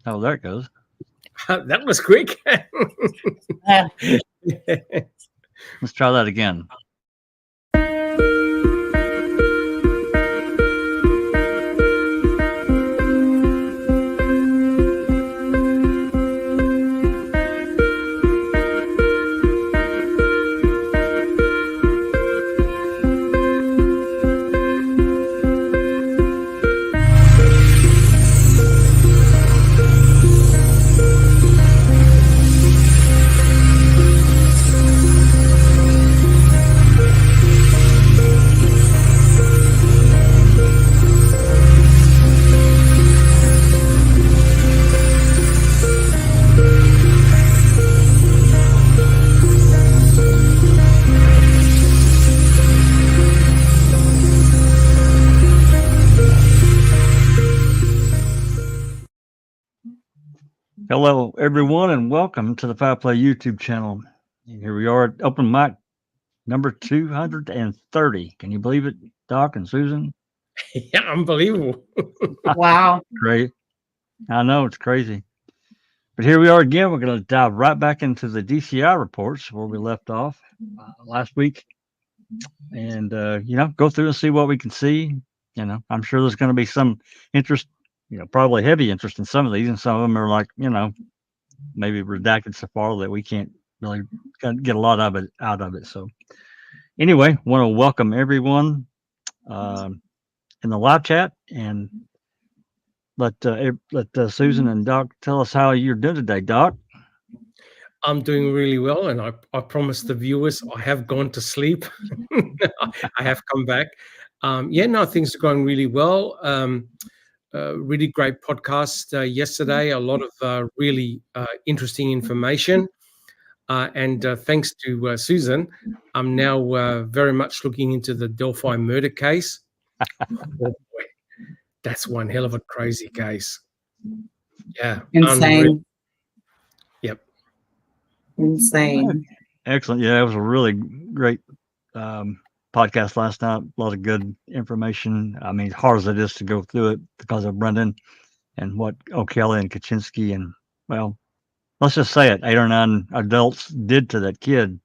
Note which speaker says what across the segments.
Speaker 1: Oh, there it goes.
Speaker 2: That was quick.
Speaker 1: Let's try that again. Hello, everyone, and welcome to the Foul Play YouTube channel. And here we are at open mic number 230. Can you believe it, Doc and Susan?
Speaker 2: Yeah, unbelievable.
Speaker 3: Wow.
Speaker 1: Great. I know, it's crazy. But here we are again. We're going to dive right back into the DCI reports where we left off last week. And, go through and see what we can see. I'm sure there's going to be some interest, probably heavy interest in some of these. And some of them are like, maybe redacted so far that we can't really get a lot of it out of it. So anyway, want to welcome everyone in the live chat and let Susan and Doc tell us how you're doing today, Doc.
Speaker 2: I'm doing really well, and I promised the viewers I have gone to sleep. I have come back. Things are going really well. Really great podcast yesterday. A lot of really interesting information. And thanks to Susan, I'm now very much looking into the Delphi murder case. Oh, boy. That's one hell of a crazy case. Yeah.
Speaker 3: Insane.
Speaker 2: Yep.
Speaker 3: Insane.
Speaker 1: Excellent. Yeah, it was a really great podcast last night. A lot of good information. I mean, hard as it is to go through it because of Brendan and what O'Kelly and Kaczynski and, well, let's just say it, 8 or 9 adults did to that kid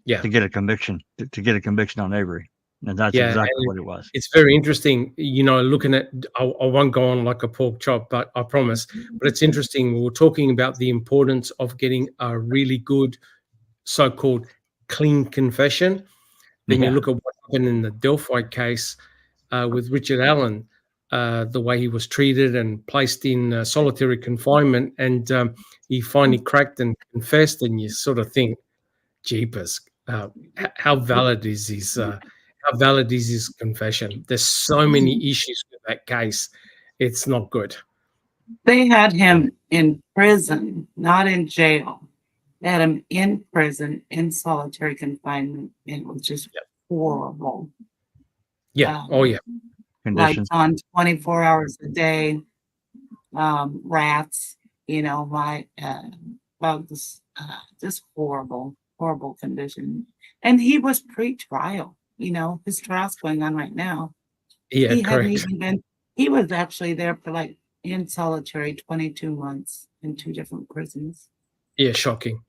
Speaker 1: to get a conviction, to get a conviction on Avery. And that's exactly what it was.
Speaker 2: It's very interesting, looking at, I won't go on like a pork chop, but I promise. But it's interesting. We're talking about the importance of getting a really good so-called clean confession. Then you look at what happened in the Delphi case with Richard Allen, the way he was treated and placed in solitary confinement, and he finally cracked and confessed, and you sort of think, jeepers, how valid is his confession? There's so many issues with that case. It's not good.
Speaker 3: They had him in prison, not in jail. They had him in prison, in solitary confinement. It was just horrible.
Speaker 2: Yeah.
Speaker 1: Conditions.
Speaker 3: Like on 24 hours a day, rats, bugs, just horrible condition. And he was pre-trial. His trial's going on right now.
Speaker 2: Yeah,
Speaker 3: he
Speaker 2: correct.
Speaker 3: He was actually there for in solitary 22 months in 2 different prisons.
Speaker 2: Yeah, shocking.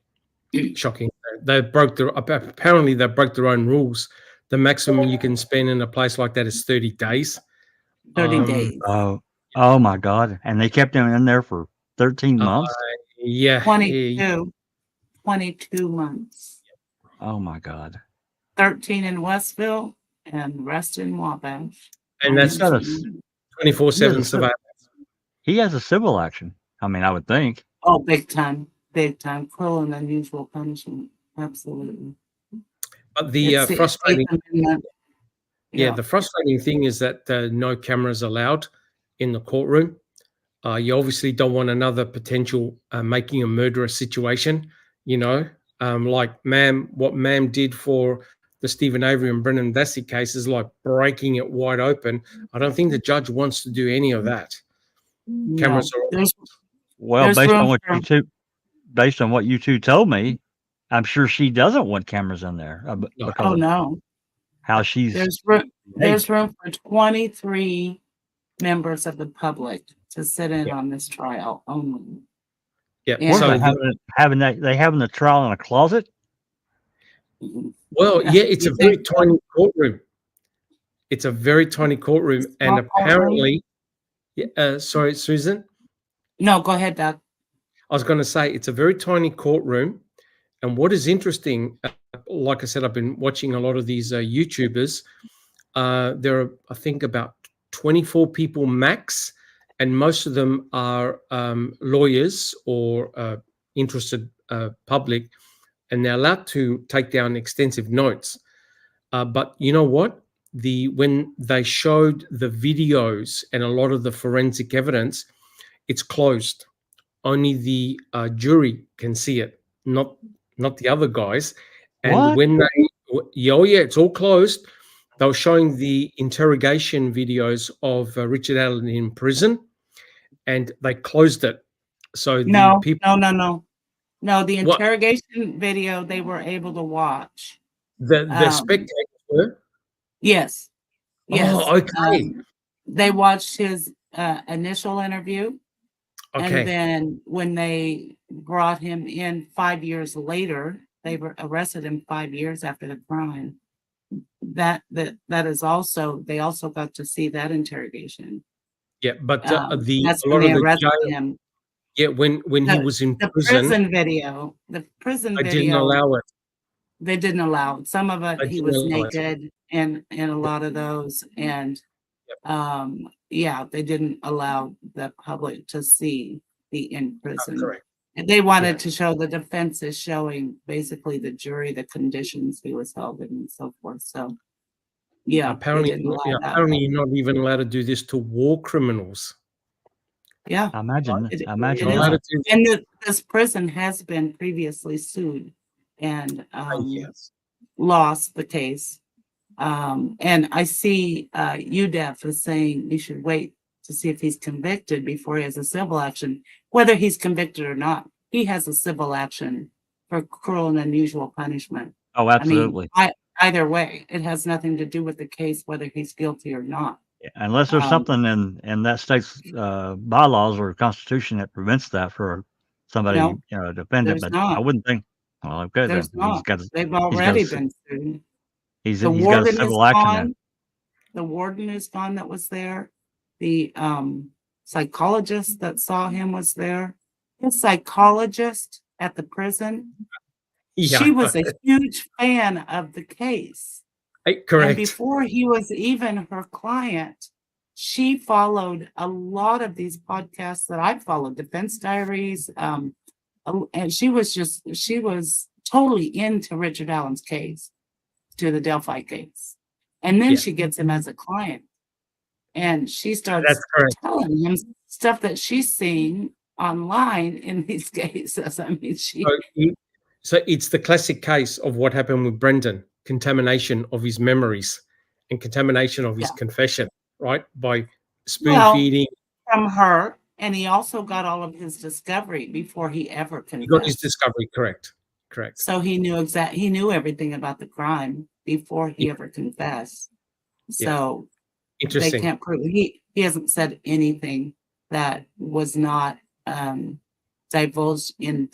Speaker 2: Shocking. Apparently they broke their own rules. The maximum you can spend in a place like that is 30 days.
Speaker 3: 30 days.
Speaker 1: Oh my God. And they kept him in there for 13 months?
Speaker 3: 22 months.
Speaker 1: Oh my God.
Speaker 3: 13 in Westville and the rest in Wabash.
Speaker 2: And that's 24/7 surveillance.
Speaker 1: He has a civil action. I mean, I would think.
Speaker 3: Oh, big time. Cruel and unusual punishment. Absolutely.
Speaker 2: But the frustrating the frustrating thing is that no cameras allowed in the courtroom. You obviously don't want another potential making a murderer situation, like what ma'am did for the Stephen Avery and Brendan Dassey case is like breaking it wide open. I don't think the judge wants to do any of that. Cameras are
Speaker 1: well, based on what you two told me, I'm sure she doesn't want cameras in there.
Speaker 3: Oh no!
Speaker 1: How she's
Speaker 3: there's room for 23 members of the public to sit in
Speaker 2: Yeah.
Speaker 3: on this trial only.
Speaker 2: Yeah.
Speaker 3: Yeah.
Speaker 1: What
Speaker 2: So
Speaker 1: are they having the trial in a closet?
Speaker 2: well, yeah, it's
Speaker 3: You
Speaker 2: a very
Speaker 3: think so?
Speaker 2: tiny courtroom. It's a very tiny courtroom, and
Speaker 3: Small courtroom?
Speaker 2: apparently, sorry, Susan.
Speaker 3: No, go ahead, Doug.
Speaker 2: I was going to say it's a very tiny courtroom, and what is interesting, like I said, I've been watching a lot of these YouTubers. There are, I think, about 24 people max, and most of them are lawyers or interested public, and they're allowed to take down extensive notes. But you know what? When they showed the videos and a lot of the forensic evidence, it's closed. Only the jury can see it, not the other guys. And
Speaker 1: What?
Speaker 2: when yeah, it's all closed. They were showing the interrogation videos of Richard Allen in prison, and they closed it. So the
Speaker 3: No,
Speaker 2: people,
Speaker 3: no. The
Speaker 2: what
Speaker 3: interrogation video they were able to watch.
Speaker 2: the spectators were.
Speaker 3: Yes, yes.
Speaker 2: Oh, okay,
Speaker 3: They watched his initial interview, and
Speaker 2: okay.
Speaker 3: then when they brought him in 5 years later, they arrested him 5 years after the crime. That is also, they also got to see that interrogation.
Speaker 2: Yeah, but
Speaker 3: That's
Speaker 2: a
Speaker 3: when
Speaker 2: lot
Speaker 3: they
Speaker 2: of the
Speaker 3: arrested
Speaker 2: jail,
Speaker 3: him.
Speaker 2: yeah, when he was in
Speaker 3: The
Speaker 2: prison,
Speaker 3: prison
Speaker 2: I didn't
Speaker 3: video,
Speaker 2: allow it.
Speaker 3: they didn't allow it. Some of it,
Speaker 2: I
Speaker 3: he
Speaker 2: didn't
Speaker 3: was
Speaker 2: allow it.
Speaker 3: naked in a lot of those, and yeah, they didn't allow the public to see the in prison.
Speaker 2: Correct.
Speaker 3: And they wanted to show, the defense is showing basically the jury, the conditions he was held in and so forth. So yeah,
Speaker 2: Apparently,
Speaker 3: they didn't allow that.
Speaker 2: apparently, you're not even allowed to do this to war criminals.
Speaker 3: Yeah,
Speaker 1: I imagine.
Speaker 3: it
Speaker 2: You're not
Speaker 3: is.
Speaker 2: allowed to do
Speaker 3: And this prison has been previously sued and
Speaker 2: yes.
Speaker 3: lost the case. And I see UDEF is saying you should wait to see if he's convicted before he has a civil action. Whether he's convicted or not, he has a civil action for cruel and unusual punishment.
Speaker 1: Oh, absolutely.
Speaker 3: I mean, either way, it has nothing to do with the case, whether he's guilty or not.
Speaker 1: Unless there's something in that state's bylaws or constitution that prevents that for somebody,
Speaker 3: No,
Speaker 1: a defendant.
Speaker 3: there's
Speaker 1: But I
Speaker 3: not.
Speaker 1: wouldn't think. Well, okay,
Speaker 3: There's
Speaker 1: then
Speaker 3: not. They've already been sued.
Speaker 1: He's
Speaker 3: The
Speaker 1: got a
Speaker 3: warden is
Speaker 1: civil action.
Speaker 3: gone. The warden is gone that was there. The psychologist that saw him was there. His psychologist at the prison, she was a huge fan of the case. And
Speaker 2: Correct.
Speaker 3: before he was even her client, she followed a lot of these podcasts that I've followed, Defense Diaries. And she was totally into Richard Allen's case, to the Delphi case. And then she gets him as a client. And she starts telling him stuff that she's seeing online in these cases. I mean,
Speaker 2: so it's the classic case of what happened with Brendan, contamination of his memories and contamination of his confession, right? By spoon feeding.
Speaker 3: From her, and he also got all of his discovery before he ever confessed.
Speaker 2: He got his discovery, correct.
Speaker 3: So he knew everything about the crime before he ever confessed. So
Speaker 2: interesting.
Speaker 3: They can't prove he hasn't said anything that was not divulged in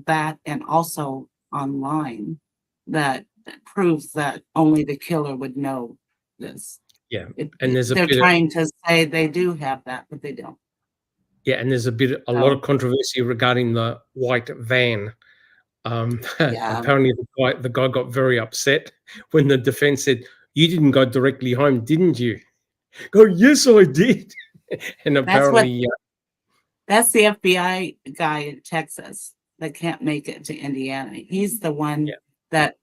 Speaker 3: that, and also online, that proves that only the killer would know this.
Speaker 2: Yeah, and
Speaker 3: they're trying to say they do have that, but they don't.
Speaker 2: Yeah, and there's a lot of controversy regarding the white van. Apparently, the guy got very upset when the defense said, "You didn't go directly home, didn't you?" Go, "Yes, I did." And apparently,
Speaker 3: that's the FBI guy in Texas that can't make it to Indiana. He's the one that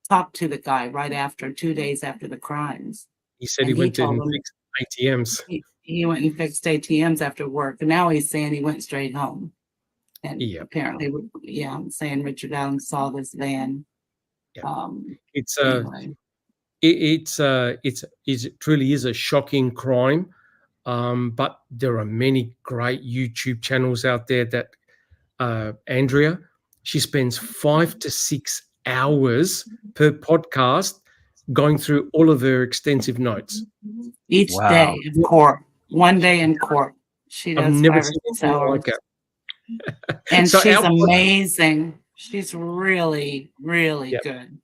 Speaker 3: talked to the guy right after, 2 days after the crimes.
Speaker 2: He said he went to fix ATMs.
Speaker 3: He went and fixed ATMs after work, and now he's saying he went straight home. And apparently, saying Richard Allen saw this van.
Speaker 2: It truly is a shocking crime, but there are many great YouTube channels out there that Andrea, she spends 5 to 6 hours per podcast going through all of her extensive notes
Speaker 3: each day of court. 1 day in court. She
Speaker 2: I've
Speaker 3: does
Speaker 2: never
Speaker 3: 5 or
Speaker 2: seen
Speaker 3: 6
Speaker 2: anything
Speaker 3: hours.
Speaker 2: like it.
Speaker 3: And
Speaker 2: So
Speaker 3: she's
Speaker 2: our
Speaker 3: amazing. She's really, really
Speaker 2: Yep.
Speaker 3: good.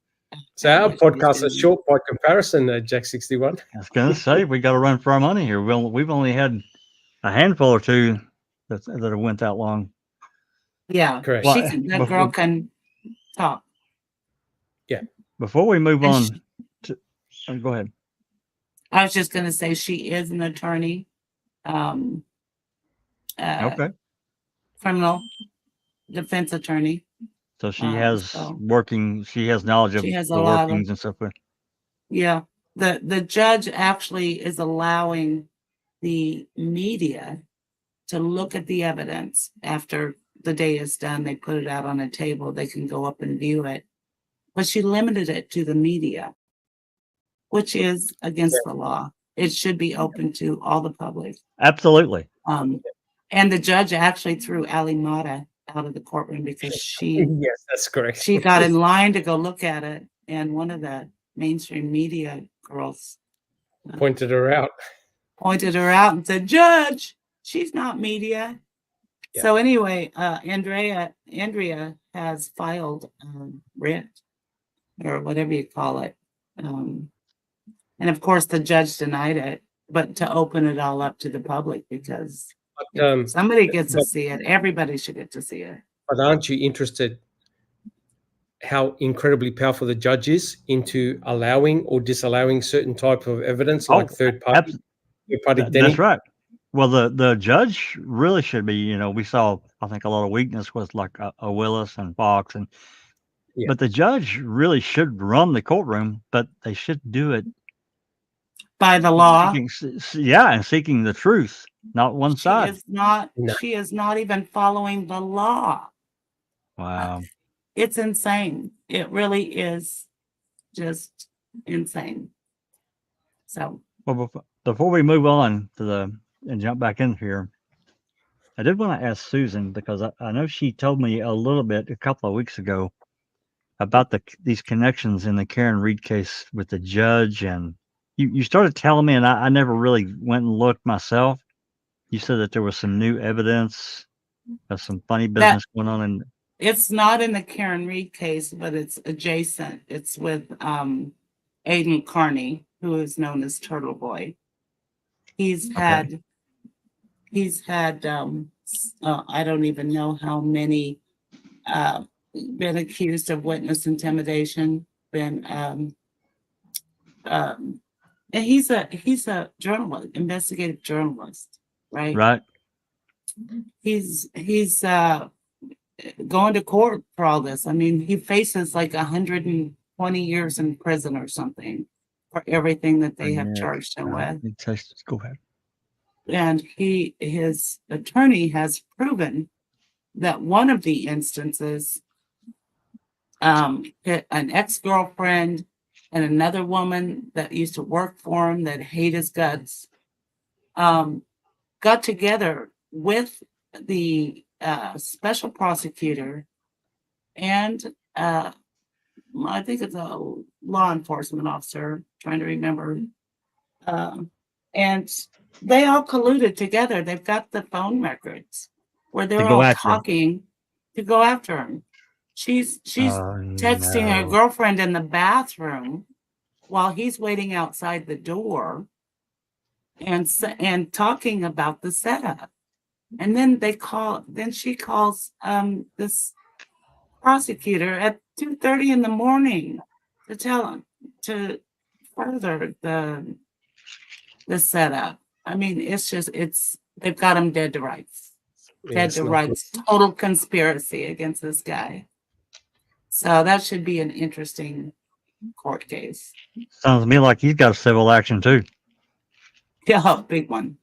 Speaker 2: So
Speaker 3: at
Speaker 2: our
Speaker 3: what she's
Speaker 2: podcast is
Speaker 3: doing.
Speaker 2: short by comparison, Jack 61.
Speaker 1: I was gonna say we got to run for our money here. We've only had a handful or two that have went that long.
Speaker 3: Yeah,
Speaker 2: Correct.
Speaker 3: she
Speaker 1: Well,
Speaker 3: can, that girl can talk.
Speaker 1: Before we move
Speaker 3: And
Speaker 1: on to, go ahead.
Speaker 3: I was just gonna say she is an attorney, um,
Speaker 1: Okay,
Speaker 3: criminal defense attorney.
Speaker 1: so she has
Speaker 3: So
Speaker 1: she has knowledge of
Speaker 3: she has a
Speaker 1: the
Speaker 3: lot of,
Speaker 1: workings and stuff.
Speaker 3: yeah. The judge actually is allowing the media to look at the evidence after the day is done. They put it out on a table. They can go up and view it. But she limited it to the media, which is against the law. It should be open to all the public.
Speaker 1: Absolutely.
Speaker 3: And the judge actually threw Ali Mata out of the courtroom because
Speaker 2: Yes, that's correct.
Speaker 3: she got in line to go look at it, and one of the mainstream media girls
Speaker 2: Pointed her out.
Speaker 3: pointed her out and said, "Judge, she's not media."
Speaker 2: Yeah.
Speaker 3: So anyway, Andrea has filed writ, or whatever you call it, and of course the judge denied it, but to open it all up to the public, because
Speaker 2: But,
Speaker 3: if somebody gets to see it, everybody should get to see it.
Speaker 2: but aren't you interested how incredibly powerful the judge is into allowing or disallowing certain type of evidence, like third party
Speaker 1: That's
Speaker 2: denning?
Speaker 1: right. Well, the judge really should be. We saw, I think, a lot of weakness with like a Willis and Fox, but the judge really should run the courtroom, but they should do it
Speaker 3: By the law.
Speaker 1: and seeking the truth, not one side.
Speaker 3: She is not even following the law.
Speaker 1: Wow.
Speaker 3: It's insane. It really is just insane. So,
Speaker 1: Well, before we move on and jump back in here, I did want to ask Susan, because I know she told me a little bit a couple of weeks ago about these connections in the Karen Reed case with the judge, and you started telling me, and I never really went and looked myself. You said that there was some new evidence of some funny business going on, and
Speaker 3: it's not in the Karen Reed case, but it's adjacent. It's with Aiden Carney, who is known as Turtle Boy. He's had I don't even know how many been accused of witness intimidation, and he's a journalist, investigative journalist, right?
Speaker 1: right?
Speaker 3: He's going to court for all this. I mean, he faces like 120 years in prison or something for everything that they have charged him with.
Speaker 1: Go ahead.
Speaker 3: And his attorney has proven that one of the instances, an ex-girlfriend and another woman that used to work for him that hate his guts, got together with the special prosecutor and I think it's a law enforcement officer, trying to remember, and they all colluded together. They've got the phone records where they're all talking to go after him. She's texting her girlfriend in the bathroom while he's waiting outside the door, and talking about the setup. And then she calls this prosecutor at 2:30 in the morning to tell him to further the setup. I mean, they've got him dead to rights. Dead to rights. Total conspiracy against this guy. So that should be an interesting court case.
Speaker 1: Sounds to me like he's got a civil action too.
Speaker 3: Yeah, big one.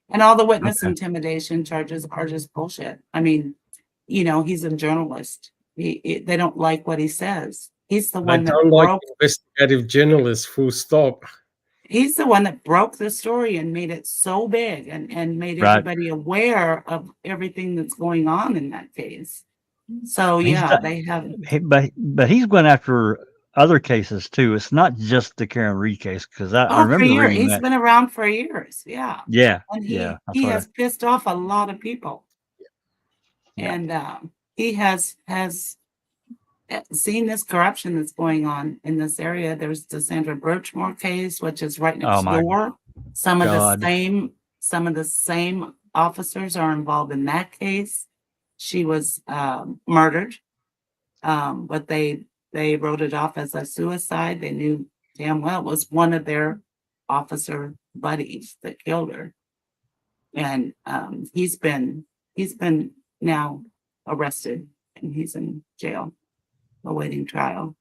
Speaker 3: And all the witness intimidation charges are just bullshit. I mean, he's a journalist. They don't like what he says. He's the one that broke.
Speaker 2: Investigative journalist, full stop.
Speaker 3: He's the one that broke the story and made it so big and made everybody aware of everything that's going on in that case. So yeah, they have.
Speaker 1: But he's going after other cases too. It's not just the Karen Reed case, because I
Speaker 3: Oh, for
Speaker 1: remember
Speaker 3: years.
Speaker 1: reading
Speaker 3: He's
Speaker 1: that.
Speaker 3: been around for years. Yeah.
Speaker 1: Yeah,
Speaker 3: And
Speaker 1: yeah, that's
Speaker 3: he
Speaker 1: what
Speaker 3: has pissed off a lot of people.
Speaker 1: Yeah.
Speaker 3: And he has seen this corruption that's going on in this area. There's the Sandra Birchmore case, which is right
Speaker 1: Oh
Speaker 3: next
Speaker 1: my
Speaker 3: door. Some of
Speaker 1: God.
Speaker 3: the same officers are involved in that case. She was murdered, but they wrote it off as a suicide. They knew damn well it was one of their officer buddies that killed her. And he's been now arrested, and he's in jail awaiting trial.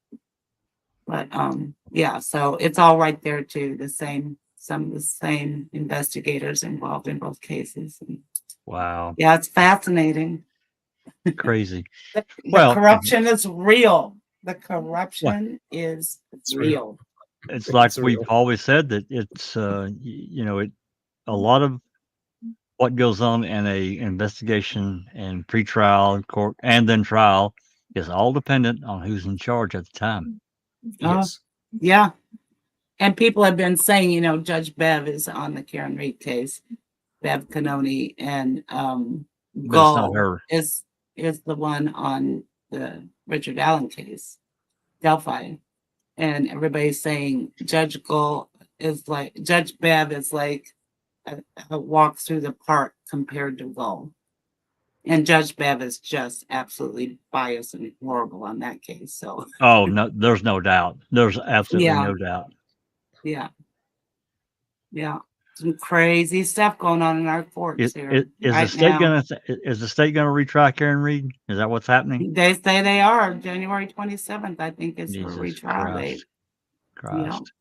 Speaker 3: But yeah, so it's all right there too. Some of the same investigators involved in both cases. And
Speaker 1: Wow.
Speaker 3: yeah, it's fascinating.
Speaker 1: Crazy.
Speaker 3: The
Speaker 1: Well,
Speaker 3: corruption is real. The corruption is
Speaker 2: It's
Speaker 3: real.
Speaker 1: It's like
Speaker 2: It's
Speaker 1: we've
Speaker 2: real.
Speaker 1: always said, that it's a lot of what goes on in a investigation and pretrial court and then trial is all dependent on who's in charge at the time.
Speaker 2: Yes.
Speaker 3: Yeah. And people have been saying, Judge Bev is on the Karen Reed case, Bev Canoni, and
Speaker 1: But it's not
Speaker 3: Gull
Speaker 1: her.
Speaker 3: is the one on the Richard Allen case, Delphi. And everybody's saying Judge Bev is like a walk through the park compared to Gull. And Judge Bev is just absolutely biased and horrible on that case. So
Speaker 1: Oh no, there's no doubt. There's absolutely
Speaker 3: Yeah.
Speaker 1: no doubt.
Speaker 3: yeah. Some crazy stuff going on in our courts
Speaker 1: Is
Speaker 3: here
Speaker 1: the
Speaker 3: right
Speaker 1: state
Speaker 3: now.
Speaker 1: gonna retry Karen Reed? Is that what's happening?
Speaker 3: They say they are. January 27th, I think, is for
Speaker 1: Jesus
Speaker 3: retrial date.
Speaker 1: Christ.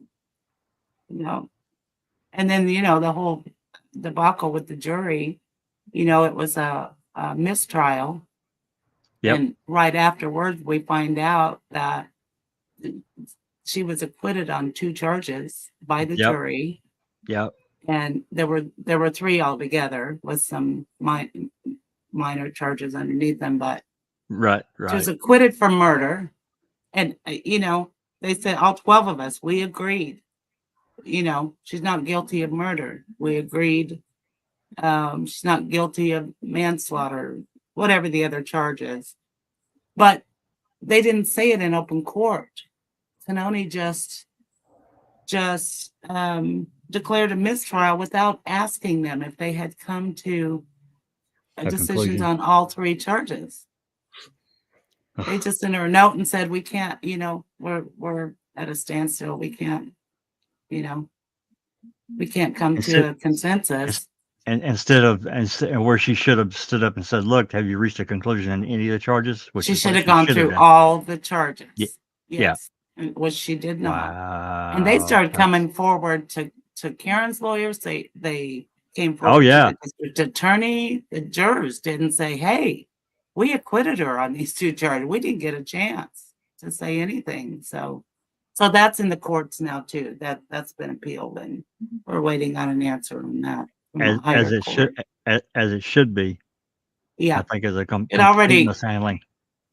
Speaker 3: And then, the whole debacle with the jury, it was a mistrial.
Speaker 1: Yep.
Speaker 3: And right afterwards, we find out that she was acquitted on 2 charges by the
Speaker 1: Yep.
Speaker 3: jury.
Speaker 1: Yep.
Speaker 3: And there were 3 altogether with some minor charges underneath them, but
Speaker 1: Right.
Speaker 3: she was acquitted for murder. And, they said all 12 of us, we agreed, she's not guilty of murder. We agreed. She's not guilty of manslaughter, whatever the other charge is. But they didn't say it in open court. Canoni just declared a mistrial without asking them if they had come to decisions
Speaker 1: conclusion.
Speaker 3: on all 3 charges. They just sent her a note and said, we can't, we're at a standstill. We can't, come to a consensus.
Speaker 1: And instead where she should have stood up and said, "Look, have you reached a conclusion in any of the charges?" Which
Speaker 3: She
Speaker 1: is
Speaker 3: should
Speaker 1: what
Speaker 3: have gone through
Speaker 1: done.
Speaker 3: all the charges.
Speaker 1: Yeah.
Speaker 3: Yes. And which she did not.
Speaker 1: Wow.
Speaker 3: And they started coming forward to Karen's lawyers. They came forward.
Speaker 1: Oh, yeah.
Speaker 3: To the district attorney. The jurors didn't say, "Hey, we acquitted her on these 2 charges. We didn't get a chance to say anything." So that's in the courts now too. That's been appealed, and we're waiting on an answer on that.
Speaker 1: As it should be.
Speaker 3: Yeah.
Speaker 1: I think as a complete mishandling.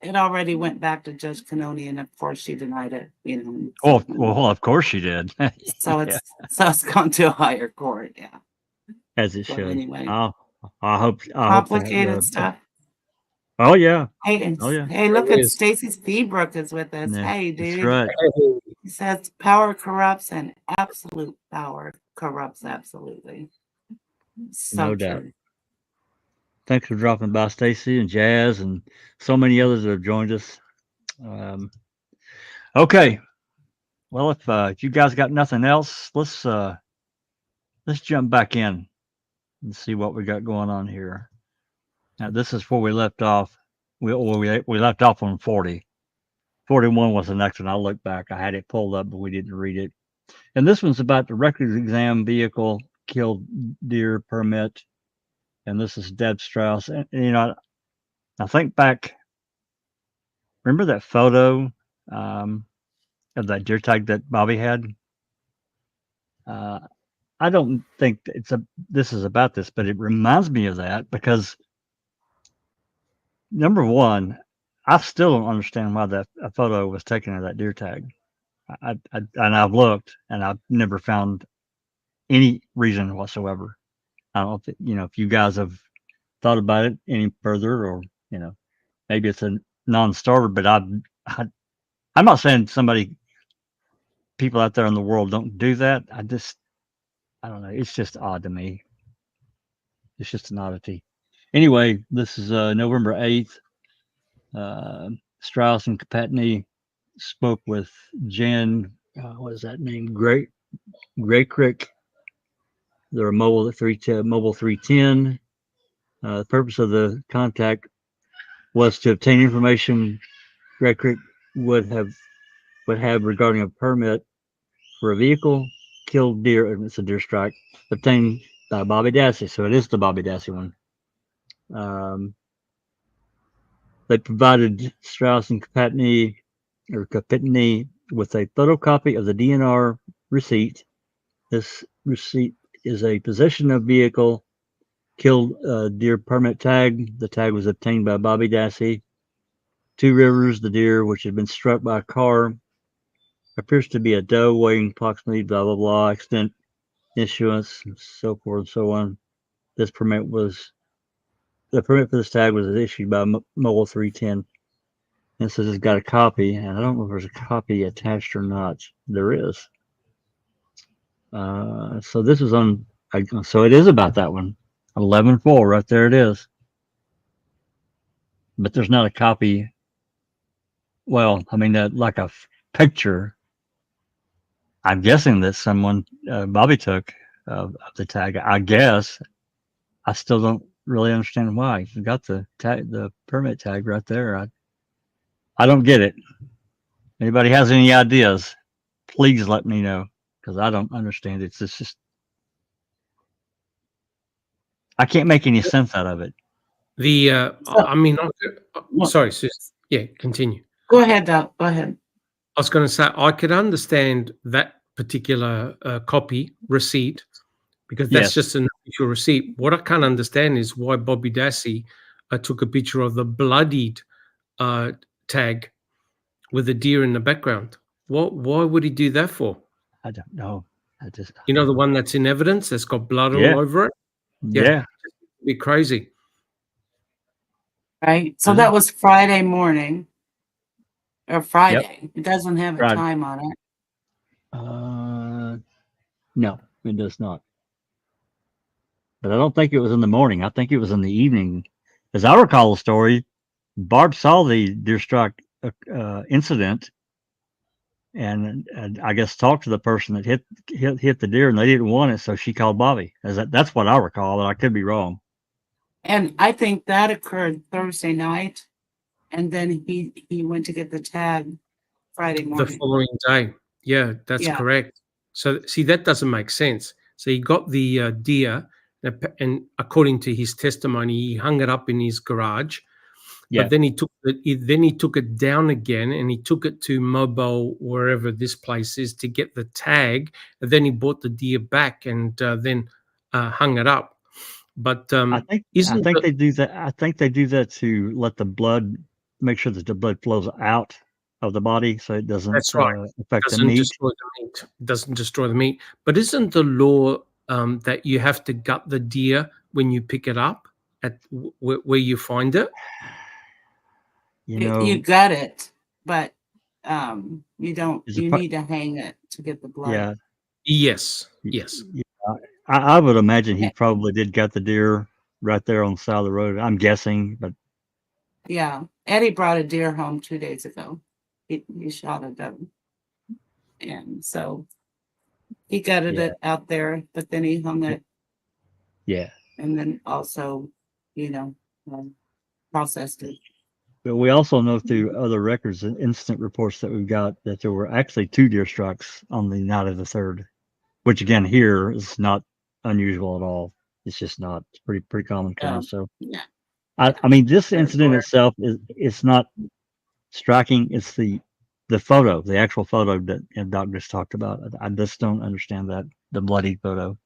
Speaker 3: It already went back to Judge Canoni, and of course she denied it.
Speaker 1: Oh, well, of course she did.
Speaker 3: So it's gone to a higher court. Yeah.
Speaker 1: As it
Speaker 3: But
Speaker 1: should.
Speaker 3: anyway.
Speaker 1: I hope
Speaker 3: Complicated stuff.
Speaker 1: Oh yeah.
Speaker 3: Hey,
Speaker 1: Oh, yeah.
Speaker 3: hey, look
Speaker 2: It
Speaker 3: at
Speaker 2: is.
Speaker 3: Stacy Seabrook is with us.
Speaker 1: Yeah,
Speaker 3: Hey,
Speaker 1: that's
Speaker 3: dude.
Speaker 1: right.
Speaker 3: He says power corrupts, and absolute power corrupts absolutely. So
Speaker 1: No doubt.
Speaker 3: true.
Speaker 1: Thanks for dropping by, Stacy and Jazz and so many others that have joined us. Okay. Well, if you guys got nothing else, let's jump back in and see what we got going on here. Now, this is where we left off. We left off on 40. 41 was the next one. I looked back. I had it pulled up, but we didn't read it. And this one's about the records exam vehicle killed deer permit. And this is Deb Strauss. And I think back. Remember that photo of that deer tag that Bobby had? I don't think this is about this, but it reminds me of that because number one, I still don't understand why a photo was taken of that deer tag. And I've looked, and I've never found any reason whatsoever. I don't think, if you guys have thought about it any further, or maybe it's a non-starter. But I'm not saying people out there in the world don't do that. I don't know. It's just odd to me. It's just an oddity. Anyway, this is November 8th. Strauss and Kapatny spoke with Jen. What is that name? Gray Creek. They're a mobile 310. The purpose of the contact was to obtain information Gray Creek would have regarding a permit for a vehicle, killed deer, and it's a deer strike, obtained by Bobby Dassey. So it is the Bobby Dassey one. They provided Strauss and Kapatny with a photocopy of the DNR receipt. This receipt is a possession of vehicle, killed deer permit tag. The tag was obtained by Bobby Dassey. Two Rivers, the deer which had been struck by a car, appears to be a doe weighing approximately blah blah blah, extent issuance, and so forth and so on. The permit for this tag was issued by Mobile 310. And says it's got a copy, and I don't know if there's a copy attached or not. There is. So this is on. So it is about that one. 11-4, right there it is. But there's not a copy. Well, I mean, like a picture. I'm guessing that someone Bobby took of the tag. I guess. I still don't really understand why. You got the permit tag right there. I don't get it. Anybody has any ideas, please let me know, because I don't understand it. It's just I can't make any sense out of it.
Speaker 2: I mean, sorry, sis. Yeah, continue.
Speaker 3: Go ahead, Doc. Go ahead.
Speaker 2: I was going to say I could understand that particular copy receipt because that's just an official receipt. What I can't understand is why Bobby Dassey took a picture of the bloodied tag with a deer in the background. Why would he do that for?
Speaker 1: I don't know.
Speaker 2: The one that's in evidence that's got blood all over it.
Speaker 1: Yeah.
Speaker 2: It'd be crazy.
Speaker 3: Right. So that was Friday morning. Or Friday. Yep. It doesn't have a time on it.
Speaker 1: No, it does not. But I don't think it was in the morning. I think it was in the evening. As I recall the story, Barb saw the deer strike incident, and I guess talked to the person that hit the deer, and they didn't want it, so she called Bobby. That's what I recall, and I could be wrong.
Speaker 3: And I think that occurred Thursday night, and then he went to get the tag Friday morning.
Speaker 2: The following day. Yeah, that's correct. So see, that doesn't make sense. So he got the deer, and according to his testimony, he hung it up in his garage. Yeah. But then he took it down again, and he took it to Mobile, wherever this place is, to get the tag. And then he brought the deer back and then hung it up. But
Speaker 1: I think they do that. I think they do that to let the blood, make sure that the blood flows out of the body, so it doesn't affect the meat.
Speaker 2: Destroy the meat. It doesn't destroy the meat. But isn't the law that you have to gut the deer when you pick it up at where you find it?
Speaker 3: You gut it, but you don't. You need to hang it to get the blood.
Speaker 1: Yeah.
Speaker 2: Yes.
Speaker 1: Yeah. I would imagine he probably did gut the deer right there on the side of the road. I'm guessing, but
Speaker 3: yeah, Eddie brought a deer home 2 days ago. He shot it up, and so he gutted it out there, but then he hung it.
Speaker 1: Yeah,
Speaker 3: and then also, processed it.
Speaker 1: But we also know through other records and incident reports that we've got that there were actually 2 deer strikes on the night of the 3rd, which again here is not unusual at all. It's just not. It's pretty common occurrence. So I mean, this incident itself it's not striking. It's the photo, the actual photo that Doc just talked about. I just don't understand that, the bloody photo.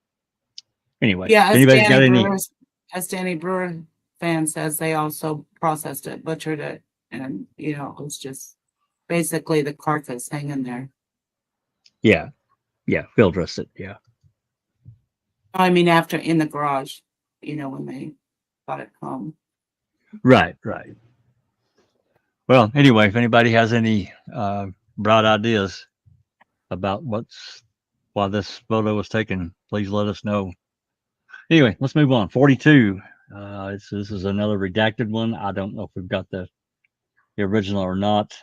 Speaker 1: Anyway,
Speaker 3: as Danny Brewer fan says, they also processed it, butchered it, and it was just basically the carcass hanging there.
Speaker 1: Yeah. Yeah. Field dressed it. Yeah.
Speaker 3: I mean, after in the garage, when they got it home.
Speaker 1: Right. Right. Well, anyway, if anybody has any broad ideas about why this photo was taken, please let us know. Anyway, let's move on. 42. This is another redacted one. I don't know if we've got the original or not.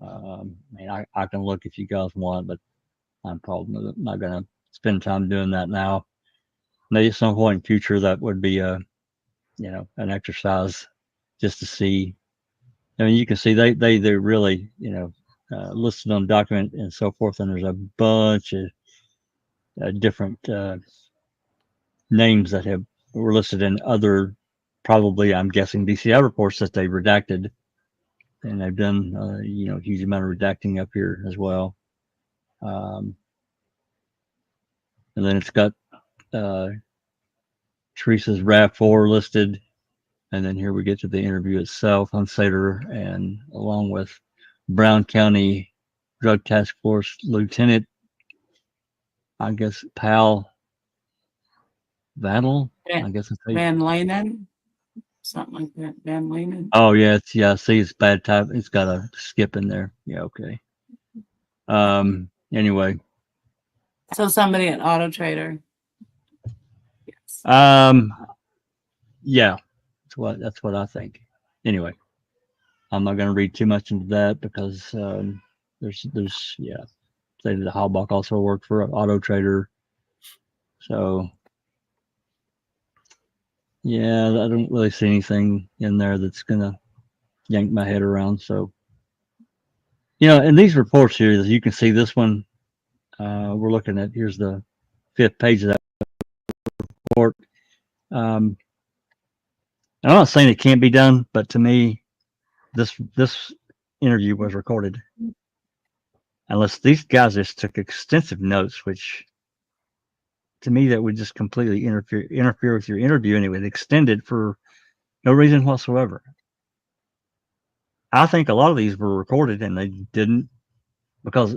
Speaker 1: I can look if you guys want, but I'm probably not going to spend time doing that now. Maybe at some point in future that would be an exercise just to see. I mean, you can see they really listed on document and so forth, and there's a bunch of different names that were listed in other, probably I'm guessing DCI reports that they redacted, and they've done a huge amount of redacting up here as well. And then it's got Teresa's RAV4 listed, and then here we get to the interview itself, Hunsader, and along with Brown County Drug Task Force Lieutenant, I guess, Pal Vattel. I guess it's
Speaker 3: Van Lanen, something like that. Van Lanen.
Speaker 1: Oh yeah, see, it's bad type. It's got a skip in there. Yeah, okay. Anyway.
Speaker 3: So somebody at Auto Trader. Yes.
Speaker 1: Yeah, that's what I think. Anyway, I'm not going to read too much into that because there's say that Halbach also worked for Auto Trader, so yeah, I don't really see anything in there that's going to yank my head around. So in these reports here, as you can see, this one we're looking at. Here's the 5th page of that report. I'm not saying it can't be done, but to me, this interview was recorded. Unless these guys just took extensive notes, which to me that would just completely interfere with your interview, and it would extend it for no reason whatsoever. I think a lot of these were recorded and they didn't because,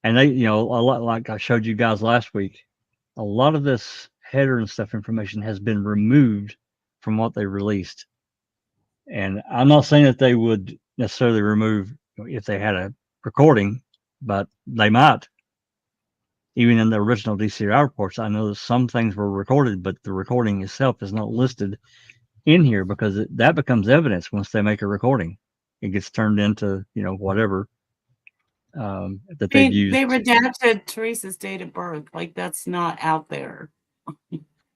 Speaker 1: and they, a lot like I showed you guys last week, a lot of this header and stuff information has been removed from what they released. And I'm not saying that they would necessarily remove if they had a recording, but they might. Even in the original DCI reports, I know that some things were recorded, but the recording itself is not listed in here because that becomes evidence once they make a recording. It gets turned into, whatever that they've used.
Speaker 3: They redacted Teresa's date of birth. Like, that's not out there.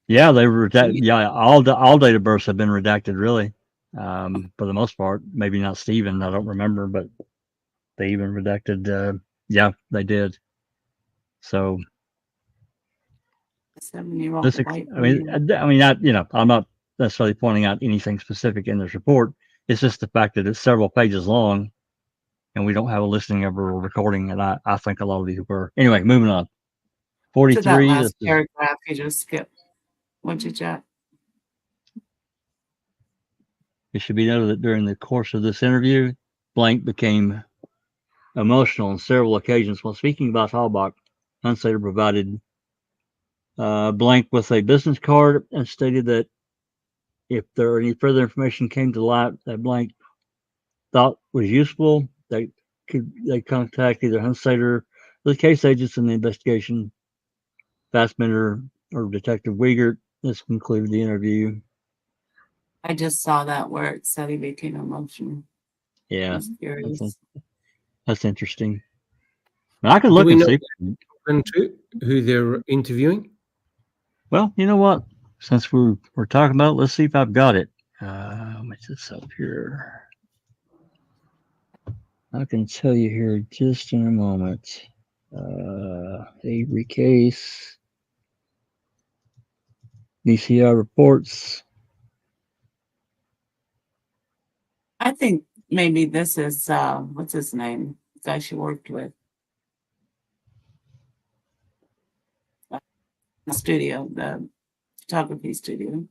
Speaker 1: Yeah, they were all date of births have been redacted, really, for the most part. Maybe not Stephen, I don't remember, but they even redacted. Yeah, they did. So
Speaker 3: 7-year-old white.
Speaker 1: I'm not necessarily pointing out anything specific in this report. It's just the fact that it's several pages long, and we don't have a listing of a recording. And I think a lot of these were. Anyway, moving on. 43.
Speaker 3: To that last paragraph you just skipped. What'd you check?
Speaker 1: It should be noted that during the course of this interview, Blank became emotional on several occasions while speaking about Halbach. Hunsader provided Blank with a business card and stated that if there any further information came to light that Blank thought was useful, they contact either Hunsader or the case agents in the investigation, Fassbender or Detective Wiegert. This concluded the interview.
Speaker 3: I just saw that where it said he became emotional.
Speaker 1: Yeah,
Speaker 3: Curious.
Speaker 1: that's interesting. I could look and see
Speaker 2: who they're interviewing.
Speaker 1: Well, you know what? Since we're talking about it, let's see if I've got it. Let me just up here. I can tell you here just in a moment. Avery case. DCI reports.
Speaker 3: I think maybe this is what's his name? The guy she worked with. The studio, the photography studio.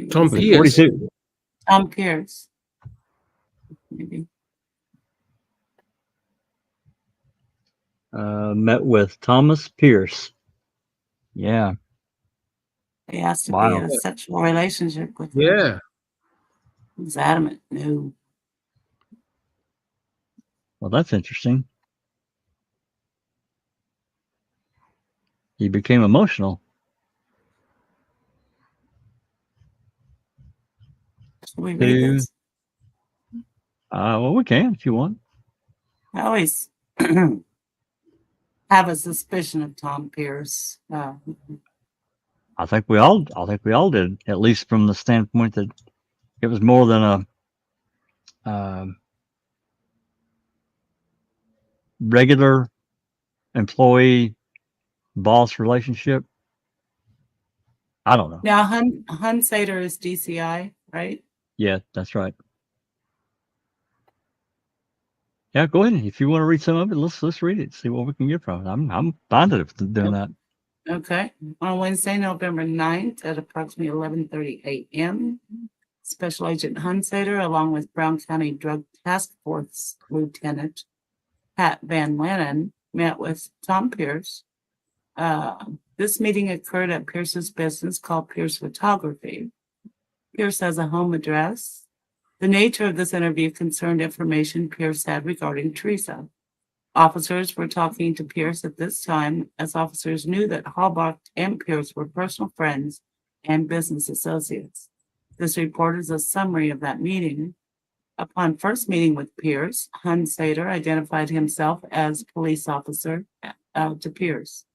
Speaker 2: Tom Pierce.
Speaker 1: 42.
Speaker 3: Tom Pierce. Maybe.
Speaker 1: met with Thomas Pierce. Yeah.
Speaker 3: He asked to be
Speaker 1: Wow.
Speaker 3: in a sexual relationship with him.
Speaker 2: Yeah.
Speaker 3: He was adamant. No.
Speaker 1: Well, that's interesting. He became emotional.
Speaker 3: Should we read
Speaker 1: To-
Speaker 3: this?
Speaker 1: Well, we can if you want.
Speaker 3: I always have a suspicion of Tom Pierce.
Speaker 1: I think we all did, at least from the standpoint that it was more than a regular employee boss relationship. I don't know.
Speaker 3: Now, Hunsater is DCI, right?
Speaker 1: Yeah, that's right. Yeah, go ahead. If you want to read some of it, let's read it. See what we can get from it. I'm bonded with doing that.
Speaker 3: Okay. On Wednesday, November 9th at approximately 11:30 a.m., Special Agent Hunsater, along with Brown County Drug Task Force Lieutenant Pat Van Lennon, met with Tom Pierce. This meeting occurred at Pierce's business called Pierce Photography. Pierce has a home address. The nature of this interview concerned information Pierce had regarding Teresa. Officers were talking to Pierce at this time, as officers knew that Halbach and Pierce were personal friends and business associates. This report is a summary of that meeting. Upon first meeting with Pierce, Hunsater identified himself as police officer to Pierce.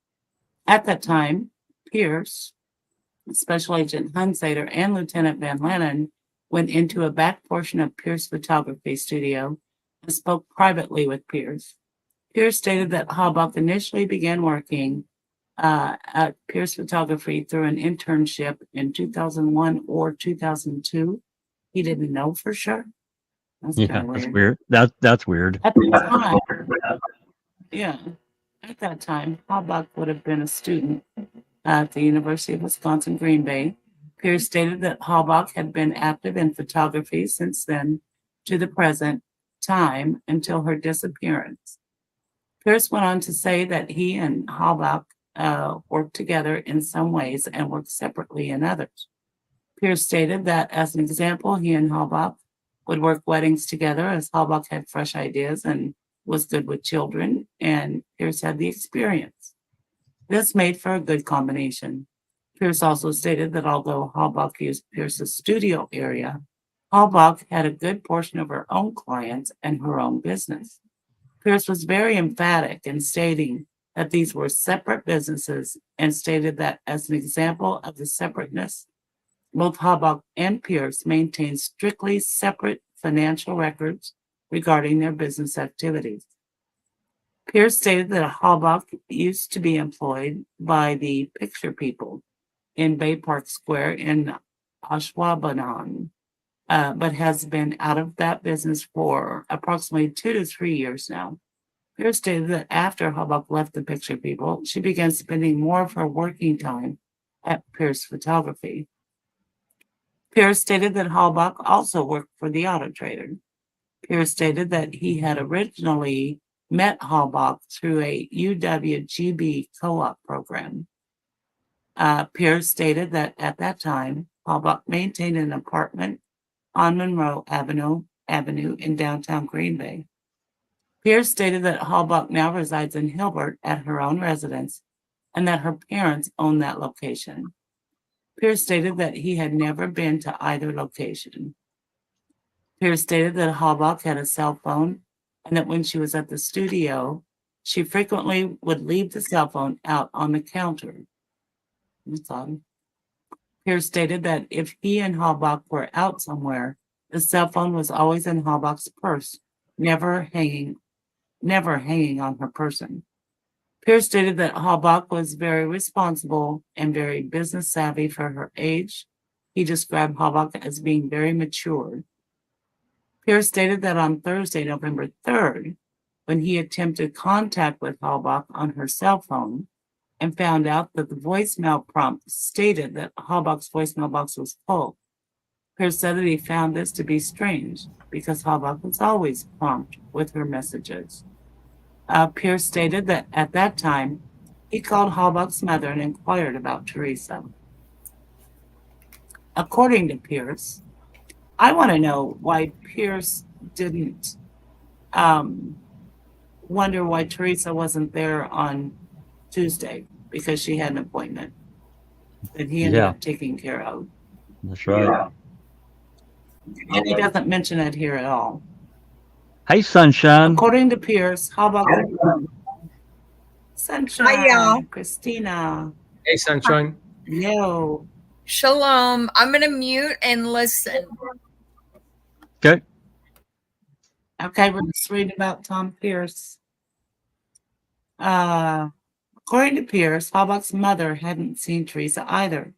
Speaker 3: At that time, Pierce, Special Agent Hunsater, and Lieutenant Van Lennon went into a back portion of Pierce Photography Studio and spoke privately with Pierce. Pierce stated that Halbach initially began working at Pierce Photography through an internship in 2001 or 2002. He didn't know for sure. That's
Speaker 1: Yeah,
Speaker 3: kinda
Speaker 1: that's weird. That's weird.
Speaker 3: At the time, yeah, at that time, Halbach would have been a student at the University of Wisconsin, Green Bay. Pierce stated that Halbach had been active in photography since then to the present time until her disappearance. Pierce went on to say that he and Halbach worked together in some ways and worked separately in others. Pierce stated that, as an example, he and Halbach would work weddings together, as Halbach had fresh ideas and was good with children, and Pierce had the experience. This made for a good combination. Pierce also stated that although Halbach used Pierce's studio area, Halbach had a good portion of her own clients and her own business. Pierce was very emphatic in stating that these were separate businesses and stated that, as an example of the separateness, both Halbach and Pierce maintained strictly separate financial records regarding their business activities. Pierce stated that Halbach used to be employed by the Picture People in Bay Park Square in Ashwaubenon, but has been out of that business for approximately 2 to 3 years now. Pierce stated that after Halbach left the Picture People, she began spending more of her working time at Pierce Photography. Pierce stated that Halbach also worked for the Auto Trader. Pierce stated that he had originally met Halbach through a UWGB co-op program. Pierce stated that at that time, Halbach maintained an apartment on Monroe Avenue in downtown Green Bay. Pierce stated that Halbach now resides in Hilbert at her own residence and that her parents own that location. Pierce stated that he had never been to either location. Pierce stated that Halbach had a cell phone and that when she was at the studio, she frequently would leave the cell phone out on the counter. That's odd. Pierce stated that if he and Halbach were out somewhere, the cell phone was always in Halbach's purse, never hanging on her person. Pierce stated that Halbach was very responsible and very business savvy for her age. He described Halbach as being very mature. Pierce stated that on Thursday, November 3rd, when he attempted contact with Halbach on her cell phone and found out that the voicemail prompt stated that Halbach's voicemail box was full, Pierce said that he found this to be strange because Halbach was always prompt with her messages. Pierce stated that at that time, he called Halbach's mother and inquired about Teresa. According to Pierce, I want to know why Pierce didn't wonder why Teresa wasn't there on Tuesday because she had an appointment that he ended
Speaker 1: Yeah.
Speaker 3: up taking care of.
Speaker 1: That's right.
Speaker 3: And he doesn't mention it here at all.
Speaker 1: Hey, Sunshine.
Speaker 3: According to Pierce, how about Sunshine?
Speaker 4: Hi, y'all.
Speaker 3: Christina.
Speaker 2: Hey, Sunshine.
Speaker 3: Yo.
Speaker 4: Shalom. I'm going to mute and listen.
Speaker 1: Okay.
Speaker 3: Okay, we're just reading about Tom Pierce. According to Pierce, Halbach's mother hadn't seen Teresa either.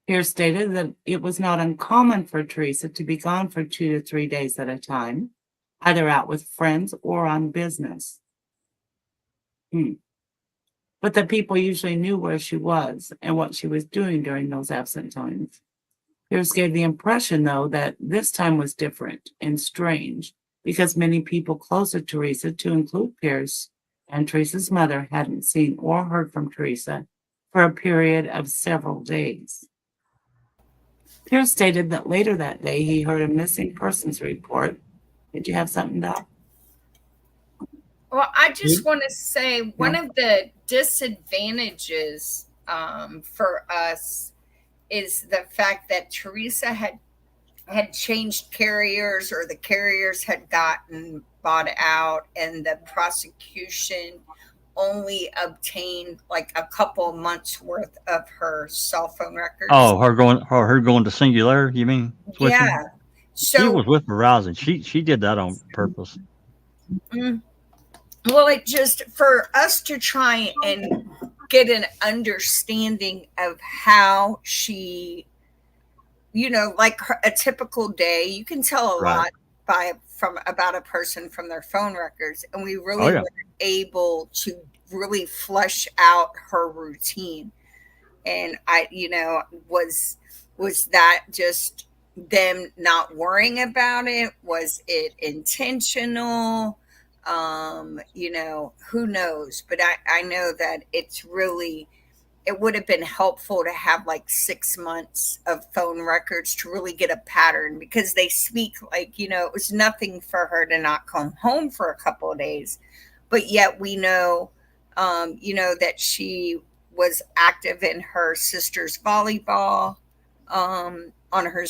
Speaker 3: Pierce stated that it was not uncommon for Teresa to be gone for 2 to 3 days at a time, either out with friends or on business. But that people usually knew where she was and what she was doing during those absent times. Pierce gave the impression, though, that this time was different and strange because many people close to Teresa, to include Pierce and Teresa's mother, hadn't seen or heard from Teresa for a period of several days. Pierce stated that later that day he heard a missing persons report. Did you have something, Doc?
Speaker 4: Well, I just want to say one of the disadvantages for us is the fact that Teresa had changed carriers, or the carriers had gotten bought out, and the prosecution only obtained like a couple of months worth of her cell phone records.
Speaker 1: Oh, her going to Singular, you mean? Switching?
Speaker 4: Yeah.
Speaker 1: She
Speaker 4: So
Speaker 1: was with Verizon. She did that on purpose.
Speaker 4: well, it just for us to try and get an understanding of how she, like a typical day, you can tell a lot about a person from their phone records, and we really were able to really flesh out her routine. And I, was that just them not worrying about it? Was it intentional? Who knows? But I know that it would have been helpful to have like 6 months of phone records to really get a pattern, because they speak like, it was nothing for her to not come home for a couple of days. But yet we know, that she was active in her sister's volleyball, on her,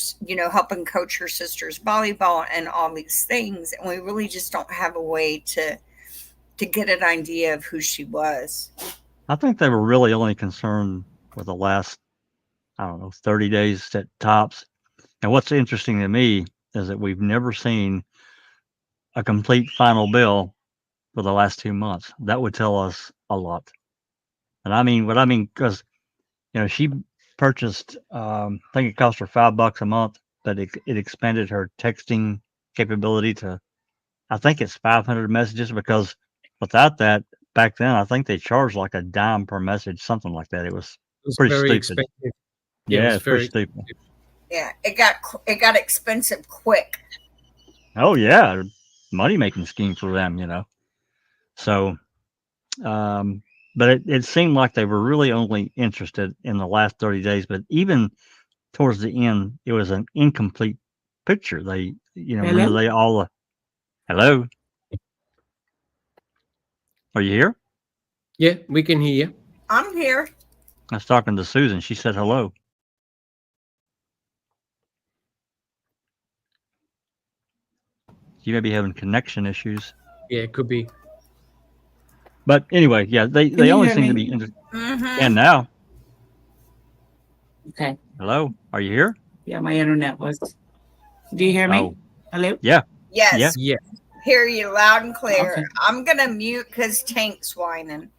Speaker 4: helping coach her sister's volleyball and all these things. And we really just don't have a way to get an idea of who she was.
Speaker 1: I think they were really only concerned with the last, 30 days at tops. And what's interesting to me is that we've never seen a complete final bill for the last 2 months. That would tell us a lot. And because, she purchased, I think it cost her $5 a month, but it expanded her texting capability to, I think it's 500 messages, because without that, back then, I think they charged like a dime per message, something like that. It was pretty
Speaker 2: very
Speaker 1: stupid.
Speaker 2: expensive.
Speaker 1: Yeah, it's pretty stupid.
Speaker 4: Yeah, it got expensive quick.
Speaker 1: Oh yeah, money making scheme for them, So, but it seemed like they were really only interested in the last 30 days. But even towards the end, it was an incomplete picture. They,
Speaker 3: Hello?
Speaker 1: they all. Hello, are you here?
Speaker 2: Yeah, we can hear you.
Speaker 4: I'm here.
Speaker 1: I was talking to Susan. She said hello. You may be having connection issues.
Speaker 2: Yeah, it could be.
Speaker 1: But anyway, yeah, they
Speaker 3: you
Speaker 1: only
Speaker 3: hear
Speaker 1: seem
Speaker 3: me?
Speaker 1: to be interested.
Speaker 4: Mm-hmm.
Speaker 1: And now,
Speaker 3: Okay.
Speaker 1: hello, are you here?
Speaker 3: Yeah, my internet was. Do you hear me?
Speaker 1: Oh,
Speaker 3: Hello?
Speaker 1: yeah.
Speaker 4: Yes.
Speaker 2: Yeah.
Speaker 4: Hear you loud and clear.
Speaker 3: Okay.
Speaker 4: I'm gonna mute because Tank's whining,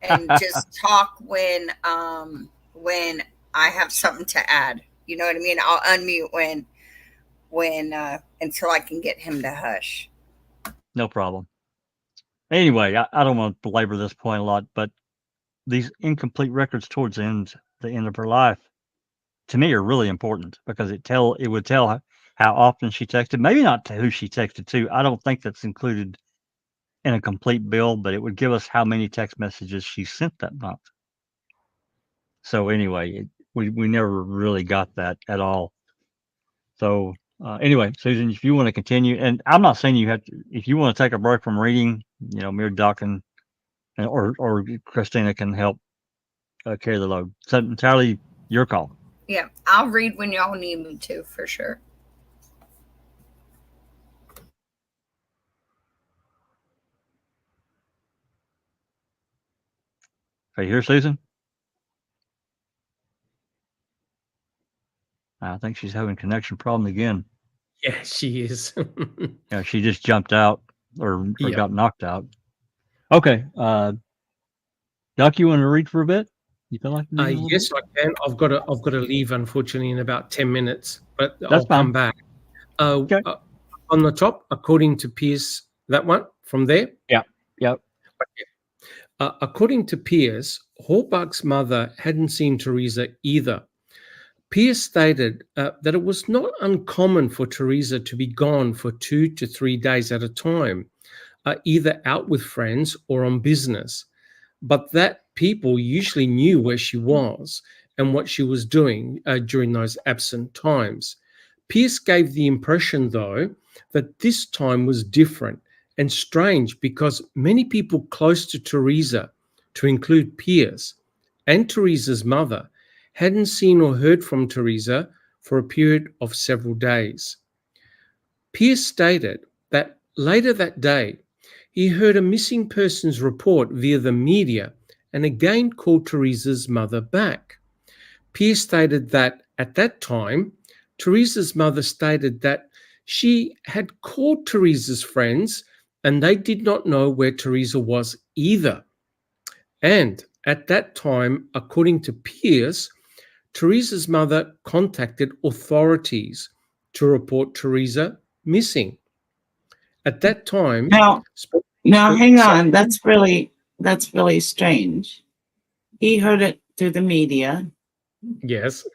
Speaker 4: and just talk when I have something to add. You know what I mean? I'll unmute when until I can get him to hush.
Speaker 1: No problem. Anyway, I don't want to belabor this point a lot, but these incomplete records towards the end of her life, to me, are really important, because it would tell how often she texted. Maybe not to who she texted to. I don't think that's included in a complete bill, but it would give us how many text messages she sent that month. So anyway, we never really got that at all. So anyway, Susan, if you want to continue, and I'm not saying you have to, if you want to take a break from reading, Mir Doc or Christina can help carry the load. It's entirely your call.
Speaker 4: Yeah, I'll read when y'all need me to, for sure.
Speaker 1: Are you here, Susan? I think she's having a connection problem again.
Speaker 2: Yeah, she is.
Speaker 1: Yeah, she just jumped out or
Speaker 2: Yeah.
Speaker 1: got knocked out. Okay. Doc, you want to read for a bit? You feel like reading a little
Speaker 2: Yes,
Speaker 1: bit?
Speaker 2: I can. I've got to leave, unfortunately, in about 10 minutes, but
Speaker 1: That's
Speaker 2: I'll come
Speaker 1: fine.
Speaker 2: back.
Speaker 1: Okay.
Speaker 2: On the top, according to Pierce, that one from there?
Speaker 1: Yeah. Yep.
Speaker 2: According to Pierce, Horbach's mother hadn't seen Teresa either. Pierce stated that it was not uncommon for Teresa to be gone for 2 to 3 days at a time, either out with friends or on business, but that people usually knew where she was and what she was doing during those absent times. Pierce gave the impression, though, that this time was different and strange because many people close to Teresa, to include Pierce and Teresa's mother, hadn't seen or heard from Teresa for a period of several days. Pierce stated that later that day, he heard a missing persons report via the media and again called Teresa's mother back. Pierce stated that at that time, Teresa's mother stated that she had called Teresa's friends and they did not know where Teresa was either. And at that time, according to Pierce, Teresa's mother contacted authorities to report Teresa missing. At that time,
Speaker 3: Now, hang on. That's really strange. He heard it through the media,
Speaker 2: yes,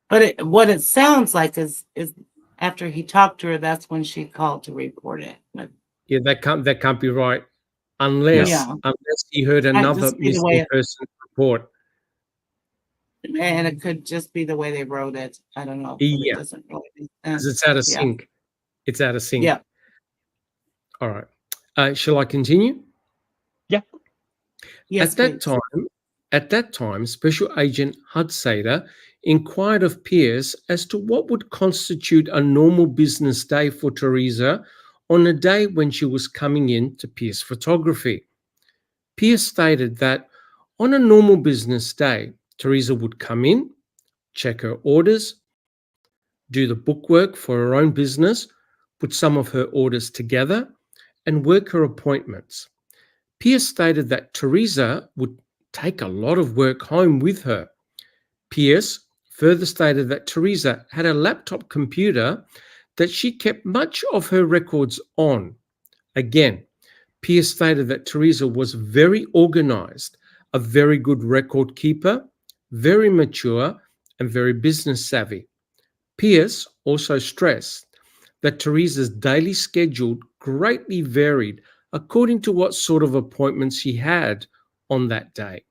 Speaker 3: but what it sounds like is after he talked to her, that's when she called to report it. But
Speaker 2: yeah, that can't be right, unless he heard another
Speaker 3: just be the way
Speaker 2: missing
Speaker 3: it-
Speaker 2: person report.
Speaker 3: and it could just be the way they wrote it. I don't know. But
Speaker 2: Yeah.
Speaker 3: it doesn't really make
Speaker 2: Because
Speaker 3: sense.
Speaker 2: it's out of
Speaker 3: Yeah.
Speaker 2: sync. It's out of sync.
Speaker 3: Yeah.
Speaker 2: All right. Shall I continue?
Speaker 3: Yes, please.
Speaker 2: At that time, Special Agent Hudsader inquired of Pierce as to what would constitute a normal business day for Teresa on a day when she was coming in to Pierce Photography. Pierce stated that on a normal business day, Teresa would come in, check her orders, do the bookwork for her own business, put some of her orders together, and work her appointments. Pierce stated that Teresa would take a lot of work home with her. Pierce further stated that Teresa had a laptop computer that she kept much of her records on. Again, Pierce stated that Teresa was very organized, a very good record keeper, very mature, and very business savvy. Pierce also stressed that Teresa's daily schedule greatly varied according to what sort of appointments she had on that day.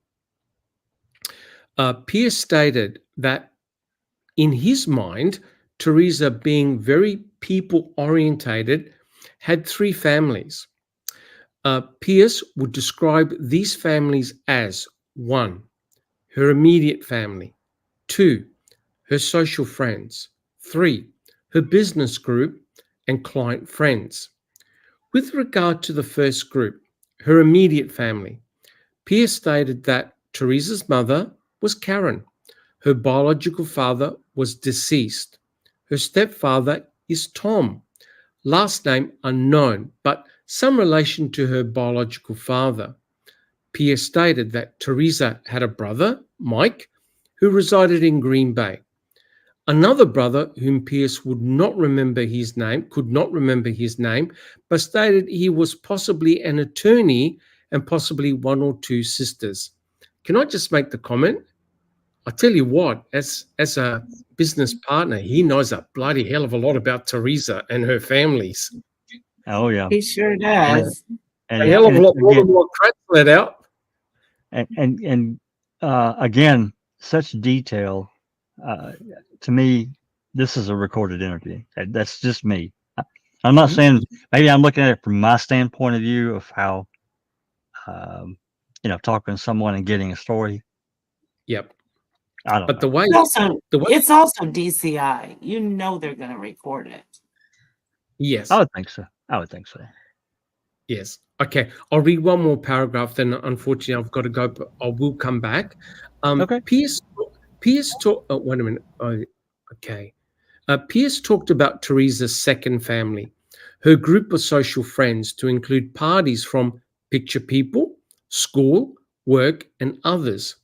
Speaker 2: Pierce stated that in his mind, Teresa, being very people-orientated, had 3 families. Pierce would describe these families as 1, her immediate family, 2, her social friends, 3, her business group and client friends. With regard to the first group, her immediate family, Pierce stated that Teresa's mother was Karen. Her biological father was deceased. Her stepfather is Tom, last name unknown, but some relation to her biological father. Pierce stated that Teresa had a brother, Mike, who resided in Green Bay. Another brother whom Pierce could not remember his name, but stated he was possibly an attorney and possibly 1 or 2 sisters. Can I just make the comment? I tell you what, as a business partner, he knows a bloody hell of a lot about Teresa and her families.
Speaker 1: Oh yeah.
Speaker 3: He sure does.
Speaker 2: A hell of a lot more than what Kratz let out.
Speaker 1: And again, such detail. To me, this is a recorded interview. That's just me. I'm not saying, maybe I'm looking at it from my standpoint of view of how, talking to someone and getting a story.
Speaker 2: Yep.
Speaker 1: I don't
Speaker 2: But
Speaker 1: know.
Speaker 3: It's also DCI. You know they're going to record it.
Speaker 2: Yes.
Speaker 1: I would think so.
Speaker 2: Yes. Okay. I'll read one more paragraph. Then, unfortunately, I've got to go, but I will come back.
Speaker 1: Okay.
Speaker 2: Pierce talked. Oh, wait a minute. Okay. Pierce talked about Teresa's second family, her group of social friends, to include parties from picture people, school, work, and others.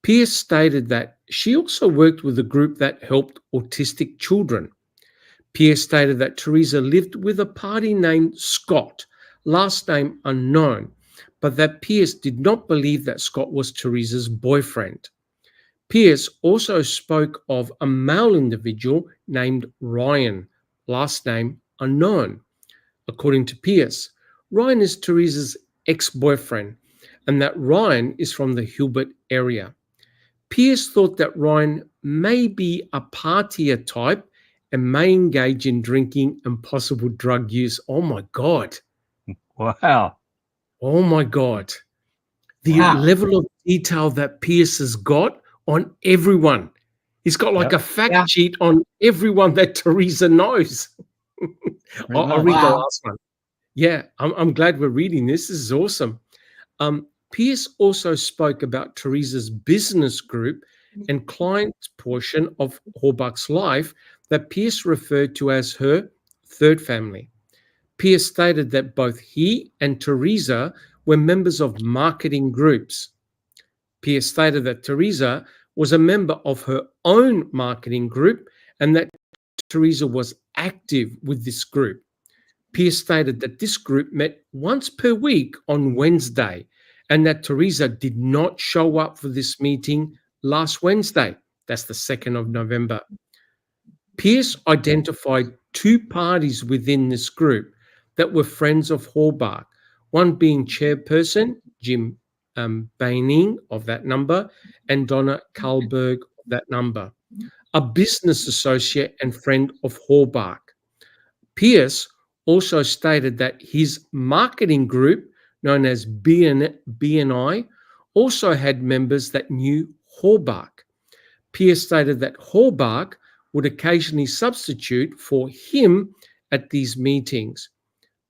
Speaker 2: Pierce stated that she also worked with a group that helped autistic children. Pierce stated that Teresa lived with a party named Scott, last name unknown, but that Pierce did not believe that Scott was Teresa's boyfriend. Pierce also spoke of a male individual named Ryan, last name unknown. According to Pierce, Ryan is Teresa's ex-boyfriend, and that Ryan is from the Hilbert area. Pierce thought that Ryan may be a partier type and may engage in drinking and possible drug use. Oh my God.
Speaker 1: Wow.
Speaker 2: Oh my God. The level of detail that Pierce has got on everyone. He's got like a fact sheet on everyone that Teresa knows. I'll read the last one. Yeah, I'm glad we're reading this. This is awesome. Pierce also spoke about Teresa's business group and client portion of Horbach's life that Pierce referred to as her third family. Pierce stated that both he and Teresa were members of marketing groups. Pierce stated that Teresa was a member of her own marketing group and that Teresa was active with this group. Pierce stated that this group met once per week on Wednesday and that Teresa did not show up for this meeting last Wednesday. That's the 2nd of November. Pierce identified two parties within this group that were friends of Horbach, one being chairperson, Jim Baining of that number, and Donna Karlberg of that number, a business associate and friend of Horbach. Pierce also stated that his marketing group, known as BNI, also had members that knew Horbach. Pierce stated that Horbach would occasionally substitute for him at these meetings.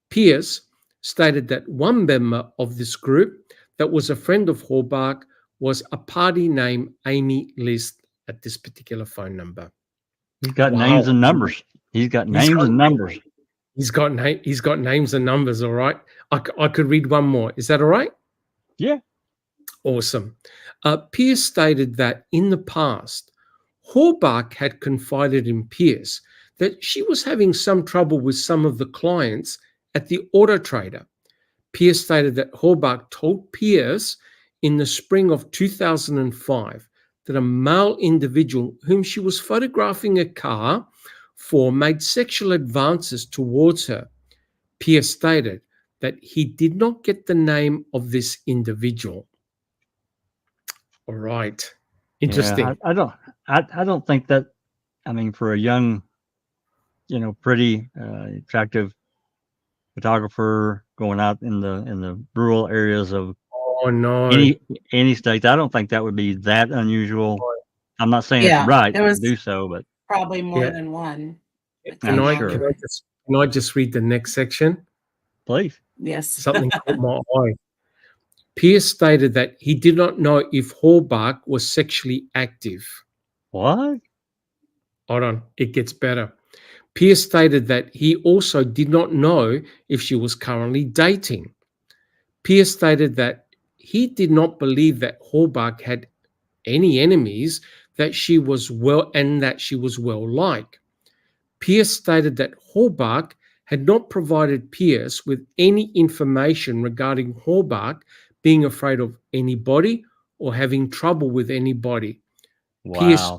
Speaker 2: Pierce stated that one member of this group that was a friend of Horbach was a party named Amy List at this particular phone number.
Speaker 1: He's got names and numbers. He's got names and numbers.
Speaker 2: He's got names and numbers, all right? I could read one more. Is that all right?
Speaker 1: Yeah.
Speaker 2: Awesome. Pierce stated that in the past, Horbach had confided in Pierce that she was having some trouble with some of the clients at the Auto Trader. Pierce stated that Horbach told Pierce in the spring of 2005 that a male individual whom she was photographing a car for made sexual advances towards her. Pierce stated that he did not get the name of this individual. All right. Interesting.
Speaker 1: Yeah, I don't think that, I mean, for a young, pretty, attractive photographer going out in the rural areas of any state, I don't think that would be that unusual. I'm not saying it's right to do so, but
Speaker 3: probably more than one.
Speaker 2: Can I just read the next section?
Speaker 1: Please.
Speaker 3: Yes.
Speaker 2: Something caught my eye. Pierce stated that he did not know if Horbach was sexually active.
Speaker 1: What?
Speaker 2: Hold on, it gets better. Pierce stated that he also did not know if she was currently dating. Pierce stated that he did not believe that Horbach had any enemies, that she was well liked. Pierce stated that Horbach had not provided Pierce with any information regarding Horbach being afraid of anybody or having trouble with anybody.
Speaker 1: Wow.
Speaker 2: Pierce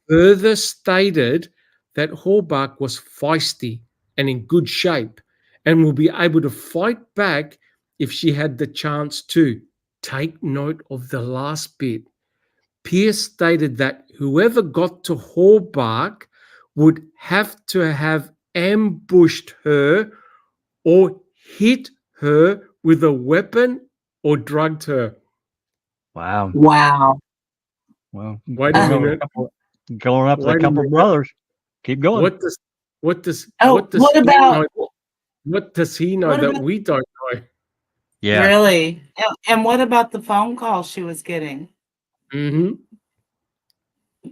Speaker 2: further stated that Horbach was feisty and in good shape and will be able to fight back if she had the chance to. Take note of the last bit. Pierce stated that whoever got to Hallbark would have to have ambushed her or hit her with a weapon or drugged her.
Speaker 1: Wow.
Speaker 3: Wow.
Speaker 1: Well,
Speaker 2: Wait a
Speaker 3: Uh,
Speaker 2: minute.
Speaker 1: going up to a
Speaker 2: Wait a
Speaker 1: couple
Speaker 2: minute.
Speaker 1: brothers. Keep going.
Speaker 2: What does
Speaker 3: Oh,
Speaker 2: what does
Speaker 3: what
Speaker 2: he
Speaker 3: about
Speaker 2: know? What does he know
Speaker 3: what
Speaker 2: that
Speaker 3: about
Speaker 2: we don't know?
Speaker 1: Yeah.
Speaker 3: really? And what about the phone call she was getting?
Speaker 2: Hmm.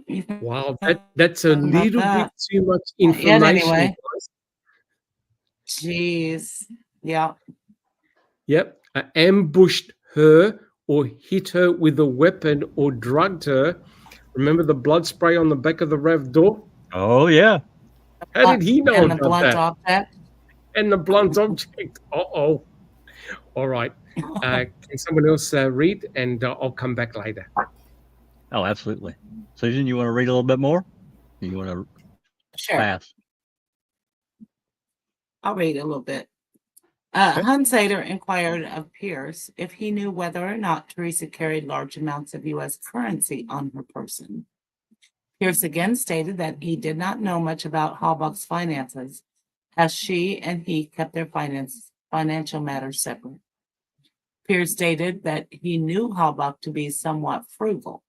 Speaker 3: You think
Speaker 2: Wow, that's a
Speaker 3: about
Speaker 2: little bit
Speaker 3: that?
Speaker 2: too much
Speaker 3: Not yet,
Speaker 2: information,
Speaker 3: anyway.
Speaker 2: guys.
Speaker 3: Jeez. Yeah.
Speaker 2: Yep, I ambushed her or hit her with a weapon or drugged her. Remember the blood spray on the back of the RAV door?
Speaker 1: Oh yeah.
Speaker 2: How did he know
Speaker 3: And the
Speaker 2: about
Speaker 3: blunt
Speaker 2: that?
Speaker 3: object.
Speaker 2: And the blunt object. Uh-oh. All right. Can someone else read? And I'll come back later.
Speaker 1: Oh, absolutely. Susan, you want to read a little bit more? Or you want to
Speaker 3: Sure.
Speaker 1: pass?
Speaker 3: I'll read a little bit.
Speaker 1: Okay.
Speaker 3: Hunsader inquired of Pierce if he knew whether or not Teresa carried large amounts of U.S. currency on her person. Pierce again stated that he did not know much about Halbach's finances, as she and he kept their financial matters separate. Pierce stated that he knew Halbach to be somewhat frugal.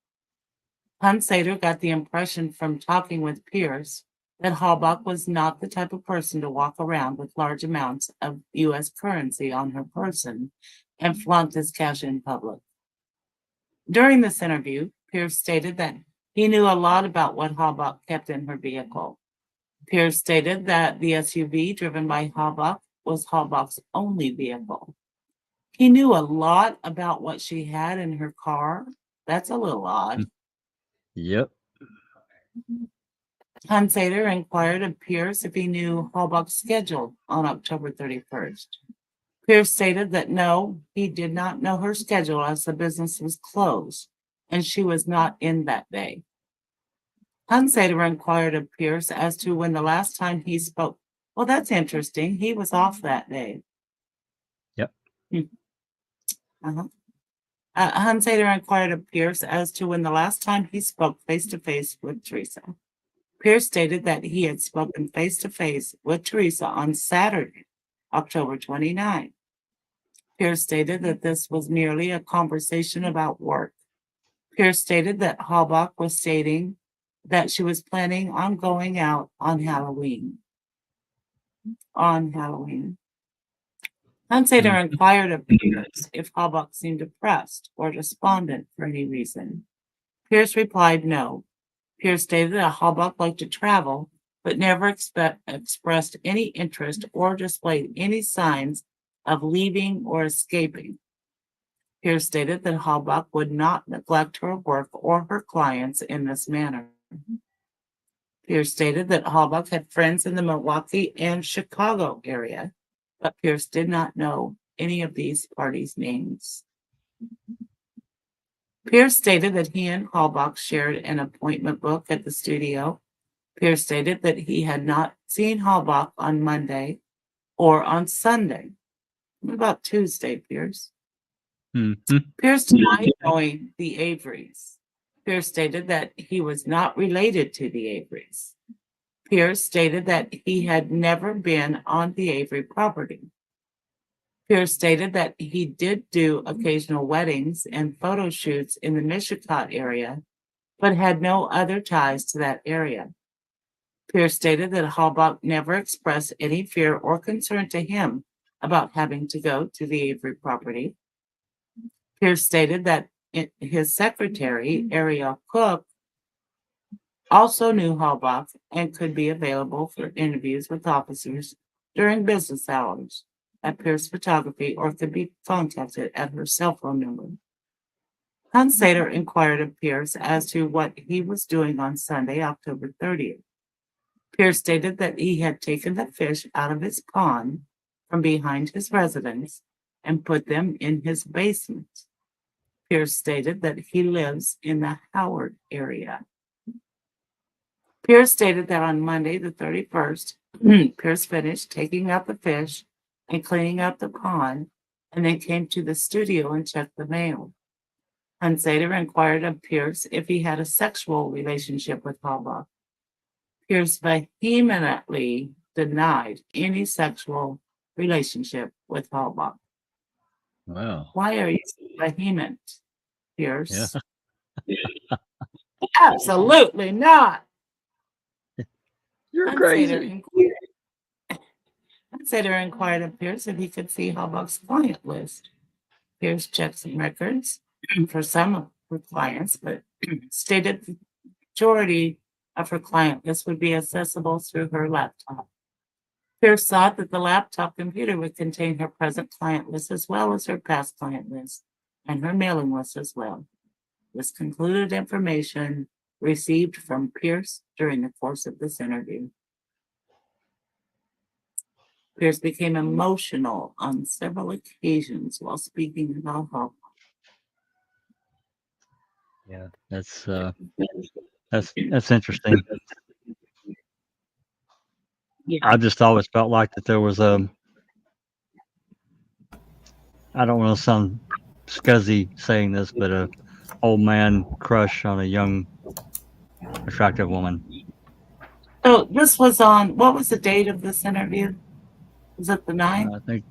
Speaker 3: Hunsader got the impression from talking with Pierce that Halbach was not the type of person to walk around with large amounts of U.S. currency on her person and flaunt his cash in public. During this interview, Pierce stated that he knew a lot about what Halbach kept in her vehicle. Pierce stated that the SUV driven by Halbach was Halbach's only vehicle. He knew a lot about what she had in her car. That's a little odd.
Speaker 1: Yep.
Speaker 3: Hunsader inquired of Pierce if he knew Halbach's schedule on October 31st. Pierce stated that no, he did not know her schedule as the business was closed and she was not in that day. Hunsader inquired of Pierce as to when the last time he spoke. Well, that's interesting. He was off that day.
Speaker 1: Yep.
Speaker 3: Uh-huh. Hunsader inquired of Pierce as to when the last time he spoke face-to-face with Teresa. Pierce stated that he had spoken face-to-face with Teresa on Saturday, October 29. Pierce stated that this was merely a conversation about work. Pierce stated that Halbach was stating that she was planning on going out on Halloween. Hunsader inquired of Pierce if Halbach seemed depressed or despondent for any reason. Pierce replied no. Pierce stated that Halbach liked to travel, but never expressed any interest or displayed any signs of leaving or escaping. Pierce stated that Halbach would not neglect her work or her clients in this manner. Pierce stated that Halbach had friends in the Milwaukee and Chicago area, but Pierce did not know any of these parties' names. Pierce stated that he and Halbach shared an appointment book at the studio. Pierce stated that he had not seen Halbach on Monday or on Sunday. What about Tuesday, Pierce?
Speaker 1: Mm-hmm.
Speaker 3: Pierce denied knowing the Averys. Pierce stated that he was not related to the Averys. Pierce stated that he had never been on the Avery property. Pierce stated that he did do occasional weddings and photo shoots in the Mishicot area, but had no other ties to that area. Pierce stated that Halbach never expressed any fear or concern to him about having to go to the Avery property. Pierce stated that his secretary, Ariel Cook, also knew Halbach and could be available for interviews with officers during business hours at Pierce Photography or could be contacted at her cell phone number. Hunsader inquired of Pierce as to what he was doing on Sunday, October 30th. Pierce stated that he had taken the fish out of his pond from behind his residence and put them in his basement. Pierce stated that he lives in the Howard area. Pierce stated that on Monday, the 31st, Pierce finished taking out the fish and cleaning up the pond and then came to the studio and checked the mail. Hunsader inquired of Pierce if he had a sexual relationship with Halbach. Pierce vehemently denied any sexual relationship with Halbach.
Speaker 1: Wow.
Speaker 3: Why are you so vehement, Pierce?
Speaker 1: Yeah.
Speaker 3: Absolutely not.
Speaker 1: You're
Speaker 3: Hunsader inquired of Pierce if he could see Halbach's client list. Pierce checked some records for some of her clients, but stated the majority of her client list would be accessible through her laptop. Pierce thought that the laptop computer would contain her present client list as well as her past client list and her mailing list as well. This concluded information received from Pierce during the course of this interview. Pierce became emotional on several occasions while speaking about Halbach.
Speaker 1: Yeah, that's interesting.
Speaker 3: Yeah.
Speaker 1: I just always felt like that there was I don't want to sound scuzzy saying this, but a old man crush on a young, attractive woman.
Speaker 3: So this was on, what was the date of this interview? Was it the 9th?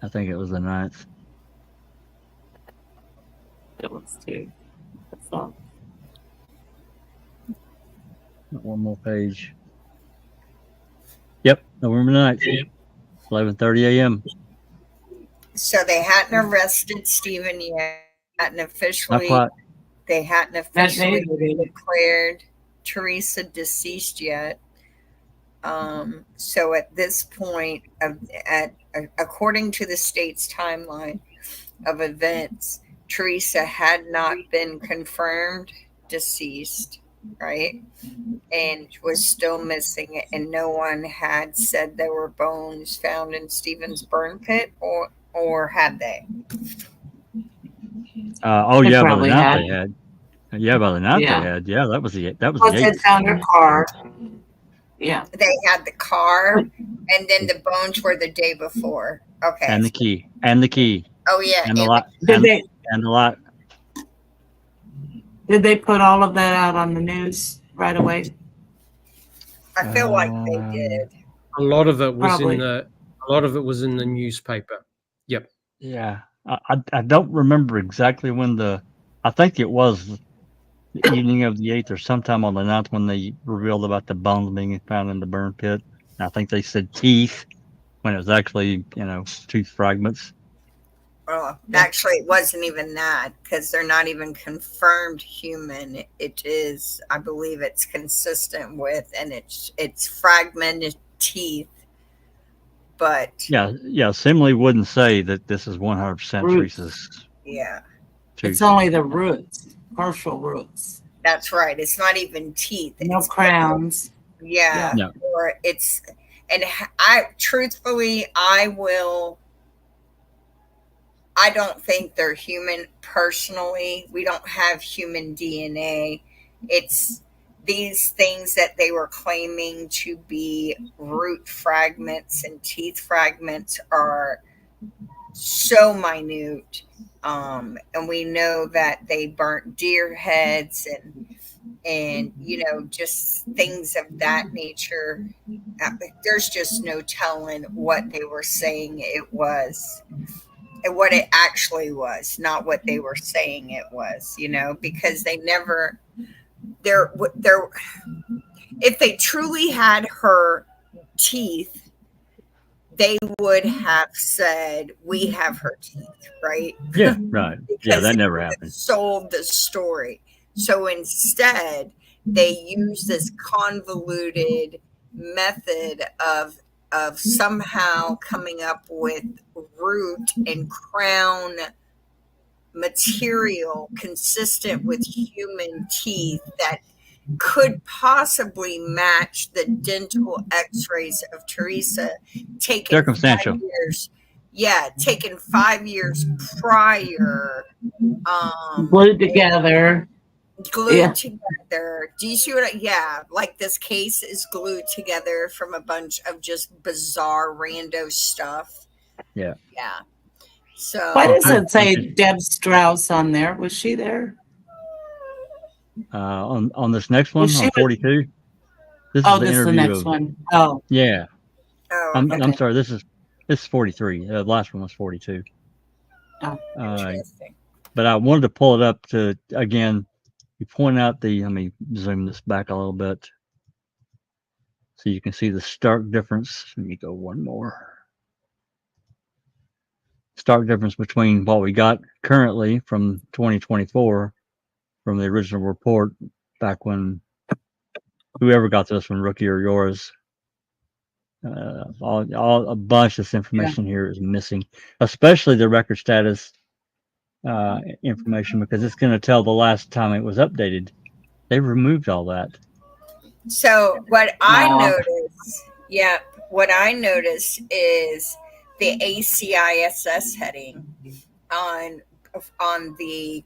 Speaker 1: I think it was the 9th.
Speaker 3: It was too. That's all.
Speaker 1: One more page. Yep, November 9th, 11:30 a.m.
Speaker 4: So they hadn't arrested Stephen yet. Hadn't
Speaker 1: Not
Speaker 4: officially.
Speaker 1: quite.
Speaker 4: They hadn't
Speaker 3: That
Speaker 4: officially
Speaker 3: day,
Speaker 4: declared Teresa deceased yet. So at this point, according to the state's timeline of events, Teresa had not been confirmed deceased, right? And was still missing, and no one had said there were bones found in Stephen's burn pit, or had they?
Speaker 1: Oh
Speaker 3: They
Speaker 1: yeah, by the
Speaker 3: probably
Speaker 1: 9th
Speaker 3: had.
Speaker 1: they had. Yeah, by the 9th
Speaker 3: Yeah.
Speaker 1: they had. Yeah, that was the
Speaker 3: Plus, they
Speaker 1: 8th.
Speaker 3: found her car. Yeah.
Speaker 4: They had the car, and then the bones were the day before. Okay.
Speaker 1: And the key.
Speaker 4: Oh yeah.
Speaker 1: And the lot.
Speaker 3: Did
Speaker 1: And the lot.
Speaker 3: they put all of that out on the news right away?
Speaker 4: I feel like they did.
Speaker 2: A lot of it was
Speaker 3: Probably.
Speaker 2: a lot of it was in the newspaper. Yep.
Speaker 1: Yeah. I don't remember exactly when I think it was the evening of the 8th or sometime on the 9th when they revealed about the bones being found in the burn pit. I think they said teeth when it was actually, tooth fragments.
Speaker 4: Well, actually, it wasn't even that, because they're not even confirmed human. It is, I believe, it's consistent with, and it's fragmented teeth. But
Speaker 1: Yeah. Simile wouldn't say that this is 100%
Speaker 3: Roots.
Speaker 1: Teresa's
Speaker 4: yeah,
Speaker 1: tooth.
Speaker 3: It's only the roots, partial roots.
Speaker 4: that's right. It's not even teeth.
Speaker 3: No
Speaker 4: It's
Speaker 3: crowns.
Speaker 4: Yeah.
Speaker 1: No.
Speaker 4: Or it's, and truthfully, I don't think they're human personally. We don't have human DNA. It's these things that they were claiming to be root fragments and teeth fragments are so minute. And we know that they burnt deer heads and just things of that nature. There's just no telling what they were saying it was. And what it actually was, not what they were saying it was, because they never, if they truly had her teeth, they would have said, we have her teeth, right?
Speaker 1: Yeah, right. Yeah, that never
Speaker 4: Because
Speaker 1: happened.
Speaker 4: sold the story. So instead, they use this convoluted method of somehow coming up with root and crown material consistent with human teeth that could possibly match the dental x-rays of Teresa taken
Speaker 1: Circumstantial.
Speaker 4: 5 years. Yeah, taken 5 years prior.
Speaker 3: Glued together.
Speaker 4: Glued together. Do you see what? Like this case is glued together from a bunch of just bizarre rando stuff.
Speaker 1: Yeah.
Speaker 4: So
Speaker 3: Why does
Speaker 1: Okay.
Speaker 3: it say Deb Strauss on there? Was she there?
Speaker 1: On this next
Speaker 3: Was
Speaker 1: one
Speaker 3: she
Speaker 1: on 42. This
Speaker 3: Oh,
Speaker 1: is the
Speaker 3: this is the
Speaker 1: interview
Speaker 3: next
Speaker 1: of
Speaker 3: one. Oh,
Speaker 1: yeah.
Speaker 4: oh,
Speaker 1: I'm
Speaker 3: okay.
Speaker 1: sorry. This is 43. The last one was 42.
Speaker 3: Oh.
Speaker 4: interesting.
Speaker 1: But I wanted to pull it up to again. You point out let me zoom this back a little bit so you can see the stark difference. Let me go one more. Stark difference between what we got currently from 2024 from the original report back when whoever got this one, Rookie or yours, all a bunch of this information here is missing, especially the record status information, because it's going to tell the last time it was updated. They removed all that.
Speaker 4: So what I
Speaker 3: Aw.
Speaker 4: noticed, what I noticed is the ACISS heading on the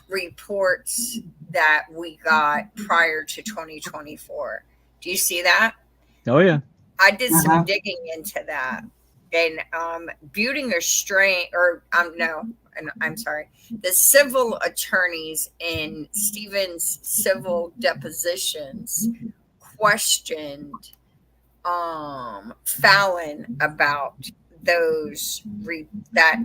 Speaker 4: reports that we got prior to 2024. Do you see that?
Speaker 1: Oh yeah.
Speaker 4: I did
Speaker 3: Uh-huh.
Speaker 4: some digging into that, and Buetinger Strain, or no, and I'm sorry, the civil attorneys in Stevens' civil depositions questioned Fallon about those that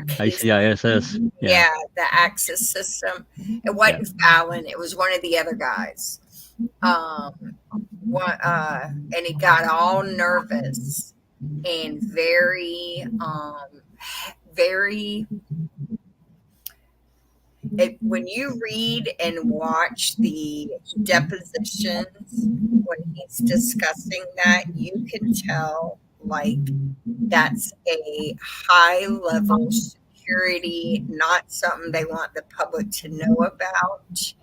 Speaker 4: case.
Speaker 1: ACISS.
Speaker 4: Yeah, the access system. It wasn't Fallon, it was one of the other guys. And he got all nervous and very when you read and watch the depositions when he's discussing that, you can tell like that's a high level security, not something they want the public to know about,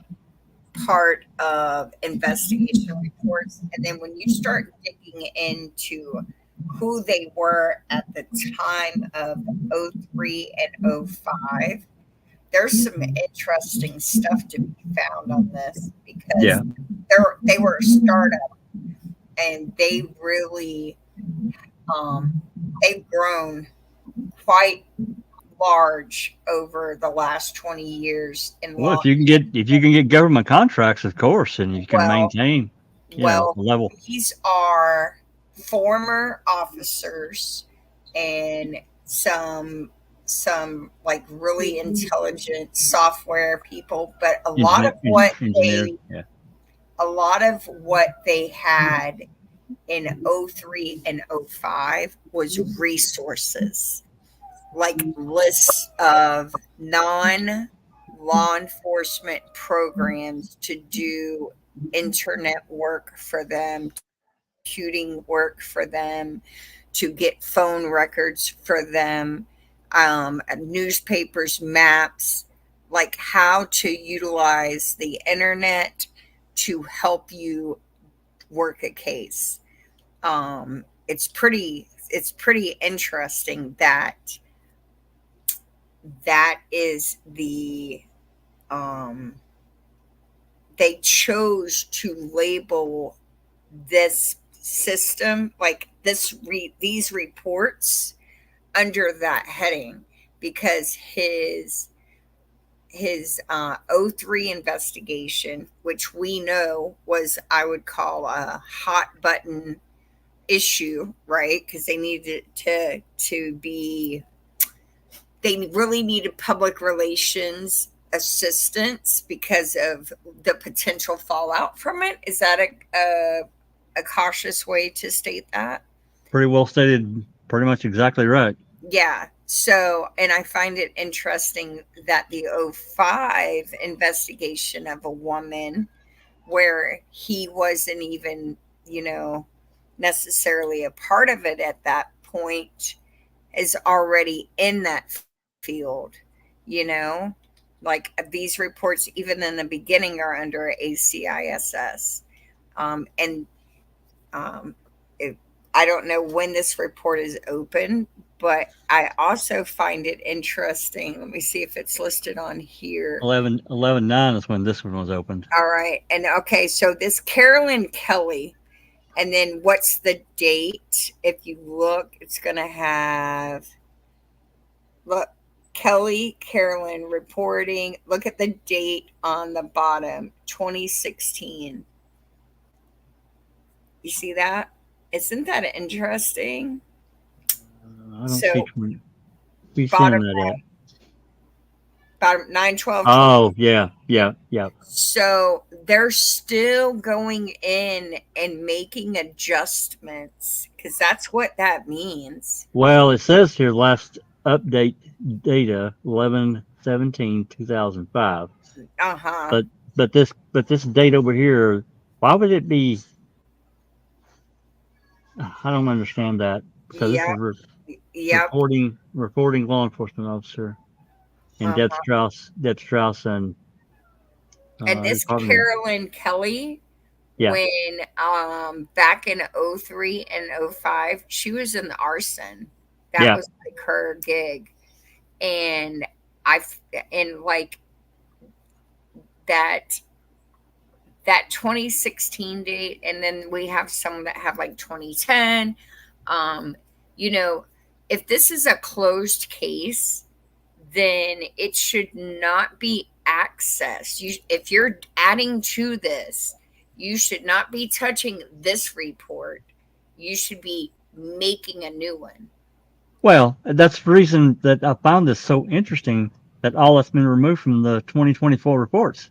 Speaker 4: part of investigation reports. And then when you start digging into who they were at the time of 03 and 05, there's some interesting stuff to be found on this, because they were a startup and they really they've grown quite large over the last 20 years in
Speaker 1: Well,
Speaker 4: law.
Speaker 1: if you can get government contracts, of course, and you can maintain the level.
Speaker 4: These are former officers and some like really intelligent software people, but a lot of what they had in 03 and 05 was resources, like lists of non-law enforcement programs to do internet work for them, computing work for them, to get phone records for them, newspapers, maps, like how to utilize the internet to help you work a case. It's pretty interesting that is the they chose to label this system, like these reports, under that heading, because his 03 investigation, which we know was, I would call, a hot button issue, right? Because they needed to be, they really needed public relations assistance because of the potential fallout from it. Is that a cautious way to state that?
Speaker 1: Pretty well stated. Pretty much exactly right.
Speaker 4: Yeah. So, and I find it interesting that the 05 investigation of a woman, where he wasn't even, necessarily a part of it at that point, is already in that field, like these reports, even in the beginning, are under ACISS. I don't know when this report is open, but I also find it interesting. Let me see if it's listed on here.
Speaker 1: 11/9 is when this one was opened.
Speaker 4: All right. And okay, so this Carolyn Kelly, And then what's the date? If you look, it's going to have, look, Kelly Carolyn reporting. Look at the date on the bottom, 2016. You see that? Isn't that interesting?
Speaker 1: I don't
Speaker 4: So,
Speaker 1: see be seeing
Speaker 4: bottom
Speaker 1: that at.
Speaker 4: bottom 9/12.
Speaker 1: Oh, yeah.
Speaker 4: So they're still going in and making adjustments because that's what that means.
Speaker 1: Well, it says here last update data 11/17/2005.
Speaker 4: Uh-huh.
Speaker 1: But this date over here, why would it be? I don't understand that. So this
Speaker 4: Yep.
Speaker 1: is
Speaker 4: Yep.
Speaker 1: reporting law enforcement officer and Deb Strauss and
Speaker 4: And this
Speaker 1: Department.
Speaker 4: Carolyn Kelly,
Speaker 1: Yeah.
Speaker 4: when back in 03 and 05, she was in the arson. That
Speaker 1: Yeah.
Speaker 4: was like her gig. And like that 2016 date, and then we have some that have like 2010. If this is a closed case, then it should not be accessed. If you're adding to this, you should not be touching this report. You should be making a new one.
Speaker 1: Well, that's the reason that I found this so interesting that all that's been removed from the 2024 reports.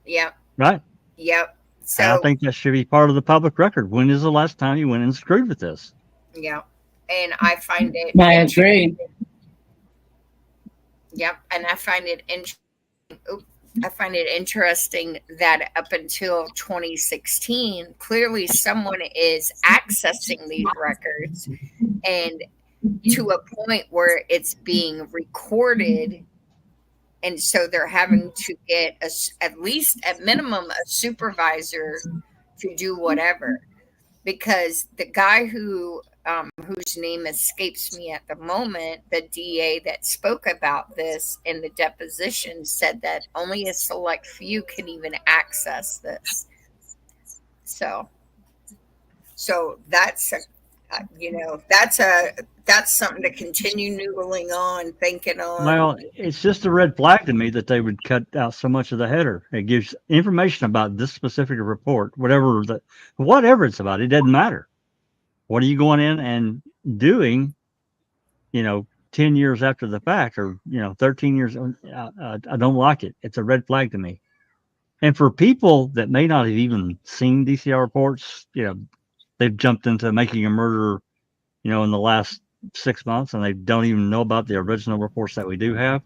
Speaker 4: Yep.
Speaker 1: Right.
Speaker 4: Yep. So
Speaker 1: I think that should be part of the public record. When is the last time you went and screwed with this?
Speaker 4: yeah. And I find it.
Speaker 3: I agree.
Speaker 4: Yep. And I find it interesting that up until 2016, clearly someone is accessing these records, and to a point where it's being recorded. And so they're having to get at least at minimum a supervisor to do whatever, because the guy whose name escapes me at the moment, the DA that spoke about this in the deposition, said that only a select few can even access this. So that's that's something to continue noodling on, thinking on.
Speaker 1: Well, it's just a red flag to me that they would cut out so much of the header. It gives information about this specific report, whatever it's about. It doesn't matter. What are you going in and doing? 10 years after the fact, or 13 years. I don't like it. It's a red flag to me. And for people that may not have even seen DCI reports, they've jumped into making a murder, in the last 6 months, and they don't even know about the original reports that we do have.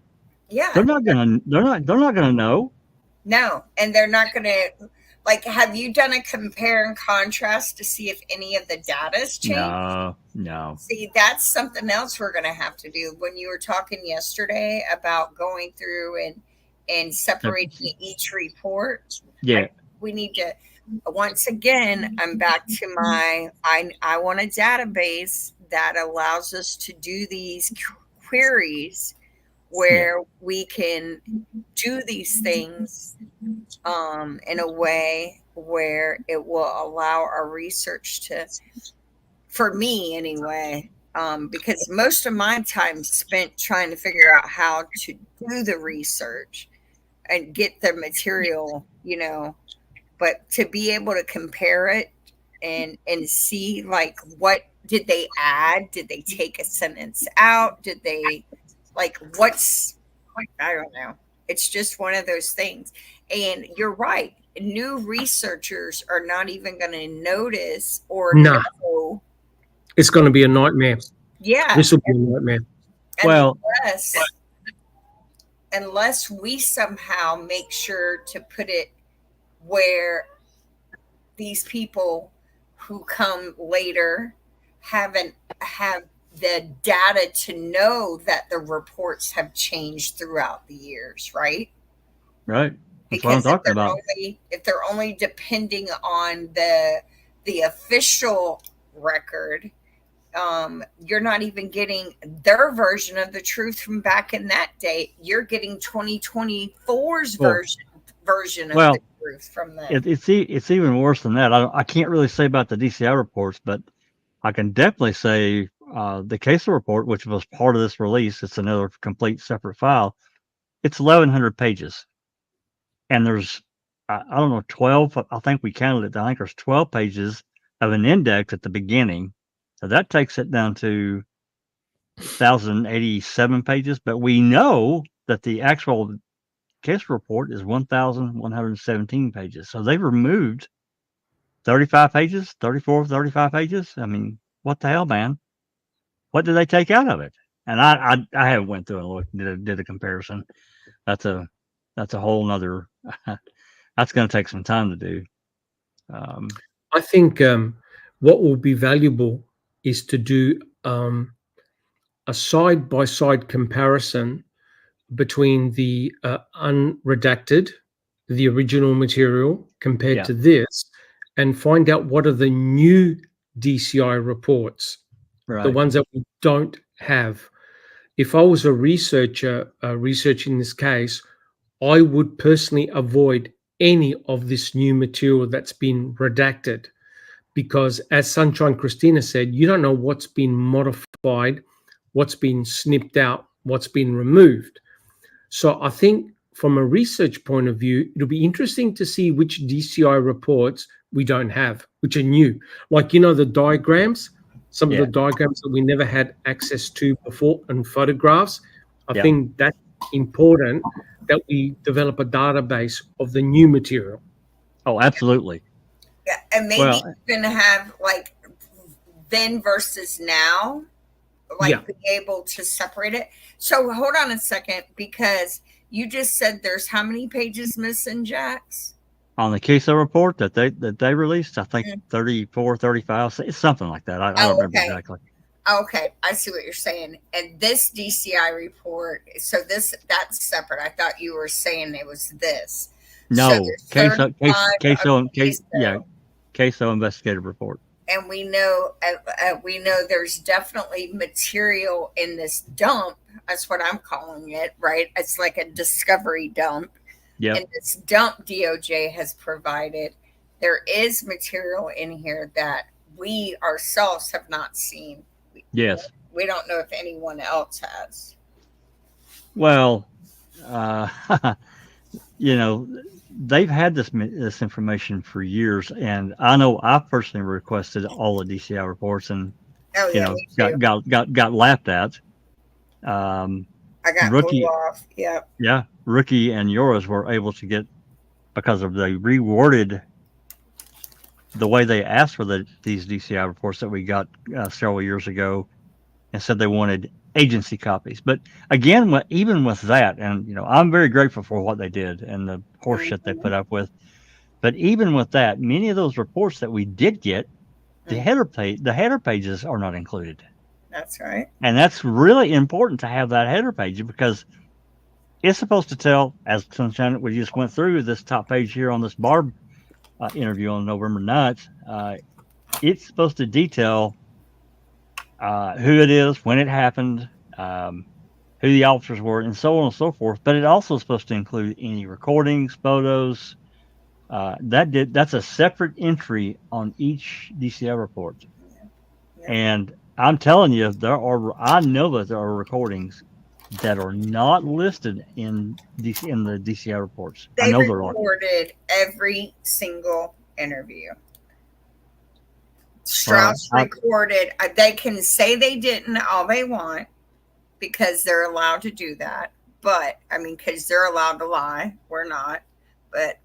Speaker 4: Yeah,
Speaker 1: They're not gonna know.
Speaker 4: No, and they're not gonna. Like, have you done a compare and contrast to see if any of the data's changed?
Speaker 1: No.
Speaker 4: See, that's something else we're gonna have to do. When you were talking yesterday about going through and separating each report,
Speaker 1: Yeah.
Speaker 4: we need to. Once again, I'm back to I want a database that allows us to do these queries where we can do these things in a way where it will allow our research to, for me anyway, because most of my time spent trying to figure out how to do the research and get the material, but to be able to compare it and see, like, what did they add? Did they take a sentence out? Did they, like, I don't know. It's just one of those things. And you're right. New researchers are not even going to notice or know.
Speaker 2: It's going to be a nightmare.
Speaker 4: Yeah.
Speaker 2: This will be a nightmare.
Speaker 1: Well,
Speaker 4: unless we somehow make sure to put it where these people who come later have the data to know that the reports have changed throughout the years, right?
Speaker 1: Right. That's
Speaker 4: Because
Speaker 1: what I'm talking about.
Speaker 4: if they're only depending on the official record, you're not even getting their version of the truth from back in that day. You're getting 2024's version version of
Speaker 1: Well,
Speaker 4: the truth from them.
Speaker 1: it's even worse than that. I can't really say about the DCI reports, but I can definitely say the case report, which was part of this release, it's another complete separate file. It's 1,100 pages, and there's I don't know 12. I think we counted it. I think there's 12 pages of an index at the beginning, so that takes it down to 1,087 pages. But we know that the actual case report is 1,117 pages. So they've removed 35 pages, 34, 35 pages. I mean, what the hell, man? What did they take out of it? And I haven't went through and looked, did a comparison. That's a whole nother. That's going to take some time to do.
Speaker 2: I think what will be valuable is to do a side-by-side comparison between the unredacted, the original material, compared to this, and find out what are the new DCI reports, the ones that we don't have. If I was a researcher researching this case, I would personally avoid any of this new material that's been redacted, because as Sunshine Christina said, you don't know what's been modified, what's been snipped out, what's been removed. So I think from a research point of view, it'll be interesting to see which DCI reports we don't have, which are new. Like, the diagrams, some of the diagrams that we never had access to before, and photographs. I think that's important that we develop a database of the new material.
Speaker 1: Oh, absolutely.
Speaker 4: Yeah, and maybe even have like then versus now, like be able to separate it. So hold on a second, because you just said there's how many pages missing, Jax?
Speaker 1: On the CASO report that they released, I think 34, 35, it's something like that. I don't remember exactly.
Speaker 4: Okay, I see what you're saying. And this DCI report, so that's separate. I thought you were saying it was this.
Speaker 1: No,
Speaker 4: so
Speaker 1: CASO investigative report.
Speaker 4: And we know there's definitely material in this dump. That's what I'm calling it, right? It's like a discovery dump.
Speaker 1: Yeah.
Speaker 4: And this dump DOJ has provided. There is material in here that we ourselves have not seen.
Speaker 1: Yes.
Speaker 4: We don't know if anyone else has.
Speaker 1: Well, they've had this information for years, and I know I personally requested all the DCI reports, and got laughed at.
Speaker 4: I got
Speaker 1: Rookie
Speaker 4: blew off. Yeah.
Speaker 1: Yeah, Rookie and yours were able to get, because of they reworded the way they asked for these DCI reports that we got several years ago, and said they wanted agency copies. But again, even with that, and I'm very grateful for what they did and the horse shit they put up with. But even with that, many of those reports that we did get, the header pages are not included.
Speaker 4: That's right.
Speaker 1: And that's really important to have that header page, because it's supposed to tell, as Sunshine, we just went through this top page here on this Barb interview on November 9th. It's supposed to detail who it is, when it happened, who the officers were, and so on and so forth. But it also is supposed to include any recordings, photos. That's a separate entry on each DCI report. Yeah. And I'm telling you, I know that there are recordings that are not listed in the DCI reports.
Speaker 4: They
Speaker 1: I know
Speaker 4: recorded every single interview. Strauss recorded. They can say they didn't all they want, because they're allowed to do that. But because they're allowed to lie, we're not. But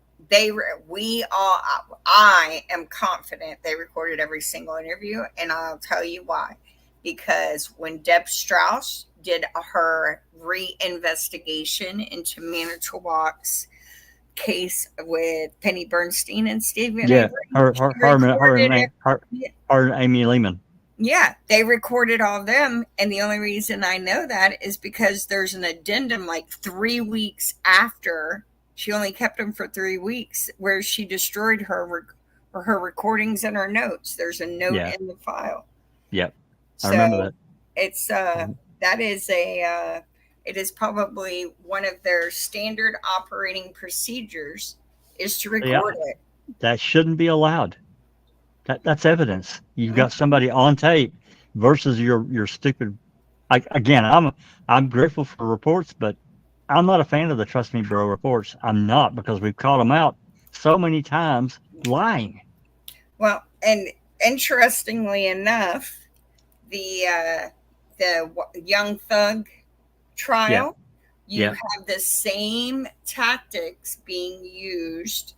Speaker 4: I am confident they recorded every single interview, and I'll tell you why. Because when Deb Strauss did her reinvestigation into Manitowoc's case with Penny Bernstein and Stephen Avery,
Speaker 1: her and Amy Lehman.
Speaker 4: Yeah, they recorded all of them, and the only reason I know that is because there's an addendum like 3 weeks after. She only kept them for 3 weeks, where she destroyed her recordings and her notes. There's a note in the file.
Speaker 1: Yep,
Speaker 4: so
Speaker 1: I remember that.
Speaker 4: It's that is a it is probably one of their standard operating procedures is to record it.
Speaker 1: That shouldn't be allowed. That's evidence. You've got somebody on tape versus your stupid. Again, I'm grateful for reports, but I'm not a fan of the Trust Me Bureau reports. I'm not, because we've caught them out so many times lying.
Speaker 4: Well, and interestingly enough, the Young Thug trial, you have the same tactics being used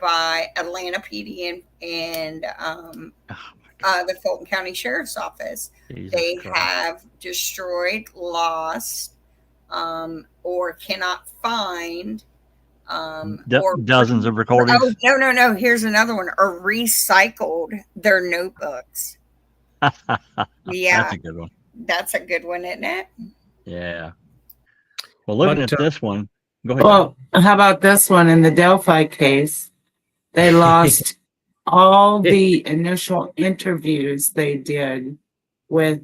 Speaker 4: by Atlanta PD and the Fulton County Sheriff's Office. They have destroyed, lost, or cannot find or
Speaker 1: dozens of recordings.
Speaker 4: Oh, no. Here's another one. Or recycled their notebooks. Yeah.
Speaker 1: That's a good one.
Speaker 4: That's a good one, isn't it?
Speaker 1: Yeah. Well, looking at this one, go ahead.
Speaker 3: Well, how about this one in the Delphi case? They lost all the initial interviews they did with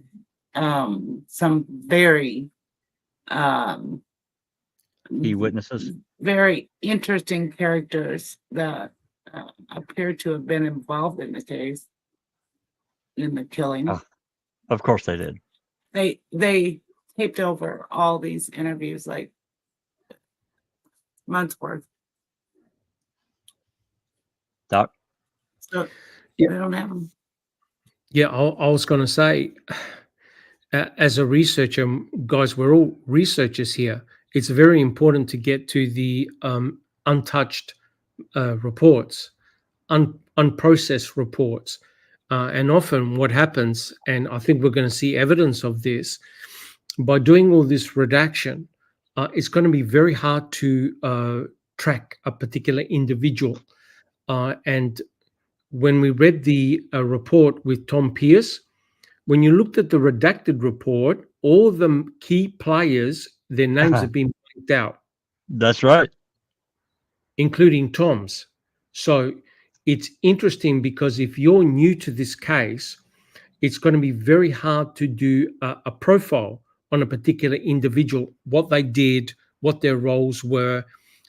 Speaker 3: some very
Speaker 1: key witnesses,
Speaker 3: very interesting characters that appear to have been involved in the case, in the killing.
Speaker 1: Oh, of course they did.
Speaker 3: They taped over all these interviews, like months worth.
Speaker 1: Doc?
Speaker 3: So they don't have them.
Speaker 2: Yeah, I was going to say, as a researcher, guys, we're all researchers here. It's very important to get to the untouched reports, unprocessed reports. And often what happens, and I think we're going to see evidence of this, by doing all this redaction, it's going to be very hard to track a particular individual. And when we read the report with Tom Pierce, when you looked at the redacted report, all the key players, their names have been blanked out.
Speaker 1: That's right.
Speaker 2: Including Tom's. So it's interesting, because if you're new to this case, it's going to be very hard to do a profile on a particular individual, what they did, what their roles were,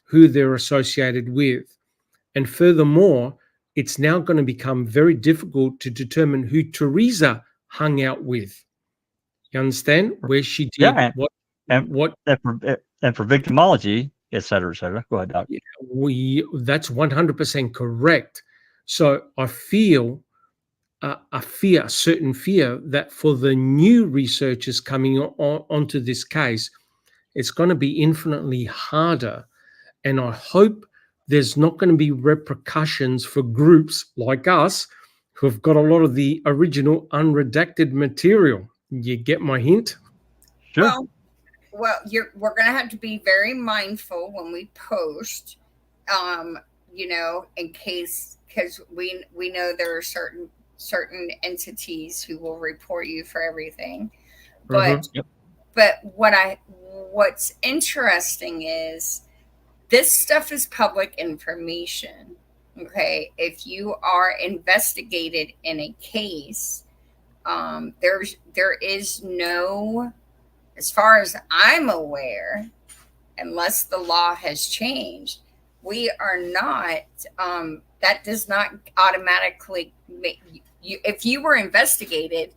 Speaker 2: who they're associated with. And furthermore, it's now going to become very difficult to determine who Teresa hung out with. You understand? Where she did what.
Speaker 1: And for victimology, et cetera, et cetera. Go ahead, Doc.
Speaker 2: That's 100% correct. So I feel a certain fear that for the new researchers coming onto this case, it's going to be infinitely harder. And I hope there's not going to be repercussions for groups like us who have got a lot of the original unredacted material. You get my hint?
Speaker 1: Sure.
Speaker 4: Well, we're going to have to be very mindful when we post, in case, because we know there are certain entities who will report you for everything. But but what's interesting is this stuff is public information. Okay, if you are investigated in a case, there is no, as far as I'm aware, unless the law has changed, we are not, that does not automatically make you, if you were investigated,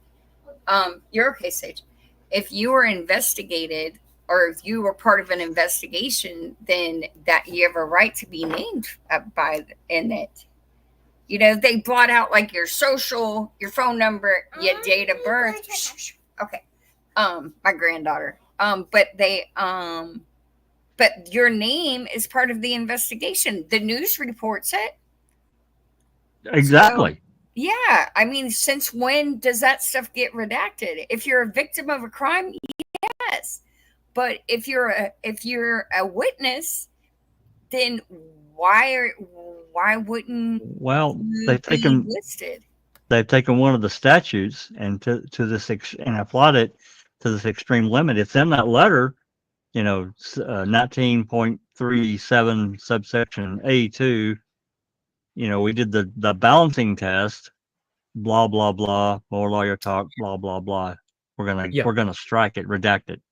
Speaker 4: you're okay, Sage. If you were investigated, or if you were part of an investigation, then that you have a right to be named in it. You know, they blot out like your social, your phone number, your date of birth. Okay. My granddaughter. But your name is part of the investigation. The news reports it.
Speaker 1: Exactly.
Speaker 4: So, yeah. I mean, since when does that stuff get redacted? If you're a victim of a crime, yes. But if you're a witness, then why wouldn't
Speaker 1: they've taken
Speaker 4: listed?
Speaker 1: They've taken one of the statutes and and applied it to this extreme limit. It's in that letter, 19.37 subsection A2. We did the balancing test, blah blah blah, more lawyer talk, blah blah blah. We're gonna strike it, redact it.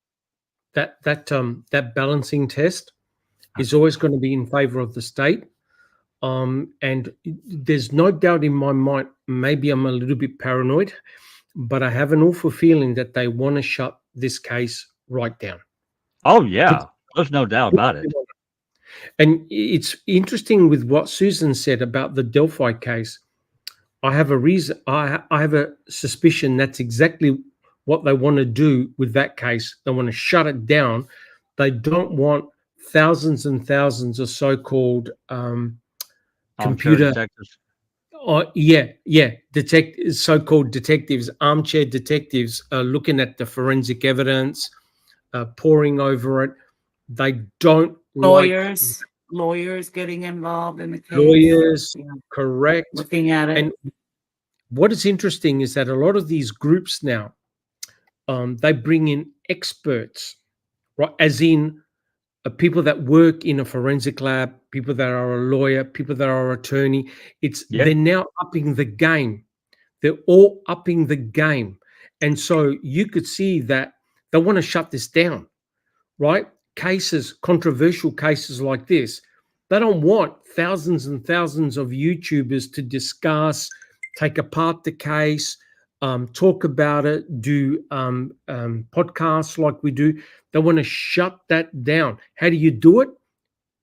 Speaker 2: that balancing test is always going to be in favor of the state. And there's no doubt in my mind, maybe I'm a little bit paranoid, but I have an awful feeling that they want to shut this case right down.
Speaker 1: Oh yeah, there's no doubt about it.
Speaker 2: And it's interesting with what Susan said about the Delphi case. I have a reason. I have a suspicion that's exactly what they want to do with that case. They want to shut it down. They don't want thousands and thousands of so-called computer
Speaker 1: detectives.
Speaker 2: So-called detectives, armchair detectives, looking at the forensic evidence, poring over it. They don't
Speaker 3: lawyers getting involved in the case.
Speaker 2: Lawyers, correct.
Speaker 3: Looking at it.
Speaker 2: And what is interesting is that a lot of these groups now, they bring in experts, right? As in people that work in a forensic lab, people that are a lawyer, people that are an attorney. They're now upping the game. They're all upping the game. And so you could see that they want to shut this down, right? Cases, controversial cases like this, they don't want thousands and thousands of YouTubers to discuss, take apart the case, talk about it, do podcasts like we do. They want to shut that down. How do you do it?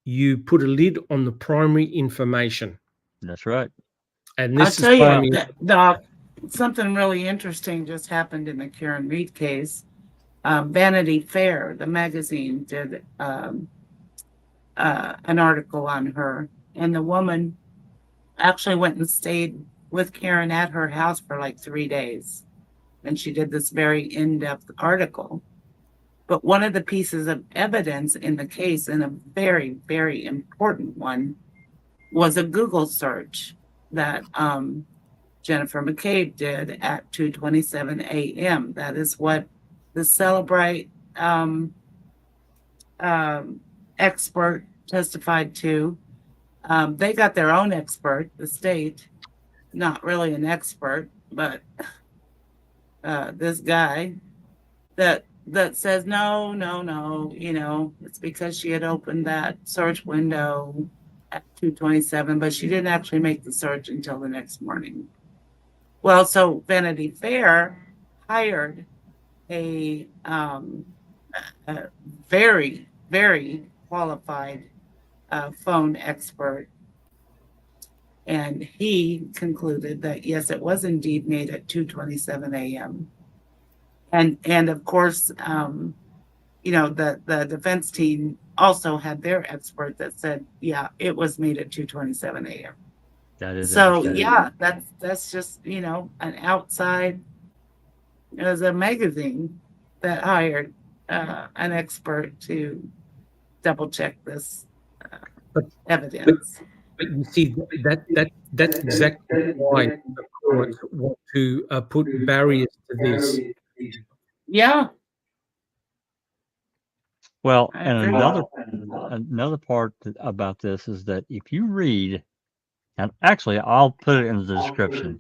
Speaker 2: You put a lid on the primary information.
Speaker 1: That's right.
Speaker 2: And this
Speaker 3: I'll tell you, Doc, something really interesting just happened in the Karen Reed case. Vanity Fair, the magazine, did an article on her, and the woman actually went and stayed with Karen at her house for like 3 days, and she did this very in-depth article. But one of the pieces of evidence in the case, and a very, very important one, was a Google search that Jennifer McCabe did at 2:27 a.m. That is what the Celebrate expert testified to. They got their own expert, the state, not really an expert, but this guy that says no, it's because she had opened that search window at 2:27, but she didn't actually make the search until the next morning. Well, so Vanity Fair hired a very, very qualified phone expert, and he concluded that yes, it was indeed made at 2:27 a.m. And of course, the defense team also had their expert that said, yeah, it was made at 2:27 a.m.
Speaker 1: That is
Speaker 3: so. Yeah, that's just an outside. It was a magazine that hired an expert to double check this evidence.
Speaker 2: But you see, that's exactly why the courts want to put barriers to this.
Speaker 3: Yeah.
Speaker 1: Well, and another part about this is that if you read, and actually I'll put it in the description.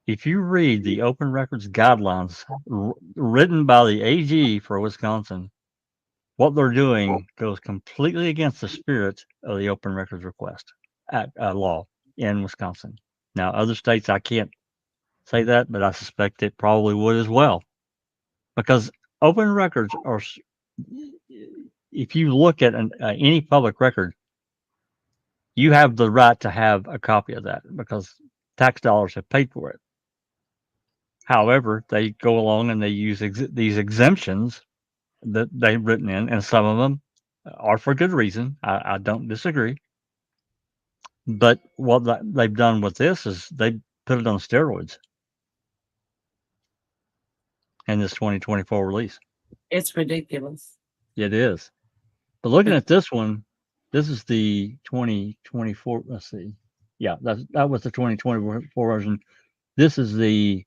Speaker 1: If you read the open records guidelines written by the AG for Wisconsin, what they're doing goes completely against the spirit of the open records request law in Wisconsin. Now, other states, I can't say that, but I suspect it probably would as well. Because open records are, if you look at any public record, you have the right to have a copy of that because tax dollars have paid for it. However, they go along and they use these exemptions that they've written in, and some of them are for good reason. I don't disagree. But what they've done with this is they put it on steroids in this 2024 release.
Speaker 3: It's ridiculous.
Speaker 1: It is. But looking at this one, this is the 2024. Let's see. Yeah, that was the 2024 version. This is the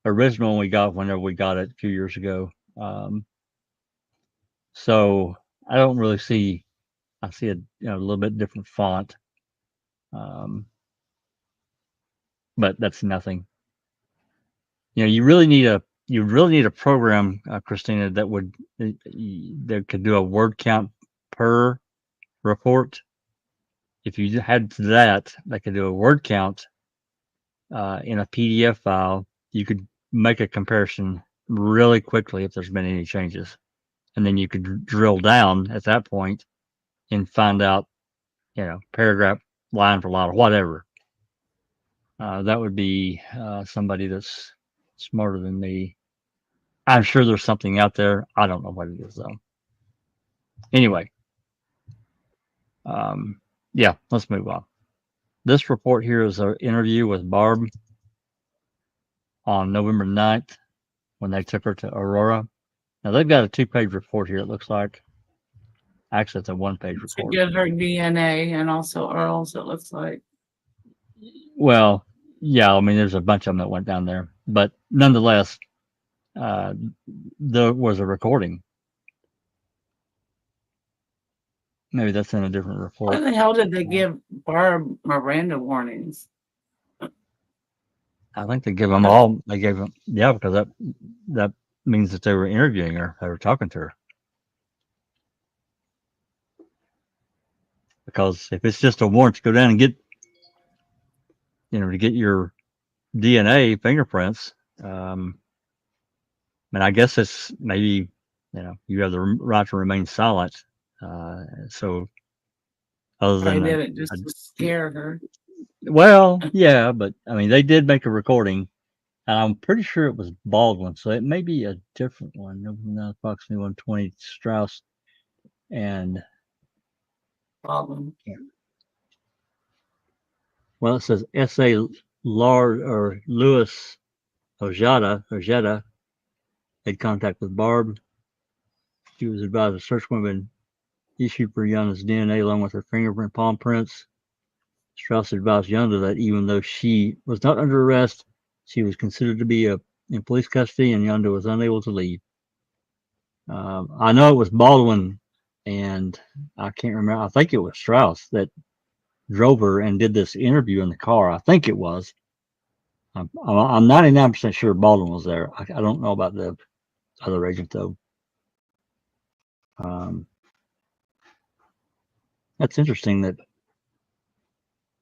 Speaker 1: original we got whenever we got it a few years ago. So I don't really see. I see a little bit different font, but that's nothing. You really need a you really need a program, Christina, that could do a word count per report. If you had that could do a word count in a PDF file, you could make a comparison really quickly if there's been any changes. And then you could drill down at that point and find out, paragraph, line for line, or whatever. That would be somebody that's smarter than me. I'm sure there's something out there. I don't know what it is, though. Anyway, yeah, let's move on. This report here is an interview with Barb on November 9th when they took her to Aurora. Now, they've got a 2-page report here, it looks like. Actually, it's a 1-page
Speaker 3: To
Speaker 1: report.
Speaker 3: get her DNA and also Earl's, it looks like.
Speaker 1: Well, yeah, I mean, there's a bunch of them that went down there. But nonetheless, there was a recording. Maybe that's in a different
Speaker 3: Why
Speaker 1: report.
Speaker 3: the hell did they give Barb Miranda warnings?
Speaker 1: I think they give them all. They gave them, yeah, because that means that they were interviewing her. They were talking to her. Because if it's just a warrant to go down and get, to get your DNA fingerprints, I guess it's maybe, you have the right to remain silent. So other
Speaker 3: I
Speaker 1: than
Speaker 3: did it just to scare her.
Speaker 1: well, yeah, but I mean, they did make a recording, and I'm pretty sure it was Baldwin, so it may be a different one. Approximately 120 Strauss, and
Speaker 3: Problem.
Speaker 1: well, it says S.A. Louis Ojeda had contact with Barb. She was advised a search warrant had been issued for Yana's DNA along with her fingerprint palm prints. Strauss advised Yonda that even though she was not under arrest, she was considered to be in police custody, and Yonda was unable to leave. I know it was Baldwin, and I can't remember. I think it was Strauss that drove her and did this interview in the car. I think it was. I'm 99% sure Baldwin was there. I don't know about the other agent, though. That's interesting that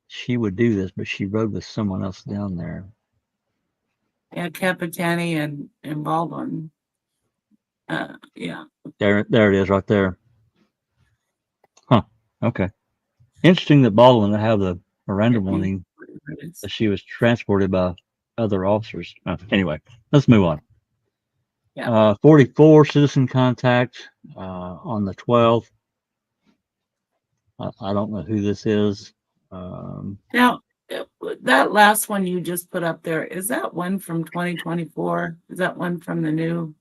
Speaker 1: she would do this, but she rode with someone else down there.
Speaker 3: Yeah, Capitani and Baldwin. Yeah.
Speaker 1: There it is, right there. Huh. Okay. Interesting that Baldwin would have the Miranda warning that she was transported by other officers. Anyway, let's move on.
Speaker 3: Yeah.
Speaker 1: 44 citizen contact on the 12th. I don't know who this is.
Speaker 3: Now, that last one you just put up there, is that one from 2024? Is that one from the new?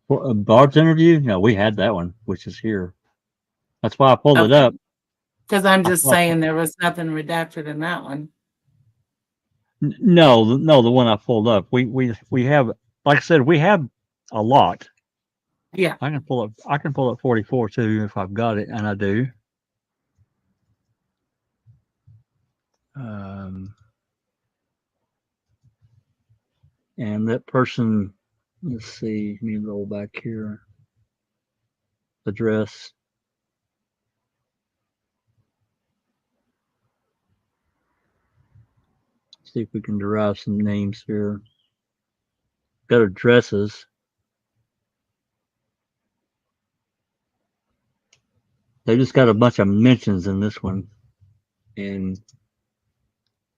Speaker 1: Barb's interview? No, we had that one, which is here. That's why I pulled it up.
Speaker 3: Because I'm just saying there was nothing redacted in that one.
Speaker 1: No, the one I pulled up. We have, like I said, we have a lot.
Speaker 3: Yeah.
Speaker 1: I can pull up 44 too if I've got it, and I do. And that person, let's see, let me roll back here. Address. See if we can derive some names here. Got addresses. They just got a bunch of mentions in this one, and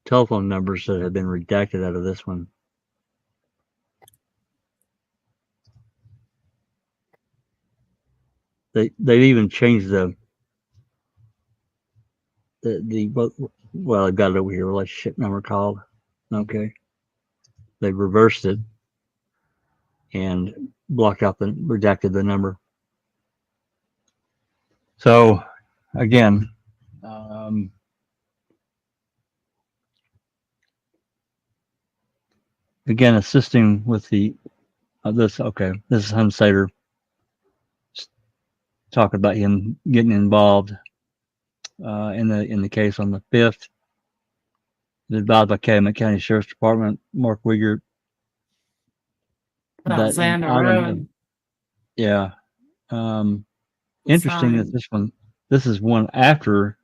Speaker 1: telephone numbers that have been redacted out of this one. They've even changed the well, I've got it over here, relationship number called. Okay. They reversed it and redacted the number. So again, assisting with the this. Okay, this is Hunsader talking about him getting involved in the case on the 5th. Advised by Calumet County Sheriff's Department, Mark Wiegert
Speaker 3: On
Speaker 1: that
Speaker 3: Xander
Speaker 1: island.
Speaker 3: Road.
Speaker 1: Yeah. Interesting that
Speaker 3: sign.
Speaker 1: this is one after.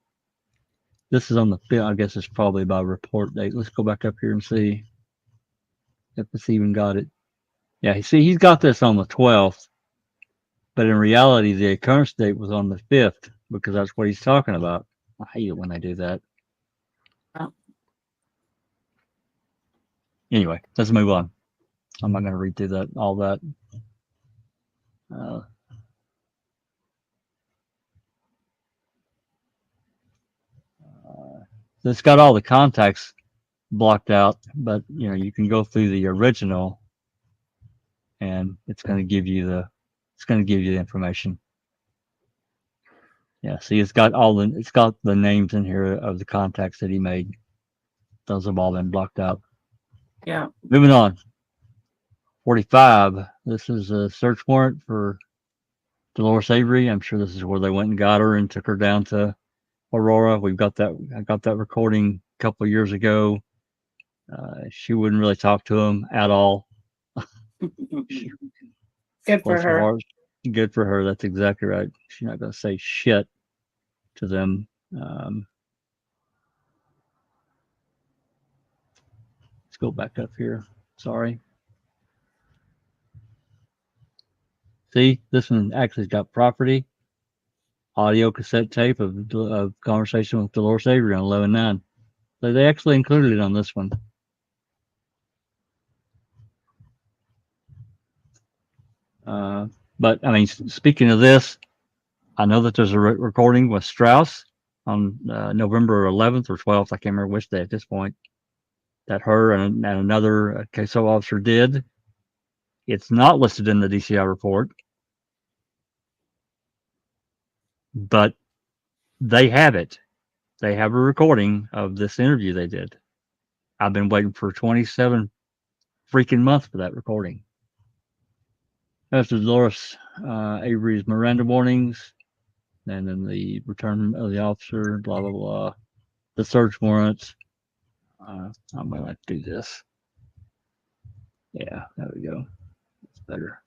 Speaker 1: This is on the 5th. I guess it's probably by report date. Let's go back up here and see if it's even got it. Yeah, see, he's got this on the 12th, but in reality, the occurrence date was on the 5th because that's what he's talking about. I hate it when they do that.
Speaker 3: Oh.
Speaker 1: Anyway, let's move on. I'm not going to read through all that. It's got all the contacts blocked out, but you can go through the original, and it's going to give you the information. Yeah, see, it's got the names in here of the contacts that he made. Those have all been blocked out.
Speaker 3: Yeah.
Speaker 1: Moving on. 45. This is a search warrant for Dolores Avery. I'm sure this is where they went and got her and took her down to Aurora. I got that recording a couple of years ago. She wouldn't really talk to him at all.
Speaker 3: Good for her.
Speaker 1: Good for her. That's exactly right. She's not going to say shit to them. Let's go back up here. Sorry. See, this one actually's got property, audio cassette tape of conversation with Dolores Avery on 11/9. So they actually included it on this one. But I mean, speaking of this, I know that there's a recording with Strauss on November 11th or 12th. I can't remember which day at this point. That her and another KSO officer did. It's not listed in the DCI report, but they have it. They have a recording of this interview they did. I've been waiting for 27 freaking months for that recording. After Dolores Avery's Miranda warnings, and then the return of the officer, blah, blah, blah. The search warrants. I'm going to do this. Yeah, there we go. That's better.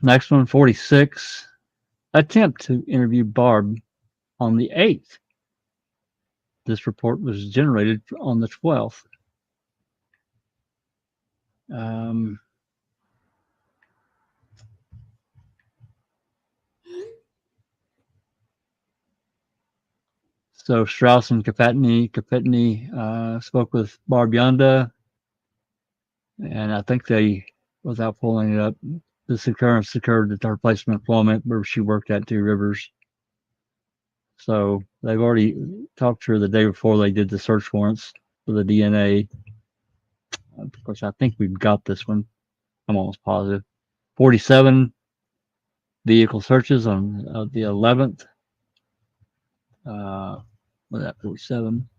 Speaker 1: Next one, 46. Attempt to interview Barb on the 8th. This report was generated on the 12th. So Strauss and Kapetny spoke with Barb Yonda, and I think they, without pulling it up, this occurrence occurred at her placement employment where she worked at Two Rivers. So they've already talked to her the day before they did the search warrants for the DNA. Of course, I think we've got this one. I'm almost positive. 47 vehicle searches on the 11th. Was that 47?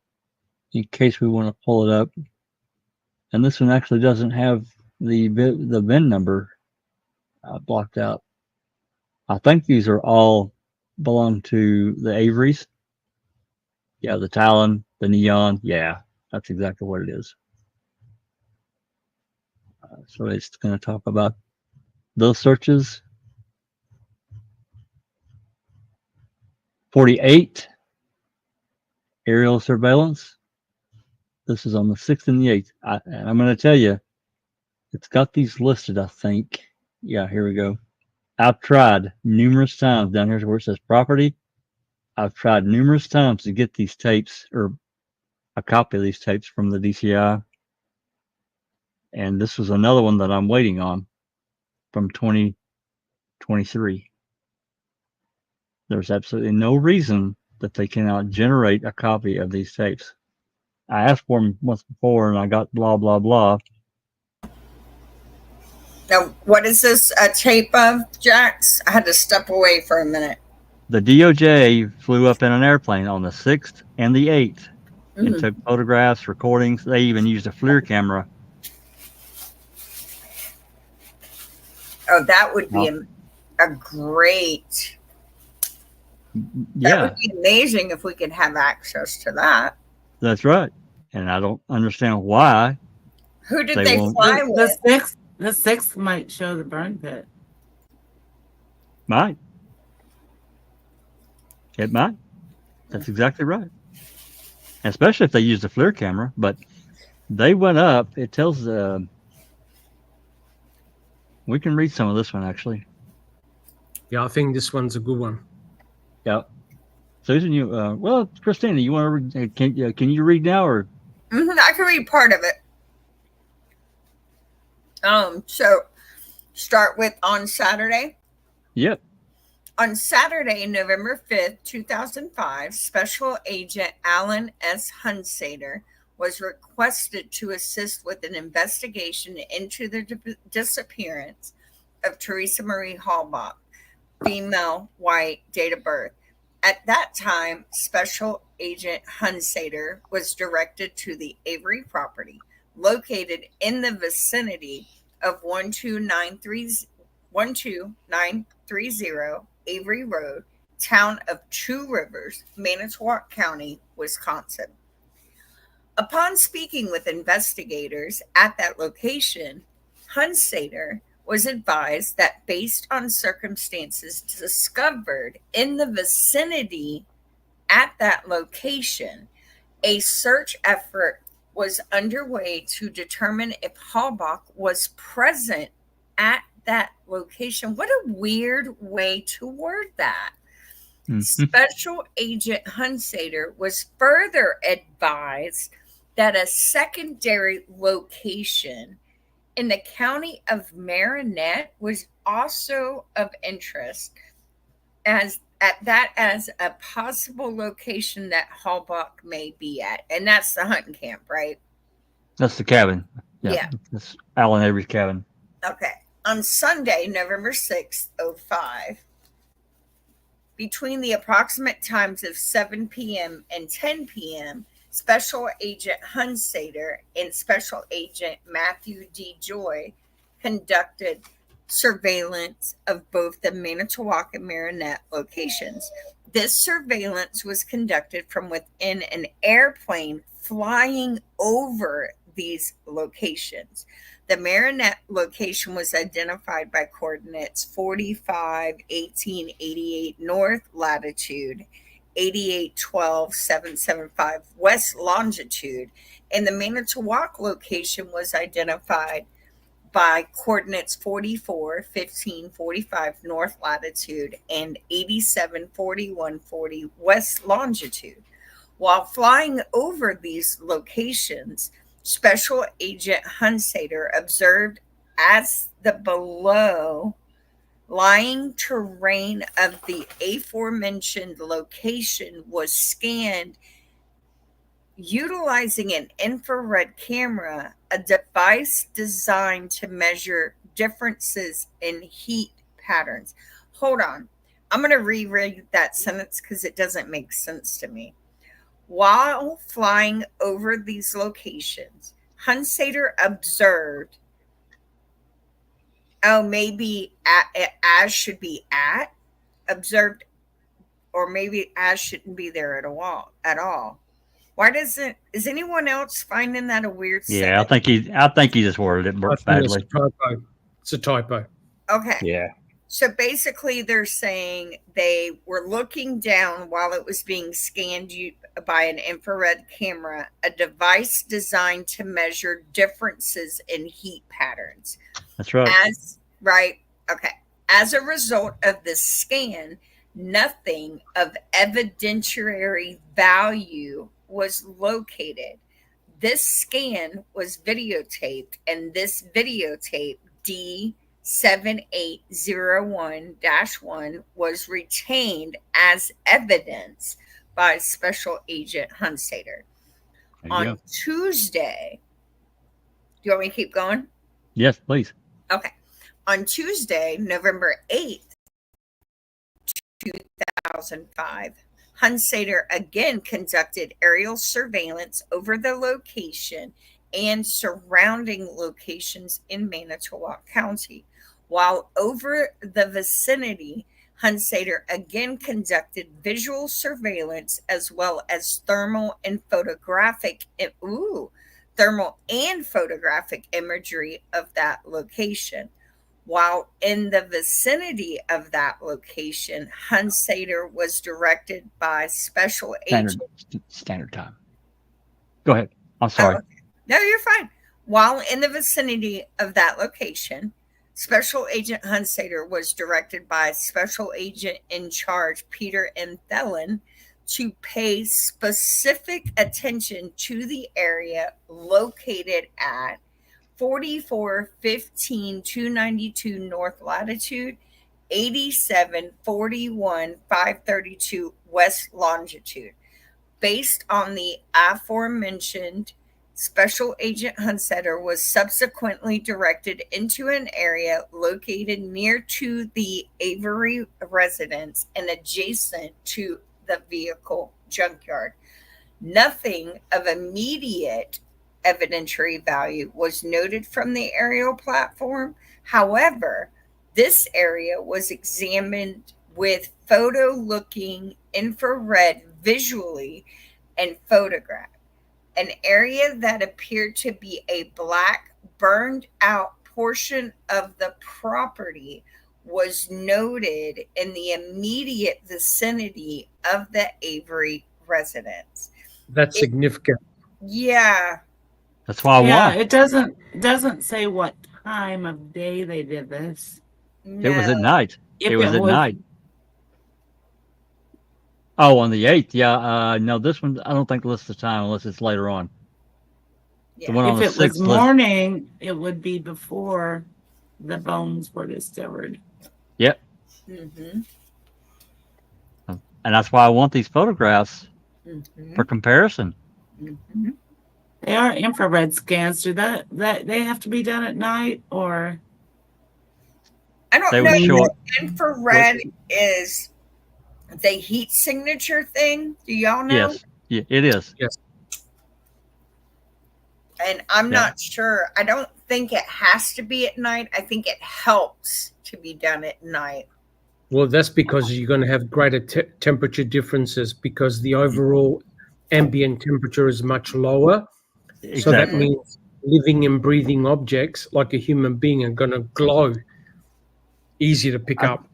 Speaker 1: In case we want to pull it up. And this one actually doesn't have the VIN number blocked out. I think these are all belong to the Averys. Yeah, the Talon, the Neon. Yeah, that's exactly what it is. So it's going to talk about those searches. 48 aerial surveillance. This is on the 6th and the 8th. And I'm going to tell you, it's got these listed, I think. Yeah, here we go. I've tried numerous times down here where it says property. I've tried numerous times to get these tapes or a copy of these tapes from the DCI. And this was another one that I'm waiting on from 2023. There's absolutely no reason that they cannot generate a copy of these tapes. I asked for them once before and I got blah, blah, blah.
Speaker 4: Now, what is this a tape of, Jax? I had to step away for a minute.
Speaker 1: The DOJ flew up in an airplane on the 6th and the 8th and took photographs, recordings. They even used a FLIR camera.
Speaker 4: Oh, that would be a great...
Speaker 1: Yeah.
Speaker 4: That would be amazing if we could have access to that.
Speaker 1: That's right. And I don't understand why
Speaker 4: Who did
Speaker 1: They
Speaker 4: they
Speaker 1: won't-
Speaker 4: fly with?
Speaker 3: The sixth might show the burn pit.
Speaker 1: Might. It might. That's exactly right. Especially if they use the FLIR camera. But they went up. It tells we can read some of this one actually.
Speaker 2: Yeah, I think this one's a good one.
Speaker 1: Yeah. Susan, you well, Christina, you want to can you read now or?
Speaker 4: I can read part of it. So start with on Saturday.
Speaker 1: Yep.
Speaker 4: On Saturday, November 5th, 2005, Special Agent Alan S. Hunsader was requested to assist with an investigation into the disappearance of Teresa Marie Halbach, female, white, date of birth. At that time, Special Agent Hunsader was directed to the Avery property, located in the vicinity of 12930 Avery Road, town of Two Rivers, Manitowoc County, Wisconsin. Upon speaking with investigators at that location, Hunsader was advised that based on circumstances discovered in the vicinity at that location, a search effort was underway to determine if Halbach was present at that location. What a weird way to word that. Special Agent Hunsader was further advised that a secondary location in the county of Marinette was also of interest as a possible location that Halbach may be at. And that's the hunting camp, right?
Speaker 1: That's the cabin.
Speaker 4: Yeah.
Speaker 1: That's Alan Avery's cabin.
Speaker 4: Okay. On Sunday, November 6th, 2005, between the approximate times of 7 p.m. and 10 p.m., Special Agent Hunsader and Special Agent Matthew D. Joy conducted surveillance of both the Manitowoc and Marinette locations. This surveillance was conducted from within an airplane flying over these locations. The Marinette location was identified by coordinates 45, 18, 88 north latitude, 88, 12, 775 west longitude, and the Manitowoc location was identified by coordinates 44, 15, 45 north latitude and 87, 41, 40 west longitude. While flying over these locations, Special Agent Hunsader observed as the below lying terrain of the aforementioned location was scanned utilizing an infrared camera, a device designed to measure differences in heat patterns. Hold on. I'm going to reread that sentence because it doesn't make sense to me. While flying over these locations, Hunsader observed, maybe as should be at, observed, or maybe as shouldn't be there at all. Why doesn't, is anyone else finding that a weird
Speaker 1: Yeah,
Speaker 4: sentence?
Speaker 1: I think he just worded it
Speaker 2: I think
Speaker 1: badly.
Speaker 2: it's a typo.
Speaker 4: Okay.
Speaker 1: Yeah.
Speaker 4: So basically, they're saying they were looking down while it was being scanned by an infrared camera, a device designed to measure differences in heat patterns.
Speaker 1: That's right.
Speaker 4: As a result of this scan, nothing of evidentiary value was located. This scan was videotaped, and this videotape, D7801-1, was retained as evidence by Special Agent Hunsader. On Tuesday, do you want me to keep going?
Speaker 1: Yes, please.
Speaker 4: Okay. On Tuesday, November 8th, 2005, Hunsader again conducted aerial surveillance over the location and surrounding locations in Manitowoc County. While over the vicinity, Hunsader again conducted visual surveillance as well as thermal and thermal and photographic imagery of that location. While in the vicinity of that location, Hunsader was directed by Special Agent.
Speaker 1: Standard time. Go ahead. I'm sorry.
Speaker 4: Oh, okay. No, you're fine. While in the vicinity of that location, Special Agent Hunsader was directed by Special Agent in Charge Peter M. Thelen to pay specific attention to the area located at 4415 292 North Latitude, 8741 532 West Longitude. Based on the aforementioned, Special Agent Hunsader was subsequently directed into an area located near to the Avery residence and adjacent to the vehicle junkyard. Nothing of immediate evidentiary value was noted from the aerial platform. However, this area was examined with photo-looking infrared visually and photographed. An area that appeared to be a black, burned out portion of the property was noted in the immediate vicinity of the Avery residence.
Speaker 2: That's significant.
Speaker 4: Yeah.
Speaker 1: That's why I
Speaker 3: Yeah,
Speaker 1: won.
Speaker 3: it doesn't say what time of day they did this.
Speaker 1: It was at night.
Speaker 3: If
Speaker 1: It was at night. Oh, on the 8th. Yeah. No, this one, I don't think lists the time unless it's later on.
Speaker 4: Yeah.
Speaker 1: The one on
Speaker 3: If
Speaker 1: the
Speaker 3: it
Speaker 1: 6th
Speaker 3: was
Speaker 1: list.
Speaker 3: morning, it would be before the bones were discovered.
Speaker 1: Yep.
Speaker 4: Mm-hmm.
Speaker 1: And that's why I want these photographs
Speaker 4: Mm-hmm.
Speaker 1: for comparison.
Speaker 4: Mm-hmm.
Speaker 3: They are infrared scans. Do that they have to be done at night or?
Speaker 4: I don't
Speaker 1: They
Speaker 4: know.
Speaker 1: would show
Speaker 4: if infrared is the heat signature thing. Do y'all know?
Speaker 1: Yes. Yeah, it is.
Speaker 4: And I'm
Speaker 1: Yeah.
Speaker 4: not sure. I don't think it has to be at night. I think it helps to be done at night.
Speaker 2: Well, that's because you're going to have greater temperature differences because the overall ambient temperature is much lower.
Speaker 1: Exactly.
Speaker 2: So that means living and breathing objects like a human being are going to glow. Easy to pick up.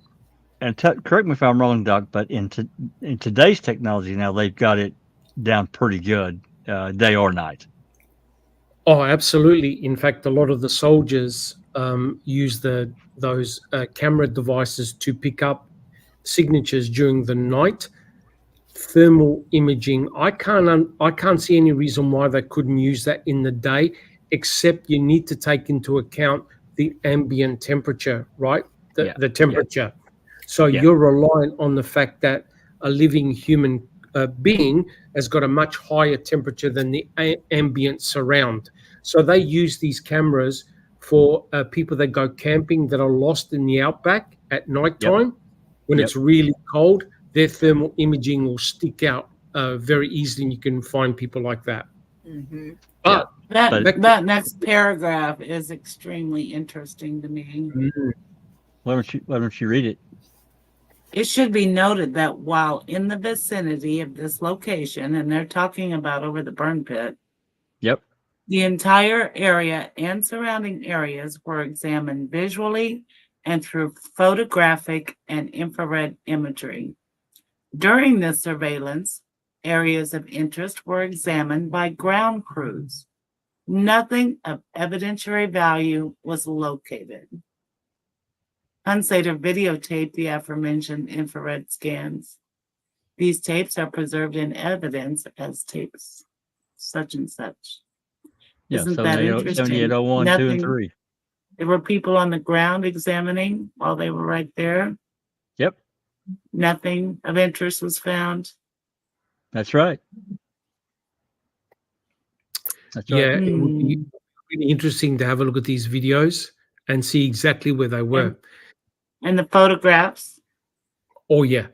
Speaker 1: And correct me if I'm wrong, Doc, but in today's technology now, they've got it down pretty good, day or night.
Speaker 2: Oh, absolutely. In fact, a lot of the soldiers use those camera devices to pick up signatures during the night. Thermal imaging. I can't see any reason why they couldn't use that in the day, except you need to take into account the ambient temperature, right? The temperature. So you're relying on the fact that a living human being has got a much higher temperature than the ambient surround. So they use these cameras for people that go camping that are lost in the outback at nighttime when it's really cold. Their thermal imaging will stick out very easily, and you can find people like that.
Speaker 4: Mm-hmm.
Speaker 2: But
Speaker 3: that next paragraph is extremely interesting to me.
Speaker 1: Why don't you read it?
Speaker 3: It should be noted that while in the vicinity of this location, and they're talking about over the burn pit,
Speaker 1: Yep.
Speaker 3: the entire area and surrounding areas were examined visually and through photographic and infrared imagery. During this surveillance, areas of interest were examined by ground crews. Nothing of evidentiary value was located. Hunsader videotaped the aforementioned infrared scans. These tapes are preserved in evidence as tapes such and such.
Speaker 1: Yeah.
Speaker 3: Isn't that
Speaker 1: 7801,
Speaker 3: interesting?
Speaker 1: 7801, 2 and
Speaker 3: Nothing-
Speaker 1: 3.
Speaker 3: There were people on the ground examining while they were right there.
Speaker 1: Yep.
Speaker 3: Nothing of interest was found.
Speaker 1: That's right. That's right.
Speaker 2: yeah, it would be really interesting to have a look at these videos and see exactly where they were.
Speaker 3: And the photographs.
Speaker 2: Oh, yeah,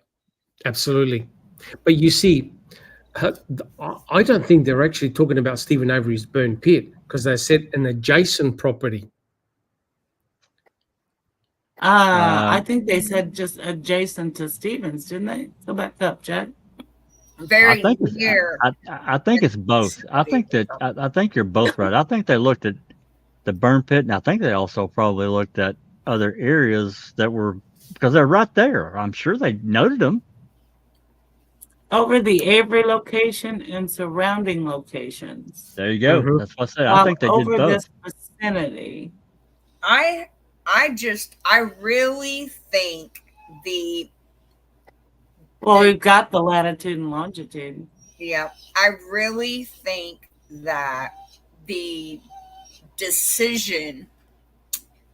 Speaker 2: absolutely. But you see, I don't think they're actually talking about Stephen Avery's burn pit because they said an adjacent property.
Speaker 3: I think they said just adjacent to Stevens, didn't they? Go back up, Jack.
Speaker 4: very
Speaker 1: think it's,
Speaker 4: near.
Speaker 1: I think it's both. I think you're both right. I think they looked at the burn pit, and I think they also probably looked at other areas that were, because they're right there. I'm sure they noted them.
Speaker 3: Over the Avery location and surrounding locations.
Speaker 1: There you go.
Speaker 2: Mhm.
Speaker 1: That's what I said. I
Speaker 3: While
Speaker 1: think they did
Speaker 3: over
Speaker 1: both.
Speaker 3: this vicinity.
Speaker 4: I really think the
Speaker 3: Well, we've got the latitude and longitude.
Speaker 4: yeah, I really think that the decision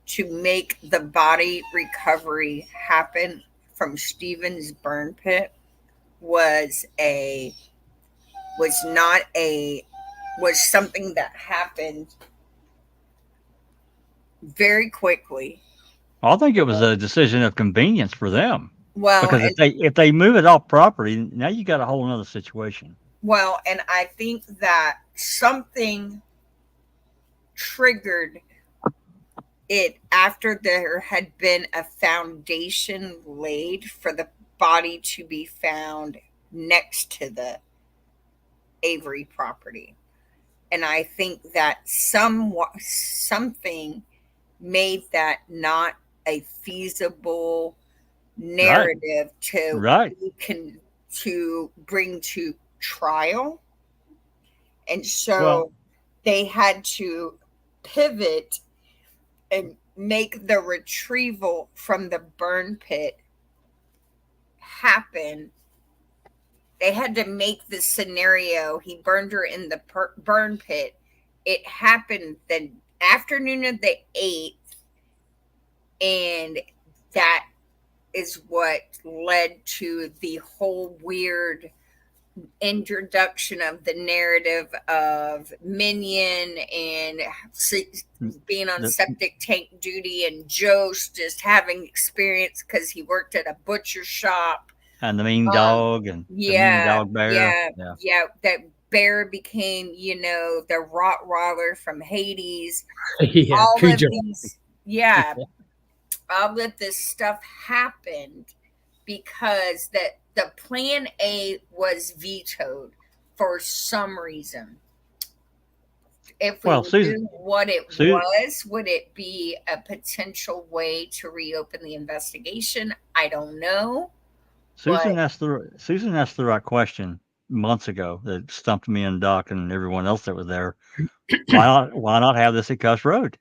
Speaker 4: to make the body recovery happen from Stevens burn pit was something that happened very quickly.
Speaker 1: I think it was a decision of convenience for them,
Speaker 4: Well,
Speaker 1: because if they move it off property, now you got a whole other situation.
Speaker 4: and I think that something triggered it after there had been a foundation laid for the body to be found next to the Avery property. And I think that something made that not a feasible narrative
Speaker 1: Right.
Speaker 4: to bring to trial. And so
Speaker 1: Well-
Speaker 4: they had to pivot and make the retrieval from the burn pit happen. They had to make the scenario. He burned her in the burn pit. It happened the afternoon of the 8th, and that is what led to the whole weird introduction of the narrative of Minion and being on septic tank duty, and Joe's just having experience because he worked at a butcher shop.
Speaker 1: And the mean dog and the mean dog bear.
Speaker 4: Yeah. That bear became, the Rottweiler from Hades.
Speaker 2: Yeah,
Speaker 4: All
Speaker 2: Cujo.
Speaker 4: of these, all of this stuff happened because the plan A was vetoed for some reason. If we knew what it was, would it be a potential way to reopen the investigation? I don't know.
Speaker 1: Susan asked the right question months ago that stumped me and Doc and everyone else that was there. Why not have this at Cuss Road?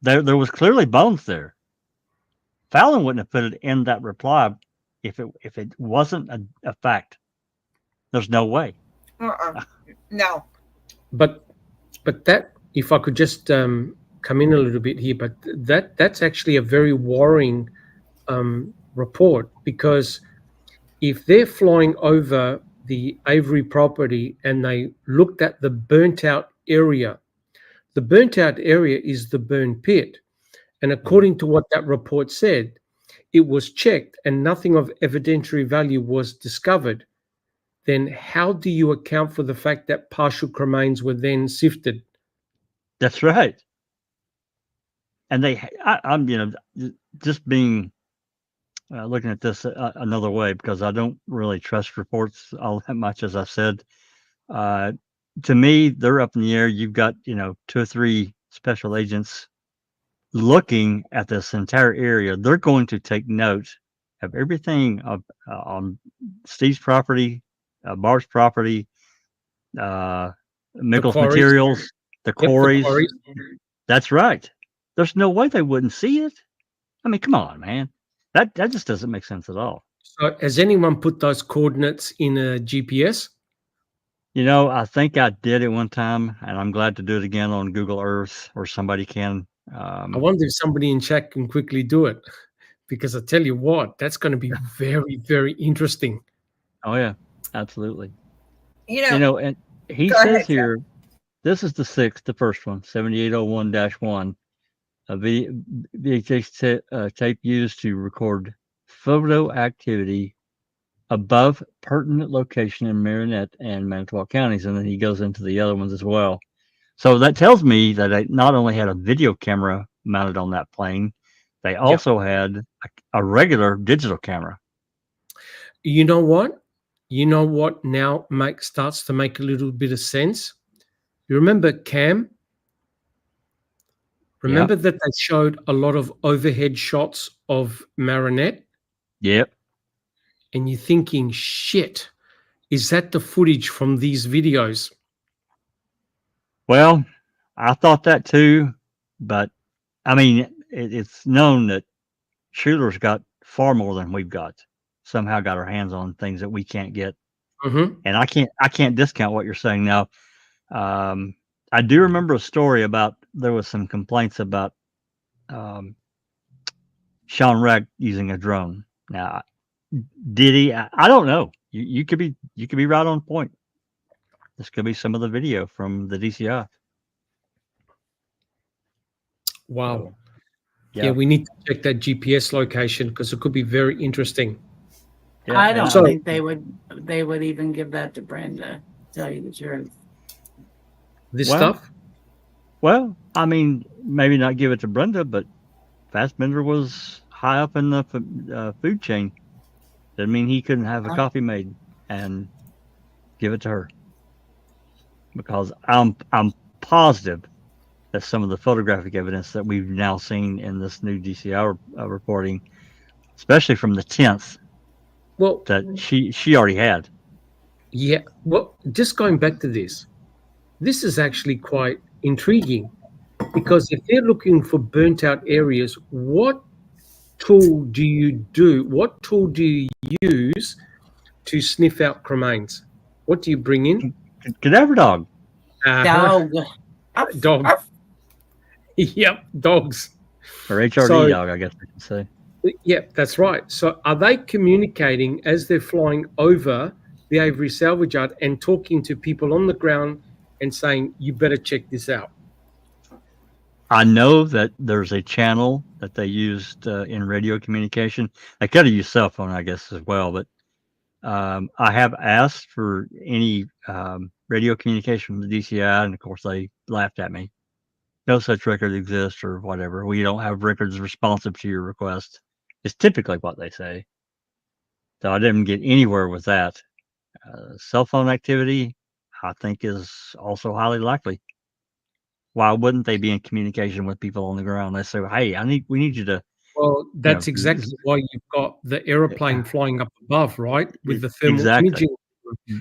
Speaker 1: There was clearly bones there. Fallon wouldn't have put it in that reply if it wasn't a fact. There's no way.
Speaker 4: No.
Speaker 2: But that, if I could just come in a little bit here, but that's actually a very worrying report, because if they're flying over the Avery property and they looked at the burnt out area, the burnt out area is the burn pit. And according to what that report said, it was checked and nothing of evidentiary value was discovered. Then how do you account for the fact that partial cremains were then sifted?
Speaker 1: That's right. And I'm just being looking at this another way, because I don't really trust reports all that much, as I said. To me, they're up in the air. You've got 2 or 3 special agents looking at this entire area. They're going to take note of everything on Steve's property, Bart's property, Mickle's materials, the quarries. That's right. There's no way they wouldn't see it. I mean, come on, man. That just doesn't make sense at all.
Speaker 2: So has anyone put those coordinates in a GPS?
Speaker 1: I think I did it one time, and I'm glad to do it again on Google Earth, or somebody can.
Speaker 2: I wonder if somebody in chat can quickly do it, because I tell you what, that's going to be very, very interesting.
Speaker 1: Oh yeah, absolutely.
Speaker 4: And
Speaker 1: he says here, this is the 6th, the first one, 7801-1, a VHS tape used to record photo activity above pertinent location in Marinette and Manitowoc counties. And then he goes into the other ones as well. So that tells me that they not only had a video camera mounted on that plane, they also had a regular digital camera.
Speaker 2: You know what? You know what now starts to make a little bit of sense? You remember Cam?
Speaker 1: Yeah.
Speaker 2: Remember that they showed a lot of overhead shots of Marinette?
Speaker 1: Yep.
Speaker 2: And you're thinking, shit, is that the footage from these videos?
Speaker 1: Well, I thought that too, but I mean, it's known that Schuler's got far more than we've got. Somehow got our hands on things that we can't get,
Speaker 2: Mm-hmm.
Speaker 1: and I can't discount what you're saying now. I do remember a story about there was some complaints about Sean Reck using a drone. Now, did he? I don't know. You could be right on point. This could be some of the video from the DCI.
Speaker 2: Wow.
Speaker 1: So,
Speaker 2: Yeah, we need to check that GPS location because it could be very interesting.
Speaker 1: Yeah,
Speaker 3: I
Speaker 1: and
Speaker 3: don't
Speaker 2: So-
Speaker 3: think they would even give that to Brenda, to tell you the truth.
Speaker 2: This
Speaker 1: Well,
Speaker 2: stuff?
Speaker 1: Well, I mean, maybe not give it to Brenda, but Fassbender was high up in the food chain. Doesn't mean he couldn't have a
Speaker 3: Huh?
Speaker 1: copy made and give it to her. Because I'm positive that some of the photographic evidence that we've now seen in this new DCI reporting, especially from the 10th,
Speaker 2: Well,
Speaker 1: that she already had.
Speaker 2: yeah. Well, just going back to this is actually quite intriguing because if they're looking for burnt out areas, what tool do you do? What tool do you use to sniff out cremains? What do you bring in?
Speaker 1: Cadaver dog.
Speaker 2: Uh-huh.
Speaker 3: Dog.
Speaker 2: Dog. Yep, dogs.
Speaker 1: Or HRD
Speaker 2: So-
Speaker 1: dog, I guess we can say.
Speaker 2: Yep, that's right. So are they communicating as they're flying over the Avery salvage yard and talking to people on the ground and saying, you better check this out?
Speaker 1: I know that there's a channel that they used in radio communication. They could have used cell phone, I guess, as well. But I have asked for any radio communication from the DCI, and of course they laughed at me. No such record exists, or whatever. We don't have records responsive to your request. It's typically what they say. So I didn't get anywhere with that. Cell phone activity, I think, is also highly likely. Why wouldn't they be in communication with people on the ground? They say, "Hey, we need you to."
Speaker 2: Well, that's
Speaker 1: Yeah.
Speaker 2: exactly why you've got the aeroplane flying up above, right? With the thermal
Speaker 1: Exactly.
Speaker 2: imaging.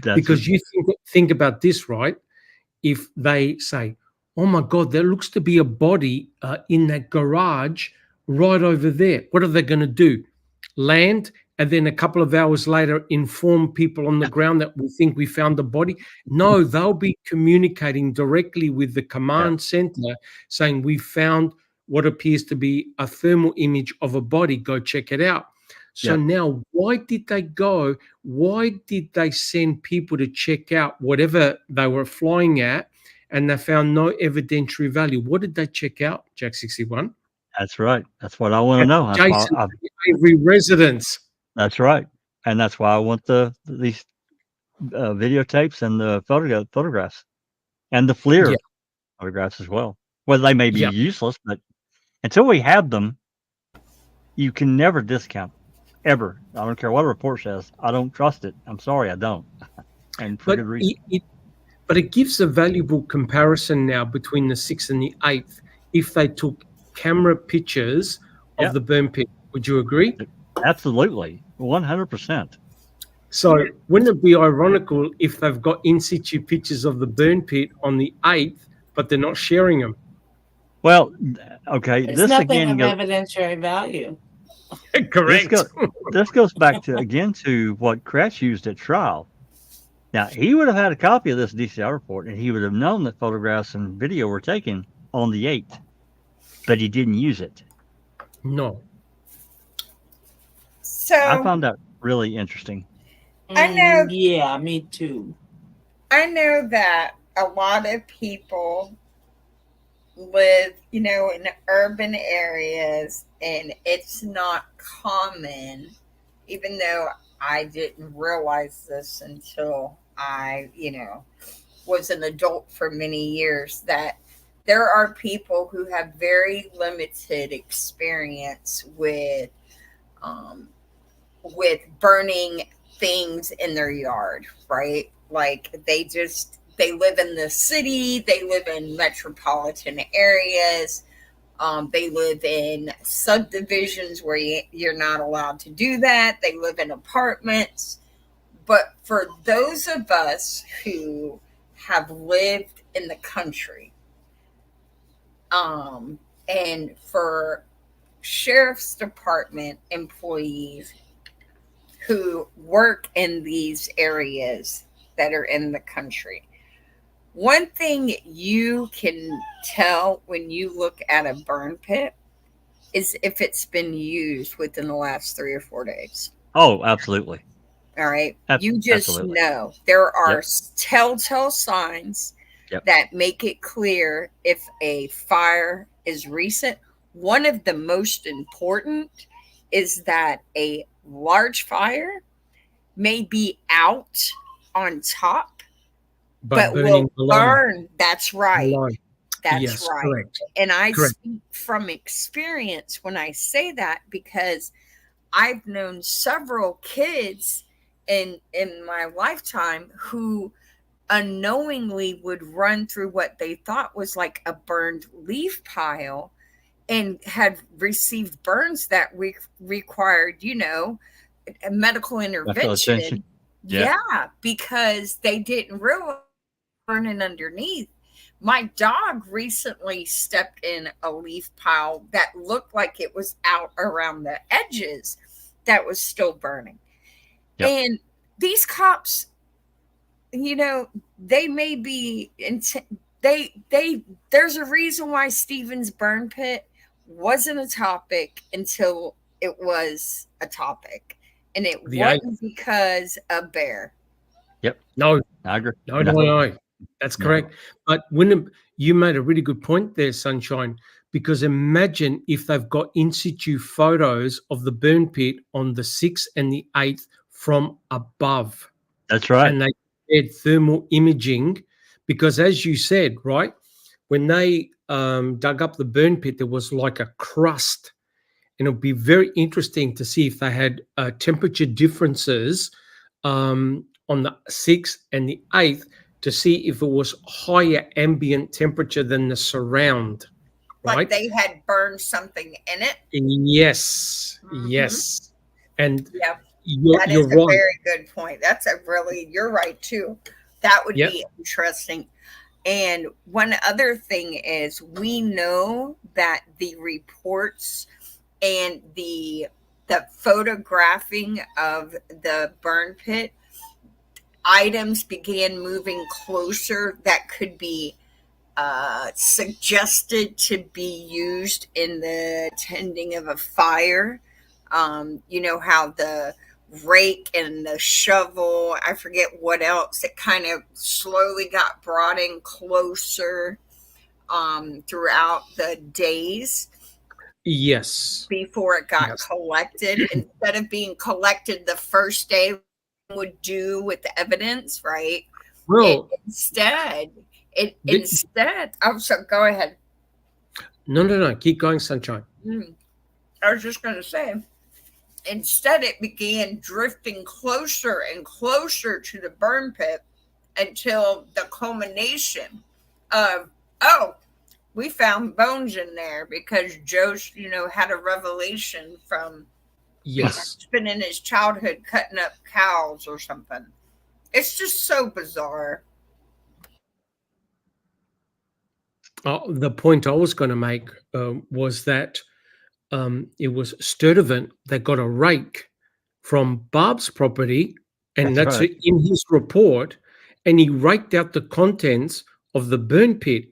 Speaker 1: That's
Speaker 2: Because you think about this, right? If they say, oh my God, there looks to be a body in that garage right over there. What are they going to do? Land and then a couple of hours later inform people on the ground that we think we found the body? No, they'll be communicating directly with the command center saying we found what appears to be a thermal image of a body. Go check it out. So now why did they go? Why did they send people to check out whatever they were flying at and they found no evidentiary value? What did they check out, Jack 61?
Speaker 1: That's right. That's what I want to know. That's why
Speaker 2: Jason, Avery residence.
Speaker 1: that's right, and that's why I want these videotapes and the photographs and the FLIR photographs as well. Well, they may be useless, but until we have them, you can never discount ever. I don't care what a report says. I don't trust it. I'm sorry, I don't, and for
Speaker 2: But
Speaker 1: good reason.
Speaker 2: it gives a valuable comparison now between the 6th and the 8th if they took camera pictures of the burn pit. Would you agree?
Speaker 1: Absolutely, 100%.
Speaker 2: So wouldn't it be ironical if they've got in situ pictures of the burn pit on the 8th, but they're not sharing them?
Speaker 1: Well, okay,
Speaker 3: It's
Speaker 1: this
Speaker 3: nothing
Speaker 1: again
Speaker 3: of
Speaker 1: goes.
Speaker 3: evidentiary value.
Speaker 2: Correct.
Speaker 1: This goes back to what Kratz used at trial. Now, he would have had a copy of this DCI report, and he would have known that photographs and video were taken on the 8th, but he didn't use it.
Speaker 2: No.
Speaker 4: So
Speaker 1: I found that really interesting.
Speaker 4: I know-
Speaker 3: Yeah, me too.
Speaker 4: I know that a lot of people live, in urban areas, and it's not common, even though I didn't realize this until I, was an adult for many years, that there are people who have very limited experience with burning things in their yard, right? Like they live in the city, they live in metropolitan areas, they live in subdivisions where you're not allowed to do that. They live in apartments. But for those of us who have lived in the country, and for sheriff's department employees who work in these areas that are in the country, one thing you can tell when you look at a burn pit is if it's been used within the last 3 or 4 days.
Speaker 1: Oh, absolutely.
Speaker 4: All right. You just
Speaker 1: Absolutely.
Speaker 4: know there are telltale signs that make it clear if a fire is recent. One of the most important is that a large fire may be out on top, but will burn. That's right. That's right. Correct. And I speak from experience when I say that, because I've known several kids in my lifetime who unknowingly would run through what they thought was like a burned leaf pile and had received burns that required, a medical intervention. Yeah, because they didn't realize burning underneath. My dog recently stepped in a leaf pile that looked like it was out around the edges that was still burning. Yep. And these cops, they may be, there's a reason why Stevens burn pit wasn't a topic until it was a topic. And it wasn't because a bear.
Speaker 1: Yep.
Speaker 2: No,
Speaker 1: I agree.
Speaker 2: No. That's correct. But Wyndham, you made a really good point there, Sunshine, because imagine if they've got in situ photos of the burn pit on the 6th and the 8th from above.
Speaker 1: That's right.
Speaker 2: And they did thermal imaging, because as you said, right, when they dug up the burn pit, there was like a crust. And it'll be very interesting to see if they had temperature differences on the 6th and the 8th, to see if it was higher ambient temperature than the surround. Right?
Speaker 4: Like they had burned something in it?
Speaker 2: Yes. Mm-hmm. Yes. And you're right.
Speaker 4: A very good point. You're right too. That would be interesting. And one other thing is, we know that the reports and the photographing of the burn pit, items began moving closer that could be suggested to be used in the tending of a fire. You know how the rake and the shovel, I forget what else, it kind of slowly got brought in closer throughout the days.
Speaker 2: Yes.
Speaker 4: Before it got collected. Instead of being collected the first day would do with the evidence, right?
Speaker 2: Well,
Speaker 4: instead, oh, so go ahead.
Speaker 2: No. Keep going, Sunshine.
Speaker 4: I was just going to say, instead it began drifting closer and closer to the burn pit until the culmination of, we found bones in there because Joe, had a revelation from spending his childhood cutting up cows or something. It's just so bizarre.
Speaker 2: The point I was going to make was that it was Sturdivant that got a rake from Barb's property, and that's right. In his report, and he raked out the contents of the burn pit,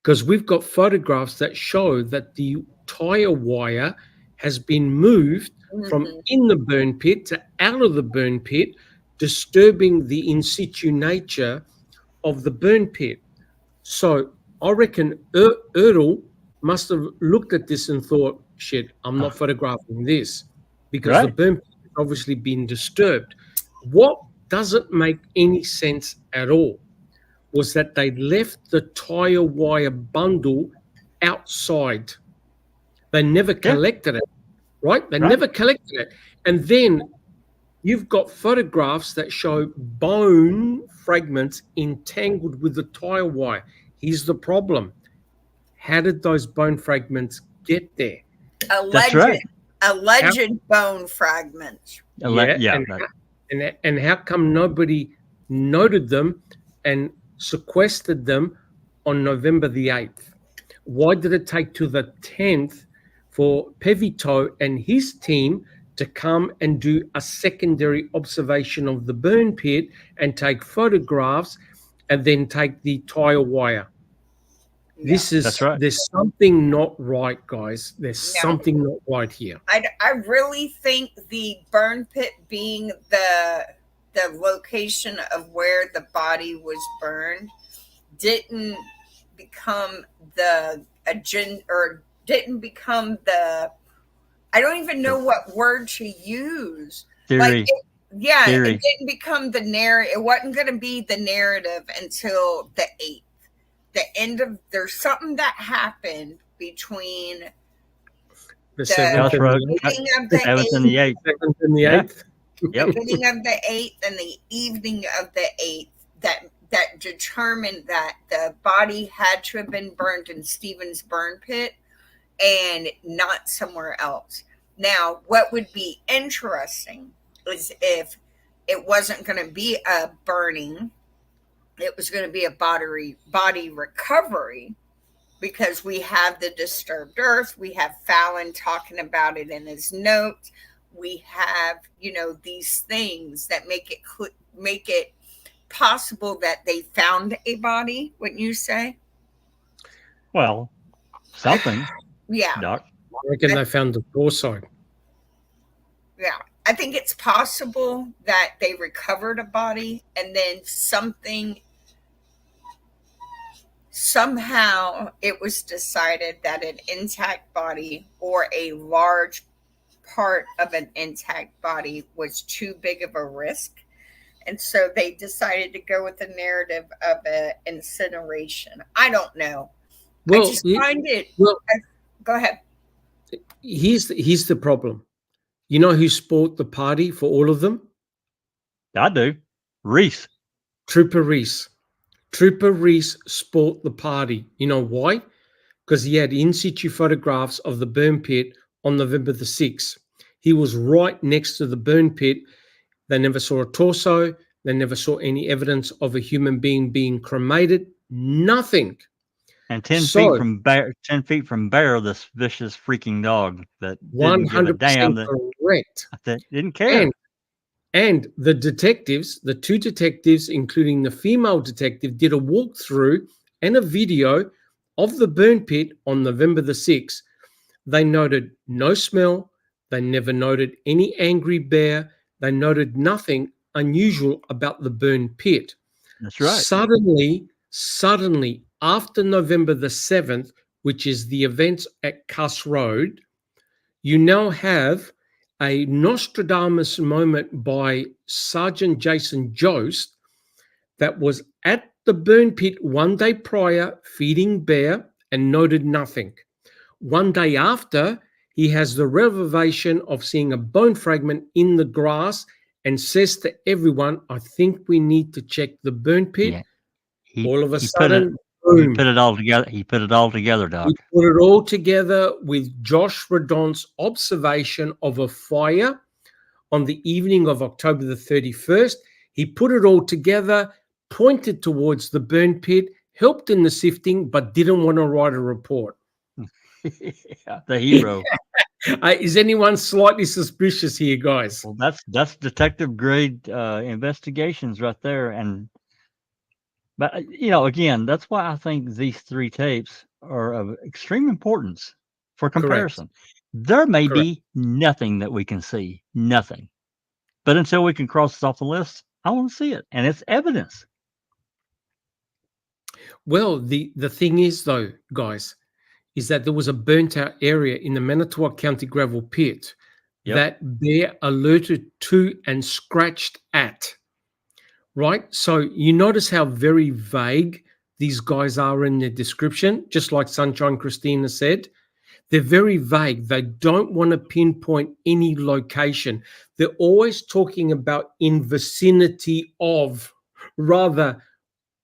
Speaker 2: because we've got photographs that show that the tire wire has been moved from in the burn pit to out of the burn pit, disturbing the in situ nature of the burn pit. So I reckon Erdl must have looked at this and thought, shit, I'm not photographing this, because the burn pit has obviously been disturbed. What doesn't make any sense at all was that they left the tire wire bundle outside. They never collected it, right? They never collected it. And then, you've got photographs that show bone fragments entangled with the tire wire. Here's the problem. How did those bone fragments get there?
Speaker 1: That's right.
Speaker 4: Alleged bone fragments.
Speaker 1: Yeah.
Speaker 2: And how come nobody noted them and sequestered them on November the 8th? Why did it take to the 10th for Pevito and his team to come and do a secondary observation of the burn pit and take photographs and then take the tire wire?
Speaker 4: Yeah.
Speaker 1: That's right.
Speaker 2: There's something not right, guys. There's something not right here.
Speaker 4: I really think the burn pit being the location of where the body was burned didn't become the agenda, or didn't become the, I don't even know what word to use.
Speaker 1: Theory. Theory.
Speaker 4: It didn't become the narrative. It wasn't going to be the narrative until the 8th. The end of, there's something that happened between
Speaker 2: The
Speaker 1: Crossroads.
Speaker 4: 7th of the
Speaker 1: 7th and the 8th.
Speaker 2: 7th and the
Speaker 1: Yeah.
Speaker 2: 8th.
Speaker 1: Yep.
Speaker 4: beginning of the 8th and the evening of the 8th that determined that the body had to have been burned in Stephen's burn pit and not somewhere else. Now, what would be interesting is if it wasn't going to be a burning, it was going to be a body recovery, because we have the disturbed earth. We have Fallon talking about it in his notes. We have, these things that make it possible that they found a body, wouldn't you say?
Speaker 1: Well, something,
Speaker 4: Yeah.
Speaker 1: Doc.
Speaker 2: I reckon they found the torso.
Speaker 4: Yeah. I think it's possible that they recovered a body and then somehow it was decided that an intact body or a large part of an intact body was too big of a risk. And so they decided to go with the narrative of an incineration. I don't know.
Speaker 2: Well,
Speaker 4: I just find it.
Speaker 2: well,
Speaker 4: Go ahead.
Speaker 2: here's the problem. You know who spoiled the party for all of them?
Speaker 1: I do. Reese.
Speaker 2: Trooper Reese. Trooper Reese spoiled the party. You know why? Because he had in situ photographs of the burn pit on November the 6th. He was right next to the burn pit. They never saw a torso. They never saw any evidence of a human being being cremated. Nothing.
Speaker 1: And 10 feet from Bear, 10 feet from Bear, this vicious freaking dog that didn't give a
Speaker 2: 100%
Speaker 1: damn, that
Speaker 2: correct.
Speaker 1: didn't care.
Speaker 2: And the detectives, the two detectives, including the female detective, did a walkthrough and a video of the burn pit on November the 6th. They noted no smell. They never noted any angry bear. They noted nothing unusual about the burn pit.
Speaker 1: That's right.
Speaker 2: Suddenly, after November the 7th, which is the events at Cuss Road, you now have a Nostradamus moment by Sergeant Jason Jost that was at the burn pit one day prior feeding bear and noted nothing. One day after, he has the revelation of seeing a bone fragment in the grass and says to everyone, I think we need to check the burn pit.
Speaker 1: Yeah.
Speaker 2: All of a sudden, boom.
Speaker 1: He put it all together. He put it all together, Doc.
Speaker 2: He put it all together with Josh Redon's observation of a fire on the evening of October the 31st. He put it all together, pointed towards the burn pit, helped in the sifting, but didn't want to write a report.
Speaker 1: The hero.
Speaker 2: Is anyone slightly suspicious here, guys?
Speaker 1: Well, that's detective grade investigations right there. But again, that's why I think these three tapes are of extreme importance for comparison. There may be nothing that we can see, nothing. But until we can cross it off the list, I want to see it, and it's evidence.
Speaker 2: Well, the thing is, though, guys, is that there was a burnt out area in the Manitowoc County gravel pit that bear alerted to and scratched at. Right? So you notice how very vague these guys are in their description, just like Sunshine Christina said. They're very vague. They don't want to pinpoint any location. They're always talking about in vicinity of, rather,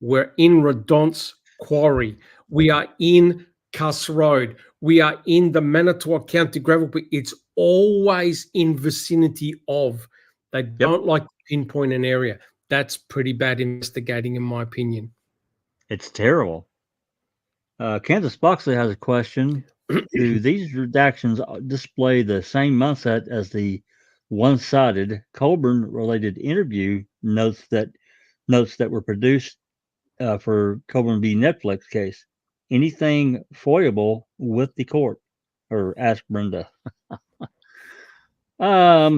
Speaker 2: we're in Redonce Quarry. We are in Cuss Road. We are in the Manitowoc County Gravel Pit. It's always in vicinity of. They don't like to pinpoint an area. That's pretty bad investigating, in my opinion.
Speaker 1: It's terrible. Kansas Boxley has a question. Do these redactions display the same mindset as the one-sided Colburn-related interview notes that were produced for Colburn v. Netflix case? Anything foiable with the court? Or ask Brenda. I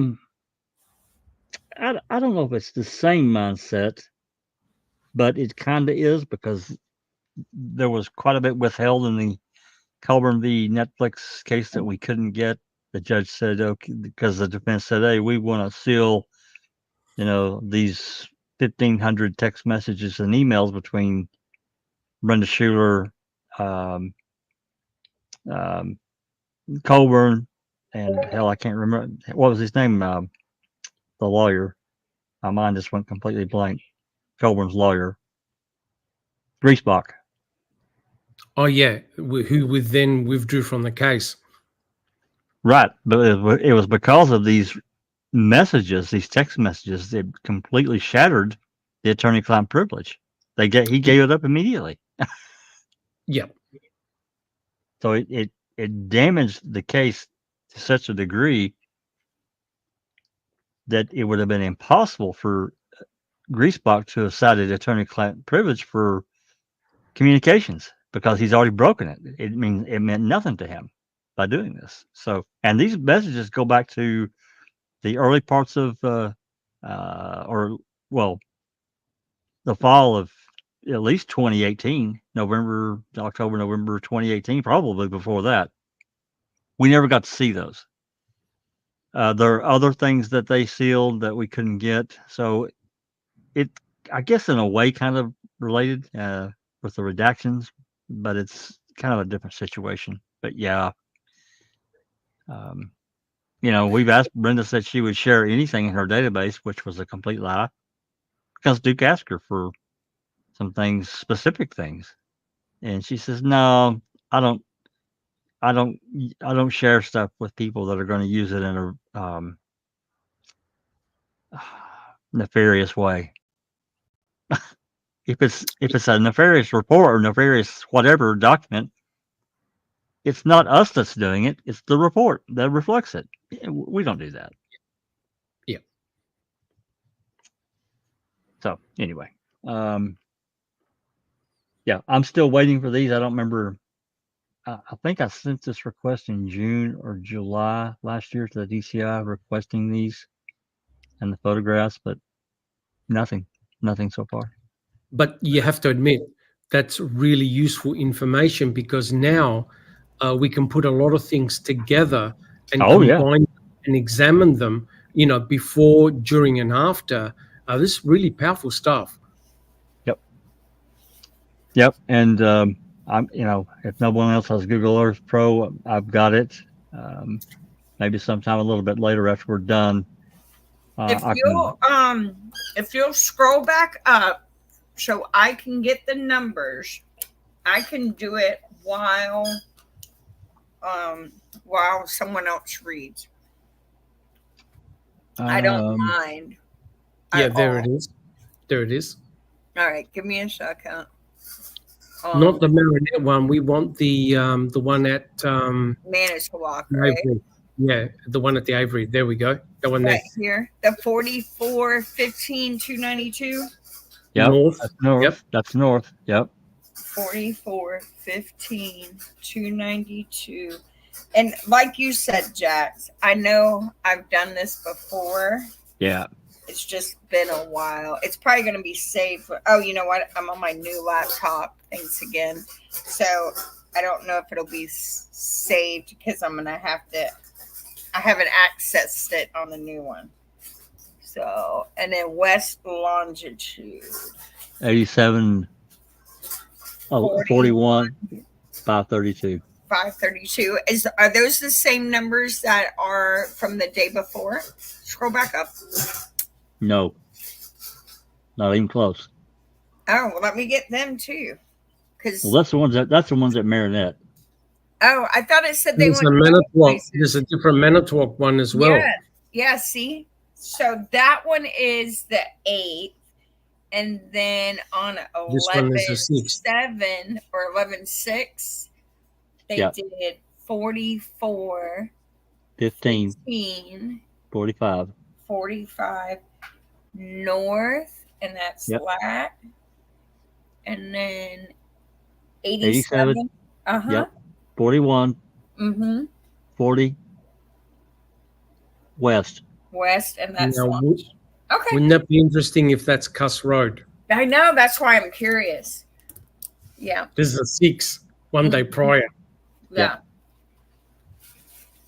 Speaker 1: don't know if it's the same mindset, but it kind of is, because there was quite a bit withheld in the Colburn v. Netflix case that we couldn't get. The judge said, okay, because the defense said, hey, we want to seal, these 1,500 text messages and emails between Brenda Schuler, Colburn, and hell, I can't remember. What was his name? The lawyer. My mind just went completely blank. Colburn's lawyer. Griesbach.
Speaker 2: Oh, yeah, who then withdrew from the case.
Speaker 1: Right, but it was because of these messages, these text messages, that completely shattered the attorney-client privilege. He gave it up immediately.
Speaker 2: Yeah.
Speaker 1: So it damaged the case to such a degree that it would have been impossible for Griesbach to have cited attorney-client privilege for communications, because he's already broken it. It meant nothing to him by doing this. So, and these messages go back to the early parts of, the fall of at least 2018, October, November 2018, probably before that. We never got to see those. There are other things that they sealed that we couldn't get. So I guess in a way, kind of related with the redactions, but it's kind of a different situation. But yeah, we've asked. Brenda said she would share anything in her database, which was a complete lie, because Duke asked her for some things, specific things, and she says, "No, I don't share stuff with people that are going to use it in a nefarious way." If it's a nefarious report or nefarious whatever document, it's not us that's doing it. It's the report that reflects it. We don't do that.
Speaker 2: Yeah.
Speaker 1: So anyway, yeah, I'm still waiting for these. I don't remember. I think I sent this request in June or July last year to the DCI requesting these and the photographs, but nothing so far.
Speaker 2: But you have to admit, that's really useful information, because now we can put a lot of things together and combine and examine them, before, during, and after. This is really powerful stuff.
Speaker 1: Yep. And I'm, if no one else has Google Earth Pro, I've got it. Maybe sometime a little bit later after we're done.
Speaker 4: If you'll scroll back up so I can get the numbers, I can do it while someone else reads. I don't mind.
Speaker 2: Yeah, there it is. There it is.
Speaker 4: All right, give me a second.
Speaker 2: Not the Marinette one. We want the one at
Speaker 4: Manitowoc, right?
Speaker 2: Avery. Yeah, the one at the Avery. There we go. That one
Speaker 4: right
Speaker 2: there.
Speaker 4: Here. The 4415-292.
Speaker 1: Yep.
Speaker 2: North.
Speaker 1: That's north.
Speaker 2: Yep.
Speaker 1: That's north. Yep.
Speaker 4: 4415-292. And like you said, Jax, I know I've done this before.
Speaker 1: Yeah.
Speaker 4: It's just been a while. It's probably going to be saved. Oh, you know what? I'm on my new laptop. Thanks again. So I don't know if it'll be saved, because I'm going to have to. I haven't accessed it on the new one. So, and then west longitude.
Speaker 1: 87, 41, 532.
Speaker 4: 532. Are those the same numbers that are from the day before? Scroll back up.
Speaker 1: No, not even close.
Speaker 4: Oh, well, let me get them too. Because
Speaker 1: Well, that's the ones that Marinette.
Speaker 4: oh, I thought it said they
Speaker 2: There's
Speaker 4: went
Speaker 2: a
Speaker 4: both
Speaker 2: Manitowoc.
Speaker 4: places.
Speaker 2: There's a different Manitowoc one as well.
Speaker 4: Yeah, yeah. See, so that one is the 8th, and then on
Speaker 2: This one is the 6th.
Speaker 4: 11/7 or 11/6, they
Speaker 1: Yeah.
Speaker 4: did 44,
Speaker 1: 15,
Speaker 4: 15,
Speaker 1: 45.
Speaker 4: 45 north, and that's
Speaker 1: Yep.
Speaker 4: flat, and then
Speaker 1: 87.
Speaker 4: 87. Uh-huh.
Speaker 1: Yep. 41,
Speaker 4: Mm-hmm.
Speaker 1: 40 west.
Speaker 4: West, and that's
Speaker 2: Now,
Speaker 4: lunch. Okay.
Speaker 2: wouldn't that be interesting if that's Cuss Road?
Speaker 4: I know, that's why I'm curious. Yeah.
Speaker 2: This is a 6, one day prior.
Speaker 4: Yeah.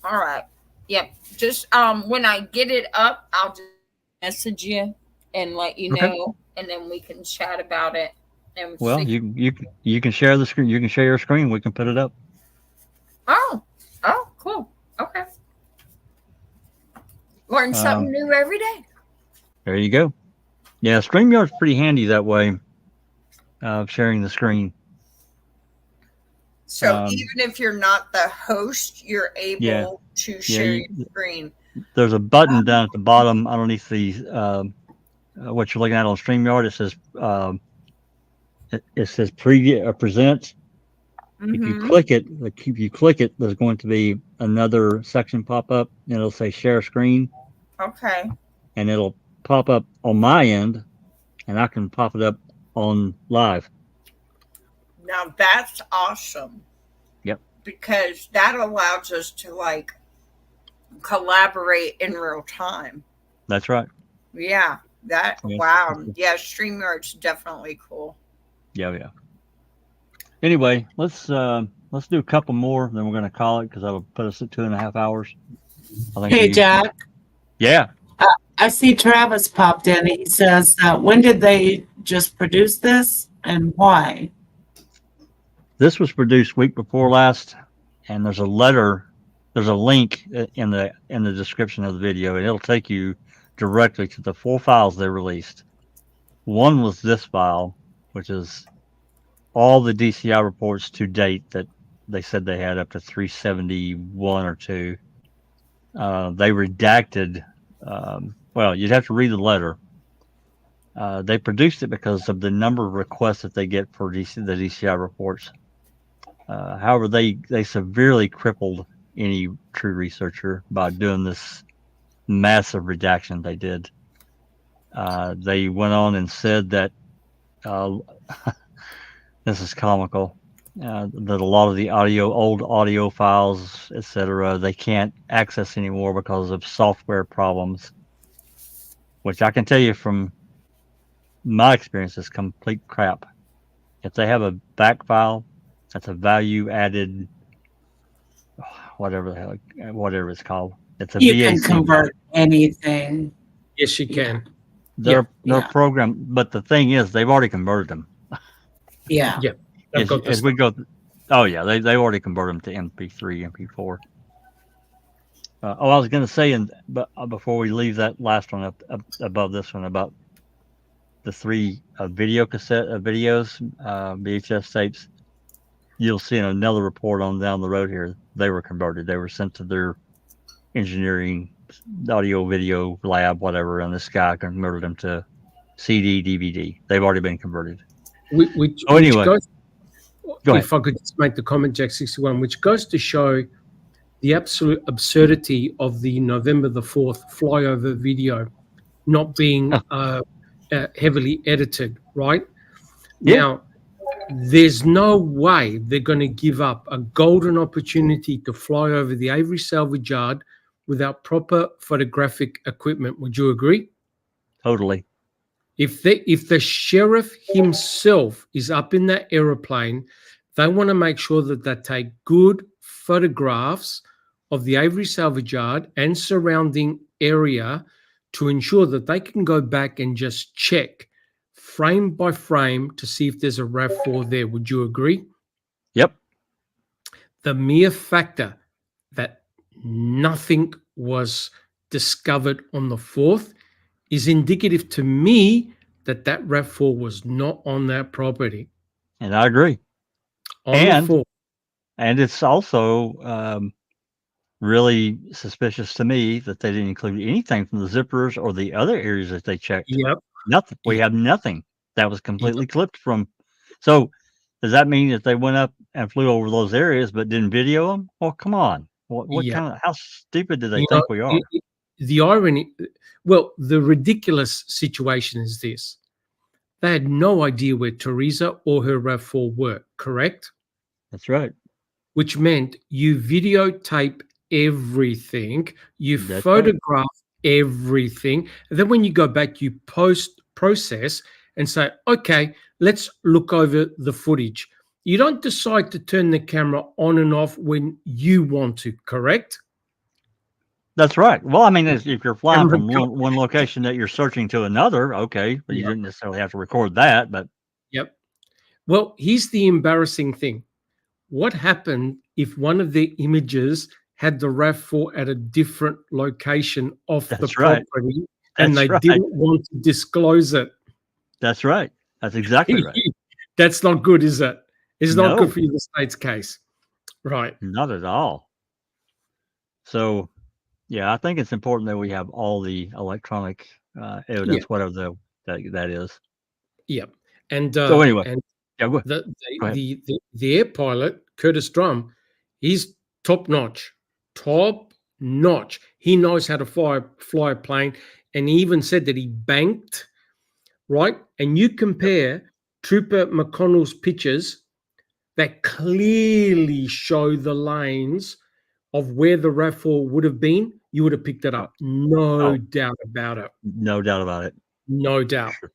Speaker 4: All right. Yep. Just when I get it up, I'll just message you and let you
Speaker 1: Okay.
Speaker 4: know, and then we can chat about it. And
Speaker 1: Well, you can share the screen. You can share your screen. We can put it up.
Speaker 4: oh, cool. Okay. Learn something new every day.
Speaker 1: There you go. Yeah, StreamYard's pretty handy that way. Sharing the screen.
Speaker 4: So even if you're not the host, you're able to share your screen.
Speaker 1: There's a button down at the bottom underneath the what you're looking at on StreamYard. It says it says preview or present. If you click it, there's going to be another section pop up, and it'll say share screen,
Speaker 4: Okay.
Speaker 1: and it'll pop up on my end, and I can pop it up on live.
Speaker 4: Now that's awesome.
Speaker 1: Yep.
Speaker 4: Because that allows us to like collaborate in real time.
Speaker 1: That's right.
Speaker 4: Yeah. Wow. Yeah, StreamYard's definitely cool.
Speaker 1: Yeah. Anyway, let's do a couple more, then we're gonna call it because that'll put us at 2.5 hours. I think
Speaker 3: Hey, Jack.
Speaker 1: Yeah.
Speaker 3: I see Travis popped in. He says, when did they just produce this and why?
Speaker 1: This was produced week before last, and there's a link in the description of the video, and it'll take you directly to the 4 files they released. One was this file, which is all the DCI reports to date that they said they had up to 371 or 2. They redacted. Well, you'd have to read the letter. They produced it because of the number of requests that they get for the DCI reports. However, they severely crippled any true researcher by doing this massive redaction they did. They went on and said that this is comical. That a lot of the old audio files, etc., they can't access anymore because of software problems. Which I can tell you from my experience is complete crap. If they have a back file, that's a value added, whatever it's called. It's a
Speaker 3: You
Speaker 1: VAC.
Speaker 3: can convert anything.
Speaker 2: Yes, you can.
Speaker 1: They're programmed, but the thing is, they've already converted them.
Speaker 3: Yeah.
Speaker 2: Yeah.
Speaker 1: As we go, oh yeah, they already converted them to MP3, MP4. I was going to say, but before we leave that last one up above this one about the 3 video cassette videos, VHS tapes, you'll see in another report on down the road here, they were converted. They were sent to their engineering, audio, video lab, whatever, and this guy converted them to CD, DVD. They've already been converted.
Speaker 2: Anyway,
Speaker 1: go ahead.
Speaker 2: If I could just make the comment, Jack 61, which goes to show the absolute absurdity of the November the 4th flyover video not being heavily edited, right?
Speaker 1: Yeah.
Speaker 2: Now, there's no way they're going to give up a golden opportunity to fly over the Avery salvage yard without proper photographic equipment. Would you agree?
Speaker 1: Totally.
Speaker 2: If the sheriff himself is up in that aeroplane, they want to make sure that they take good photographs of the Avery salvage yard and surrounding area to ensure that they can go back and just check frame by frame to see if there's a RAV4 there. Would you agree?
Speaker 1: Yep.
Speaker 2: the mere factor that nothing was discovered on the 4th is indicative to me that that RAV4 was not on that property
Speaker 1: And I agree.
Speaker 2: on the 4th.
Speaker 1: And it's also really suspicious to me that they didn't include anything from the zippers or the other areas that they checked.
Speaker 2: Yep.
Speaker 1: Nothing. We have nothing that was completely clipped from. So does that mean that they went up and flew over those areas but didn't video them? Well, come on. What
Speaker 2: Yeah.
Speaker 1: kind of, how stupid do they
Speaker 2: You
Speaker 1: think
Speaker 2: know,
Speaker 1: we are?
Speaker 2: The irony, well, the ridiculous situation is this. They had no idea where Teresa or her RAV4 were, correct?
Speaker 1: That's right.
Speaker 2: Which meant you videotape everything, you
Speaker 1: That's right.
Speaker 2: photograph everything, and then when you go back, you process and say, okay, let's look over the footage. You don't decide to turn the camera on and off when you want to, correct?
Speaker 1: That's right. Well, I mean, if you're flying
Speaker 2: And
Speaker 1: from one location that you're searching to another, okay, but you
Speaker 2: Yep.
Speaker 1: didn't necessarily have to record that. But
Speaker 2: Yep. Well, here's the embarrassing thing. What happened if one of the images had the RAV4 at a different location off the
Speaker 1: That's right.
Speaker 2: property and
Speaker 1: That's
Speaker 2: they
Speaker 1: right.
Speaker 2: didn't want to disclose it?
Speaker 1: That's right. That's exactly right.
Speaker 2: That's not good, is it? It's not
Speaker 1: No.
Speaker 2: good for the state's case. Right.
Speaker 1: Not at all. So, yeah, I think it's important that we have all the electronic evidence, whatever that is.
Speaker 2: Yep. And
Speaker 1: So anyway,
Speaker 2: and
Speaker 1: yeah, go
Speaker 2: the
Speaker 1: ahead.
Speaker 2: the air pilot, Curtis Drum, he's top notch. Top notch. He knows how to fly a plane, and he even said that he banked, right? And you compare Trooper McConnell's pictures that clearly show the lanes of where the RAV4 would have been, you would have picked it up. No doubt about it.
Speaker 1: No doubt about it.
Speaker 2: No doubt.
Speaker 1: Sure.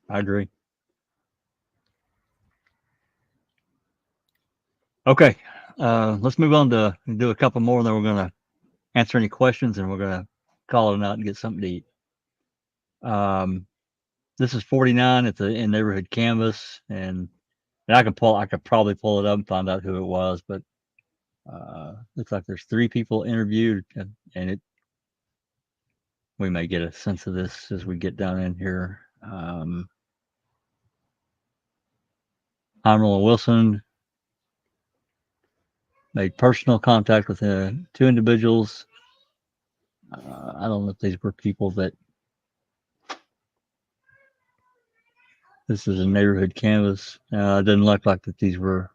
Speaker 1: I agree. Okay, let's move on to do a couple more, and then we're going to answer any questions, and we're going to call it out and get something to eat. This is 49. It's in neighborhood canvas, and I could probably pull it up and find out who it was, but looks like there's 3 people interviewed, and we may get a sense of this as we get down in here. Admiral Wilson made personal contact with 2 individuals. I don't know if these were people that. This is a neighborhood canvas. It doesn't look like that these were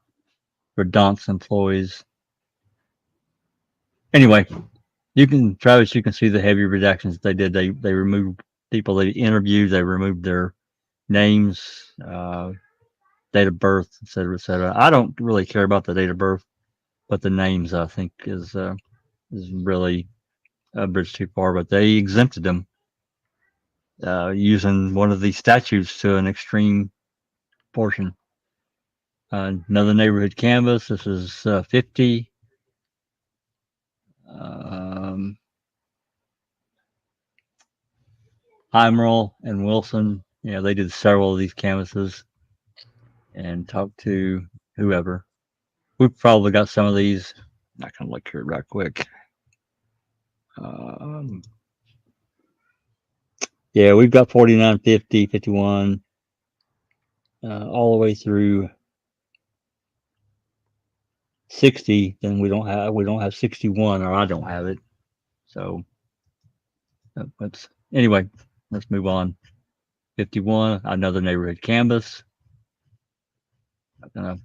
Speaker 1: DONS employees. Anyway, Travis, you can see the heavy redactions they did. They removed people they interviewed. They removed their names, date of birth, et cetera, et cetera. I don't really care about the date of birth, but the names I think is really a bridge too far. But they exempted them using one of these statutes to an extreme portion. Another neighborhood canvas. This is 50. Admiral and Wilson, they did several of these canvases and talked to whoever. We've probably got some of these. I'm not going to look here right quick. Yeah, we've got 49, 50, 51, all the way through 60. Then we don't have 61, or I don't have it. So anyway, let's move on. 51, another neighborhood canvas. Not gonna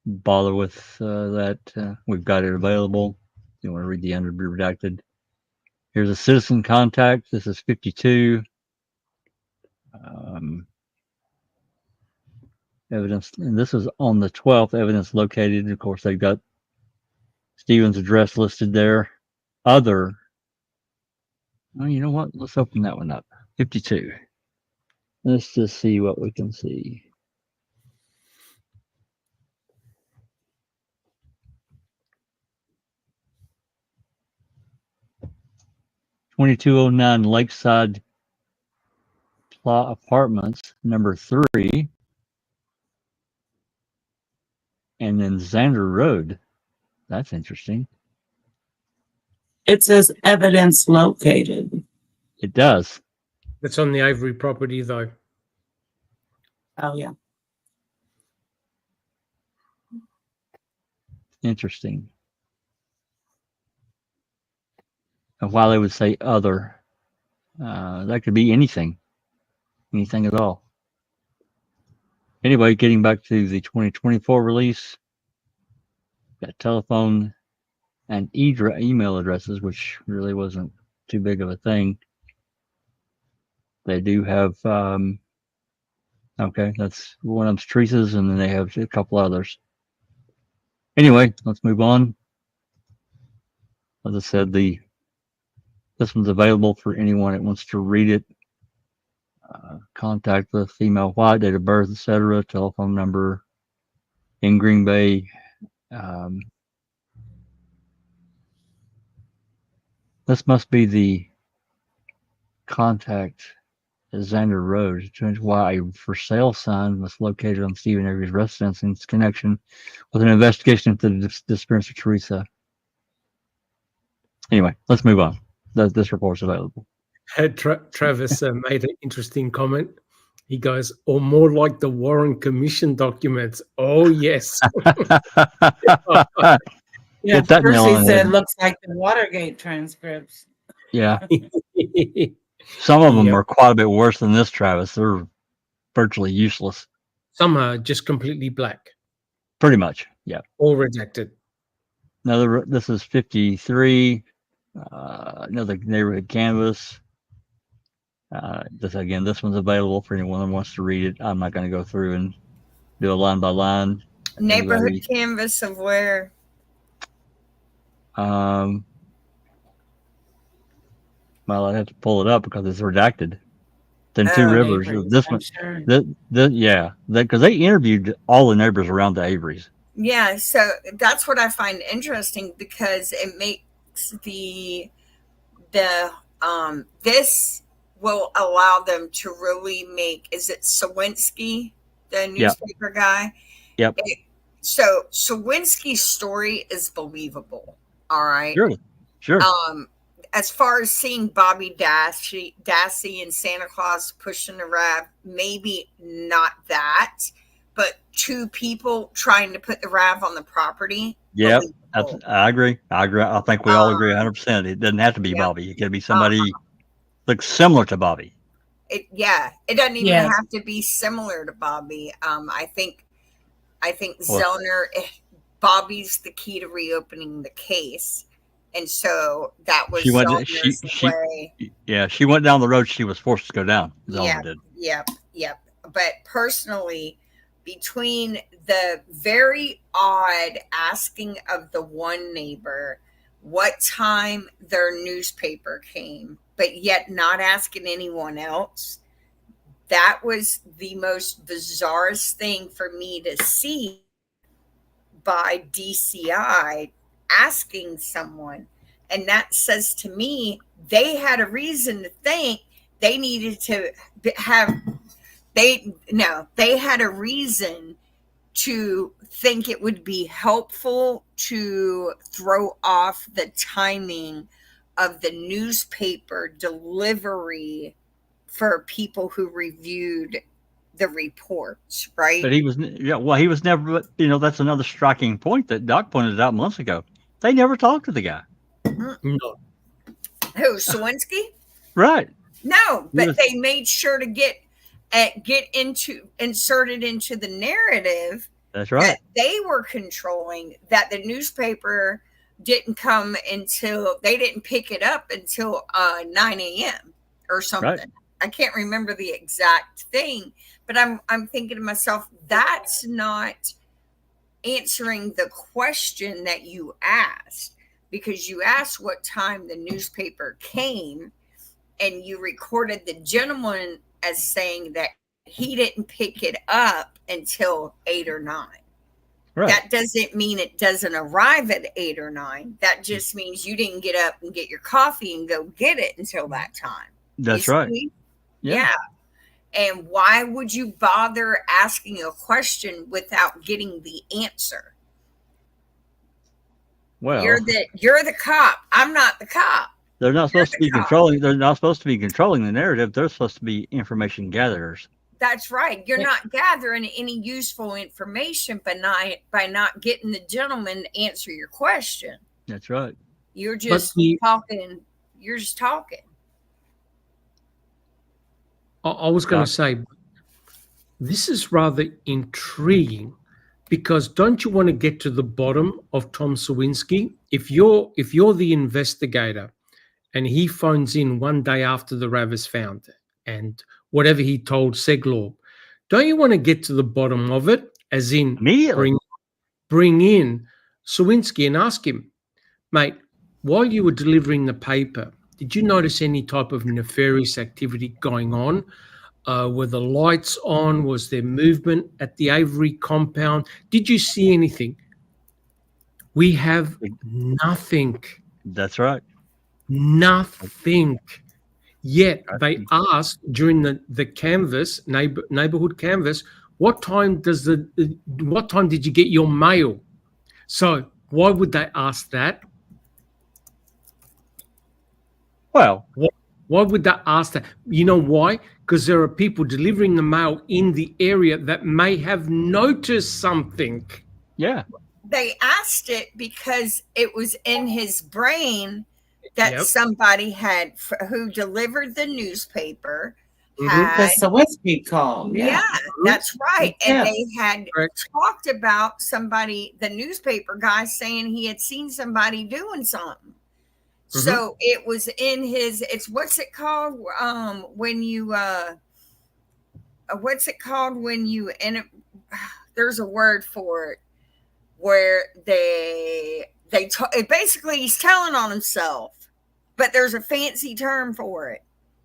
Speaker 1: bother with that. We've got it available. You want to read the under be redacted. Here's a citizen contact. This is 52. Evidence, and this is on the 12th. Evidence located. Of course, they've got Stephen's address listed there. Other. Oh, you know what? Let's open that one up. 52. Let's just see what we can see. (2209) Lakeside Apartments, number 3. And then Xander Road. That's interesting.
Speaker 3: It says evidence located.
Speaker 1: It does.
Speaker 2: It's on the Avery property, though.
Speaker 3: Oh, yeah.
Speaker 1: Interesting. And why they would say other, that could be anything at all. Anyway, getting back to the 2024 release, got telephone and email addresses, which really wasn't too big of a thing. They do have, okay, that's one of them's Teresa's, and then they have a couple others. Anyway, let's move on. As I said, this one's available for anyone that wants to read it. Contact the female white, date of birth, etc., telephone number in Green Bay. This must be the contact at Xander Road. Why a for sale sign was located on Stephen Avery's residence in connection with an investigation into the disappearance of Teresa. Anyway, let's move on. This report's available.
Speaker 2: Travis made an interesting comment. He goes, or more like the Warren Commission documents. Oh, yes.
Speaker 3: Yeah,
Speaker 1: Get that
Speaker 3: first
Speaker 1: nail
Speaker 3: he
Speaker 1: on
Speaker 3: said
Speaker 1: it.
Speaker 3: looks like the Watergate transcripts.
Speaker 1: Yeah. Some of them
Speaker 2: Yep.
Speaker 1: are quite a bit worse than this, Travis. They're virtually useless.
Speaker 2: Some are just completely black,
Speaker 1: Pretty much. Yeah.
Speaker 2: all redacted.
Speaker 1: Another, this is 53. Another neighborhood canvas. This one's available for anyone that wants to read it. I'm not going to go through and do a line by line.
Speaker 4: Neighborhood
Speaker 1: Anybody-
Speaker 4: canvas of where?
Speaker 1: Well, I'd have to pull it up because it's redacted. Then Two
Speaker 4: Oh,
Speaker 1: Rivers.
Speaker 3: Avery's,
Speaker 1: This
Speaker 3: I'm
Speaker 1: one,
Speaker 3: sure.
Speaker 1: because they interviewed all the neighbors around the Averys.
Speaker 4: Yeah, so that's what I find interesting because it makes this will allow them to really make, is it Sawinski, the newspaper guy?
Speaker 1: Yep.
Speaker 4: So Sawinski's story is believable. All right.
Speaker 1: Sure.
Speaker 4: As far as seeing Bobby Dassey and Santa Claus pushing the RAV, maybe not that, but two people trying to put the RAV on the property.
Speaker 1: Yep.
Speaker 4: believable.
Speaker 1: I agree. I think we all agree 100%. It doesn't have to be
Speaker 4: Yeah.
Speaker 1: Bobby. It could be somebody looks similar to Bobby.
Speaker 4: It doesn't even
Speaker 3: Yes.
Speaker 4: have to be similar to Bobby. I think
Speaker 1: Well-
Speaker 4: Zellner, Bobby's the key to reopening the case, and so that was
Speaker 1: She went-
Speaker 4: Zellner's
Speaker 1: she-
Speaker 4: way.
Speaker 1: Yeah, she went down the road she was forced to go down. Zelda did.
Speaker 4: Yep. But personally, between the very odd asking of the one neighbor what time their newspaper came, but yet not asking anyone else, that was the most bizarrest thing for me to see by DCI asking someone. And that says to me, they had a reason to think they needed to have, they had a reason to think it would be helpful to throw off the timing of the newspaper delivery for people who reviewed the reports, right?
Speaker 1: But he was never, that's another striking point that Doc pointed out months ago. They never talked to the guy.
Speaker 2: No.
Speaker 4: Who, Sawinski?
Speaker 1: Right.
Speaker 4: No, but
Speaker 1: Yes.
Speaker 4: they made sure to inserted into the narrative
Speaker 1: That's right.
Speaker 4: that they were controlling, that the newspaper didn't come until, they didn't pick it up until 9 a.m. or something.
Speaker 1: Right.
Speaker 4: I can't remember the exact thing, but I'm thinking to myself, that's not answering the question that you asked, because you asked what time the newspaper came, and you recorded the gentleman as saying that he didn't pick it up until 8 or 9.
Speaker 1: Right.
Speaker 4: That doesn't mean it doesn't arrive at 8 or 9. That just means you didn't get up and get your coffee and go get it until that time.
Speaker 1: That's
Speaker 4: You
Speaker 1: right.
Speaker 4: see?
Speaker 1: Yeah.
Speaker 4: Yeah. And why would you bother asking a question without getting the answer?
Speaker 1: Well,
Speaker 4: You're the cop. I'm not the cop.
Speaker 1: they're not supposed to
Speaker 4: the
Speaker 1: be
Speaker 4: cop.
Speaker 1: controlling. They're not supposed to be controlling the narrative. They're supposed to be information gatherers.
Speaker 4: That's right. You're
Speaker 3: Yeah.
Speaker 4: not gathering any useful information by not getting the gentleman to answer your question.
Speaker 1: That's right.
Speaker 4: You're just talking. You're just talking.
Speaker 2: I was going to say, this is rather intriguing, because don't you want to get to the bottom of Tom Sawinski? If you're the investigator and he phones in one day after the RAV is found and whatever he told Seglaw, don't you want to get to the bottom of it, as in
Speaker 1: Immediately.
Speaker 2: bring in Sawinski and ask him, mate, while you were delivering the paper, did you notice any type of nefarious activity going on? Were the lights on? Was there movement at the Avery compound? Did you see anything? We have nothing.
Speaker 1: That's right.
Speaker 2: Nothing. Yet they asked during the canvas, neighborhood canvas, what time did you get your mail? So why would they ask that?
Speaker 1: Well,
Speaker 2: why would they ask that? You know why? Because there are people delivering the mail in the area that may have noticed something.
Speaker 1: yeah.
Speaker 4: They asked it because it was in his brain that
Speaker 2: Yep.
Speaker 4: somebody who delivered the newspaper
Speaker 2: Mhm.
Speaker 4: had.
Speaker 3: The Sawinski call.
Speaker 4: Yeah, that's right. And
Speaker 3: Yes.
Speaker 4: they had
Speaker 2: Correct.
Speaker 4: talked about somebody, the newspaper guy, saying he had seen somebody doing something. So it was in what's it called when you there's a word for it, where basically he's telling on himself, but there's a fancy term for it.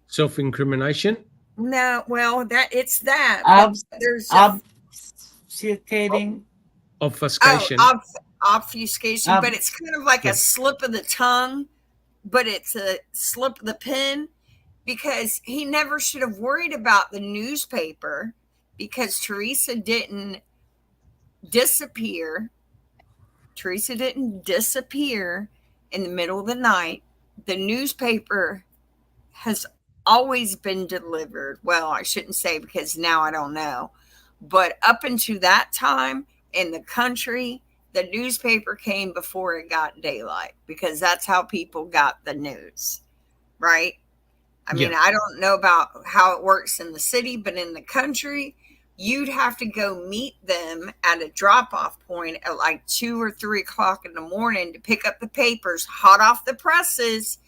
Speaker 2: Self-incrimination?
Speaker 4: No, well, there's
Speaker 3: Obfuscating.
Speaker 2: Obfuscation.
Speaker 4: Obfuscation, but it's kind of like a slip of the tongue, but it's a slip of the pen, because he never should have worried about the newspaper, because Teresa didn't disappear. Teresa didn't disappear in the middle of the night. The newspaper has always been delivered. Well, I shouldn't say, because now I don't know. But up until that time in the country, the newspaper came before it got daylight, because that's how people got the news, right? I mean, I don't know about how it works in the city, but in the country, you'd have to go meet them at a drop-off point at like 2 or 3 o'clock in the morning to pick up the papers hot off the presses,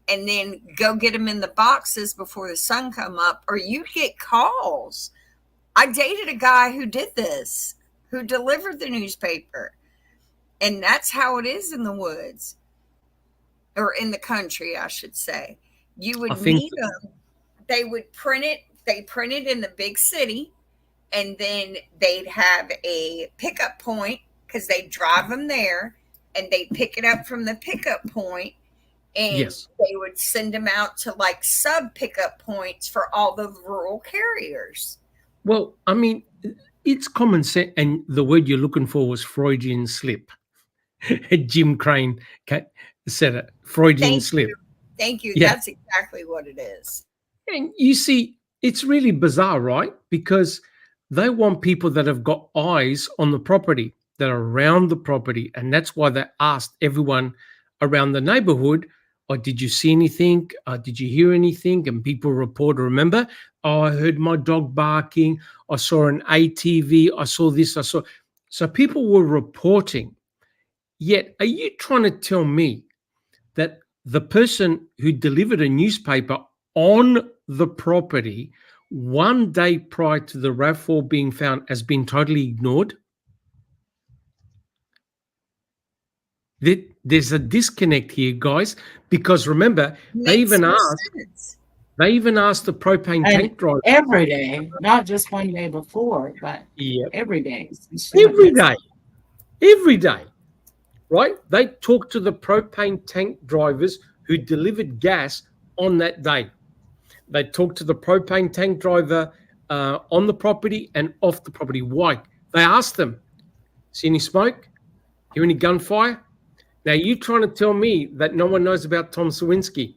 Speaker 4: and then go get them in the boxes before the sun come up, or you'd get calls. I dated a guy who did this, who delivered the newspaper. And that's how it is in the woods, or in the country, I should say. You would meet them. They would print it. They print it in the big city, and then they'd have a pickup point, because they drive them there, and they pick it up from the pickup point, and they would send them out to like sub pickup points for all the rural carriers.
Speaker 2: Well, I mean, it's common sense, and the word you're looking for was Freudian slip. Jim Crane said it, Freudian slip.
Speaker 4: Thank you. Yeah. That's exactly what it is.
Speaker 2: And you see, it's really bizarre, right? Because they want people that have got eyes on the property, that are around the property. And that's why they asked everyone around the neighborhood, oh, did you see anything? Did you hear anything? And people report, remember, oh, I heard my dog barking. I saw an ATV. I saw this. I saw. So people were reporting. Yet, are you trying to tell me that the person who delivered a newspaper on the property one day prior to the RAV4 being found has been totally ignored? There's a disconnect here, guys, because remember, they even asked the propane tank driver
Speaker 3: every day, not just one day before, but every day.
Speaker 2: Every day. Right? They talked to the propane tank drivers who delivered gas on that day. They talked to the propane tank driver on the property and off the property. Why? They asked them, see any smoke? Hear any gunfire? Now, you trying to tell me that no one knows about Tom Sawinski?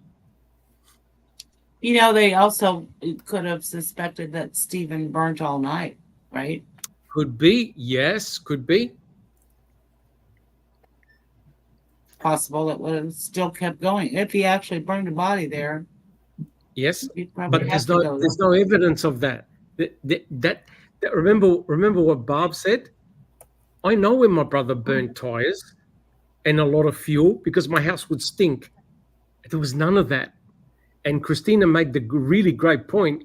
Speaker 3: You know, they also could have suspected that Stephen burnt all night, right?
Speaker 2: Could be. Yes, could be.
Speaker 3: Possible it would have still kept going. If he actually burned a body there,
Speaker 2: Yes,
Speaker 3: he'd probably
Speaker 2: but
Speaker 3: have to go.
Speaker 2: there's no evidence of that. Remember what Barb said? I know when my brother burned tires and a lot of fuel because my house would stink. There was none of that. And Christina made the really great point.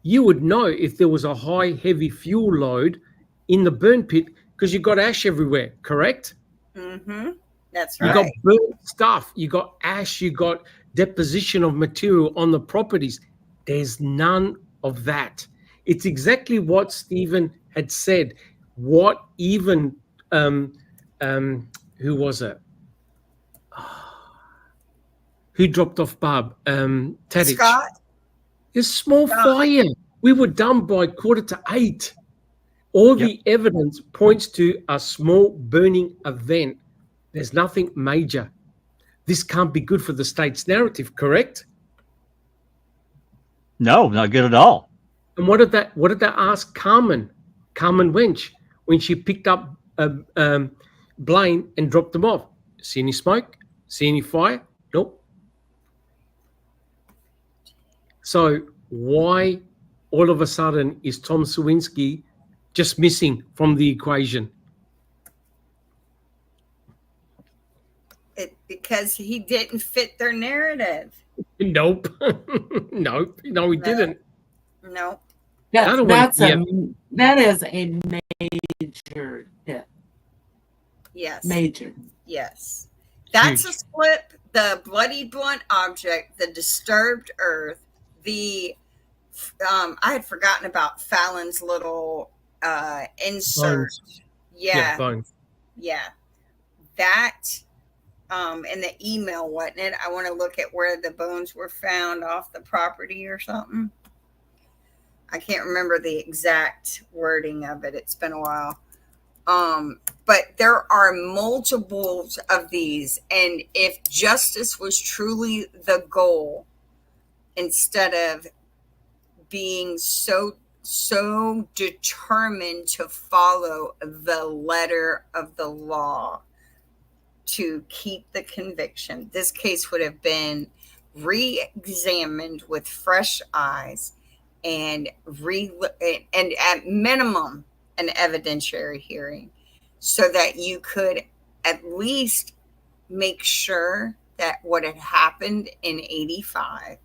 Speaker 2: You would know if there was a high, heavy fuel load in the burn pit because you got ash everywhere, correct?
Speaker 4: Mm-hmm. That's
Speaker 2: You
Speaker 4: right.
Speaker 2: got burnt stuff, you got ash, you got deposition of material on the properties. There's none of that. It's exactly what Stephen had said. What even who was it? Who dropped off Barb? Tadic.
Speaker 4: Scott?
Speaker 2: A small fire. We were done by 7:45. All the evidence points to a small burning event. There's nothing major. This can't be good for the state's narrative, correct?
Speaker 1: No, not good at all.
Speaker 2: And what did they ask Carmen Wench when she picked up Blaine and dropped them off? See any smoke? See any fire? Nope. So why all of a sudden is Tom Sawinski just missing from the equation?
Speaker 4: Because he didn't fit their narrative.
Speaker 2: Nope. No, he didn't.
Speaker 4: No.
Speaker 3: That is a major hit.
Speaker 4: Yes.
Speaker 3: Major.
Speaker 4: Yes. That's
Speaker 2: Huge.
Speaker 4: a slip. The bloody blunt object, the disturbed earth, the I had forgotten about Fallon's little insert.
Speaker 2: Bones.
Speaker 4: Yeah.
Speaker 2: Bones.
Speaker 4: Yeah. That in the email, wasn't it? I want to look at where the bones were found off the property or something. I can't remember the exact wording of it. It's been a while. But there are multiples of these. And if justice was truly the goal, instead of being so determined to follow the letter of the law to keep the conviction, this case would have been re-examined with fresh eyes and at minimum an evidentiary hearing, so that you could at least make sure that what had happened in 85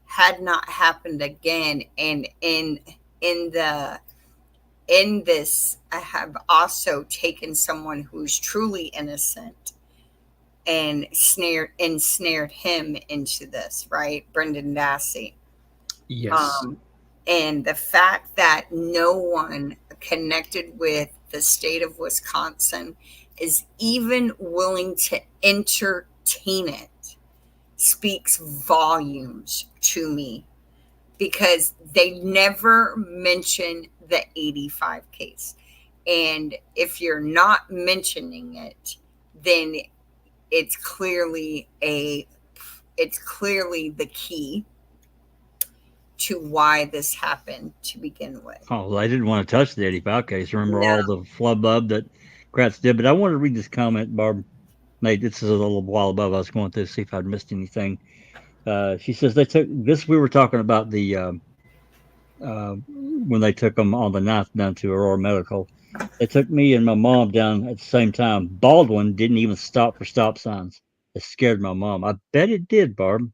Speaker 4: had not happened again. And in this, I have also taken someone who's truly innocent and ensnared him into this, right? Brendan Dassey.
Speaker 2: Yes.
Speaker 4: And the fact that no one connected with the state of Wisconsin is even willing to entertain it speaks volumes to me, because they never mention the 85 case. And if you're not mentioning it, then it's clearly the key to why this happened to begin with.
Speaker 1: Oh, they didn't want to touch the 85 case. Remember all the flubub that Kratz did. But I wanted to read this comment Barb made. This is a little while above. I was going through to see if I'd missed anything. She says they took this. We were talking about the when they took them on the 9th down to Aurora Medical. They took me and my mom down at the same time. Baldwin didn't even stop for stop signs. It scared my mom. I bet it did, Barb.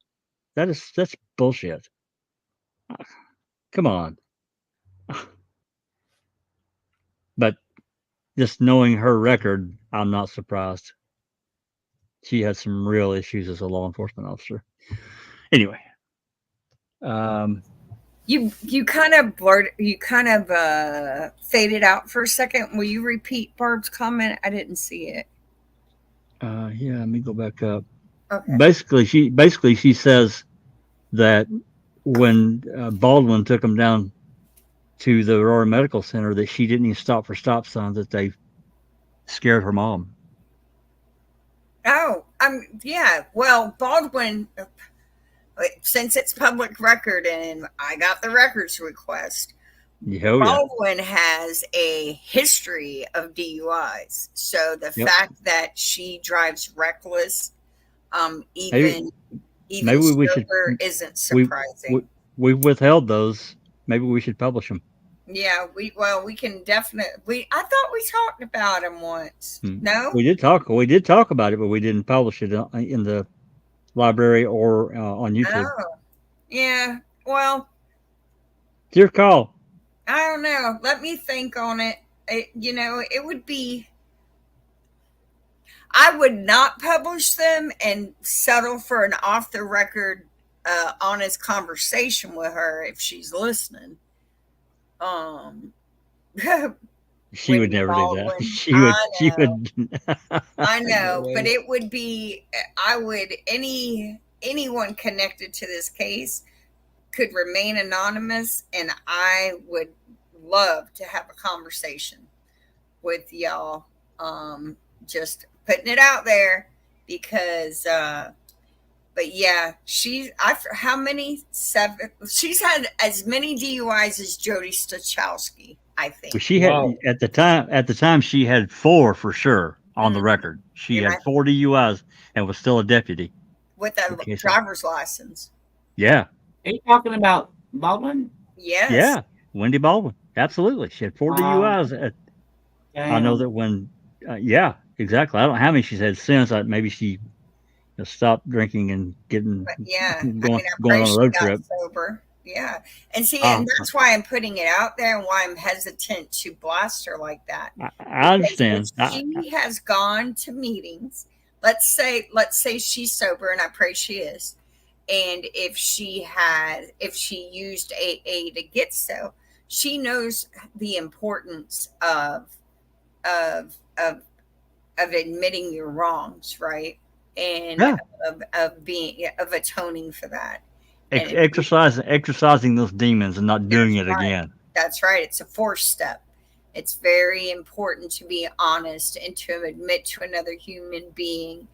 Speaker 1: That's bullshit. Come on. But just knowing her record, I'm not surprised. She had some real issues as a law enforcement officer. Anyway.
Speaker 4: You kind of faded out for a second. Will you repeat Barb's comment? I didn't see it.
Speaker 1: Yeah, let me go back up.
Speaker 4: Okay.
Speaker 1: Basically she says that when Baldwin took him down to the Aurora Medical Center that she didn't even stop for stop signs, that they scared her mom.
Speaker 4: Oh, yeah. Well, Baldwin, since it's public record and I got the records request,
Speaker 1: Yeah,
Speaker 4: Baldwin has a history of DUIs. So the fact that she drives reckless, even
Speaker 1: maybe we should,
Speaker 4: sober, isn't surprising.
Speaker 1: We withheld those. Maybe we should publish them.
Speaker 4: Yeah, we can definitely. I thought we talked about him once. No,
Speaker 1: we did talk about it, but we didn't publish it in the library or on YouTube.
Speaker 4: Oh, yeah. Well,
Speaker 1: it's your call.
Speaker 4: I don't know. Let me think on it. It would be. I would not publish them and settle for an off the record, honest conversation with her if she's listening.
Speaker 1: She would never do that. She would.
Speaker 4: I know, but it would be. Anyone connected to this case could remain anonymous, and I would love to have a conversation with y'all. Just putting it out there because. But yeah, how many? 7. She's had as many DUIs as Jody Stachowski, I think.
Speaker 1: She had at the time she had 4 for sure on the record. She had 4 DUIs and was still a deputy
Speaker 4: with a driver's license.
Speaker 1: Yeah.
Speaker 3: Are you talking about Baldwin?
Speaker 4: Yes.
Speaker 1: Yeah, Wendy Baldwin. Absolutely, she had 4 DUIs. I know that when. Yeah, exactly. I don't know how many she's had since. Maybe she. Stop drinking and going on a road trip.
Speaker 4: Sober. Yeah. And see, and that's why I'm putting it out there and why I'm hesitant to blast her like that.
Speaker 1: I understand.
Speaker 4: She has gone to meetings. Let's say she's sober, and I pray she is. And if she used AA to get so, she knows the importance of admitting your wrongs, right? And of atoning for that,
Speaker 1: exercising those demons and not doing it again.
Speaker 4: That's right. It's a 4th step. It's very important to be honest and to admit to another human being,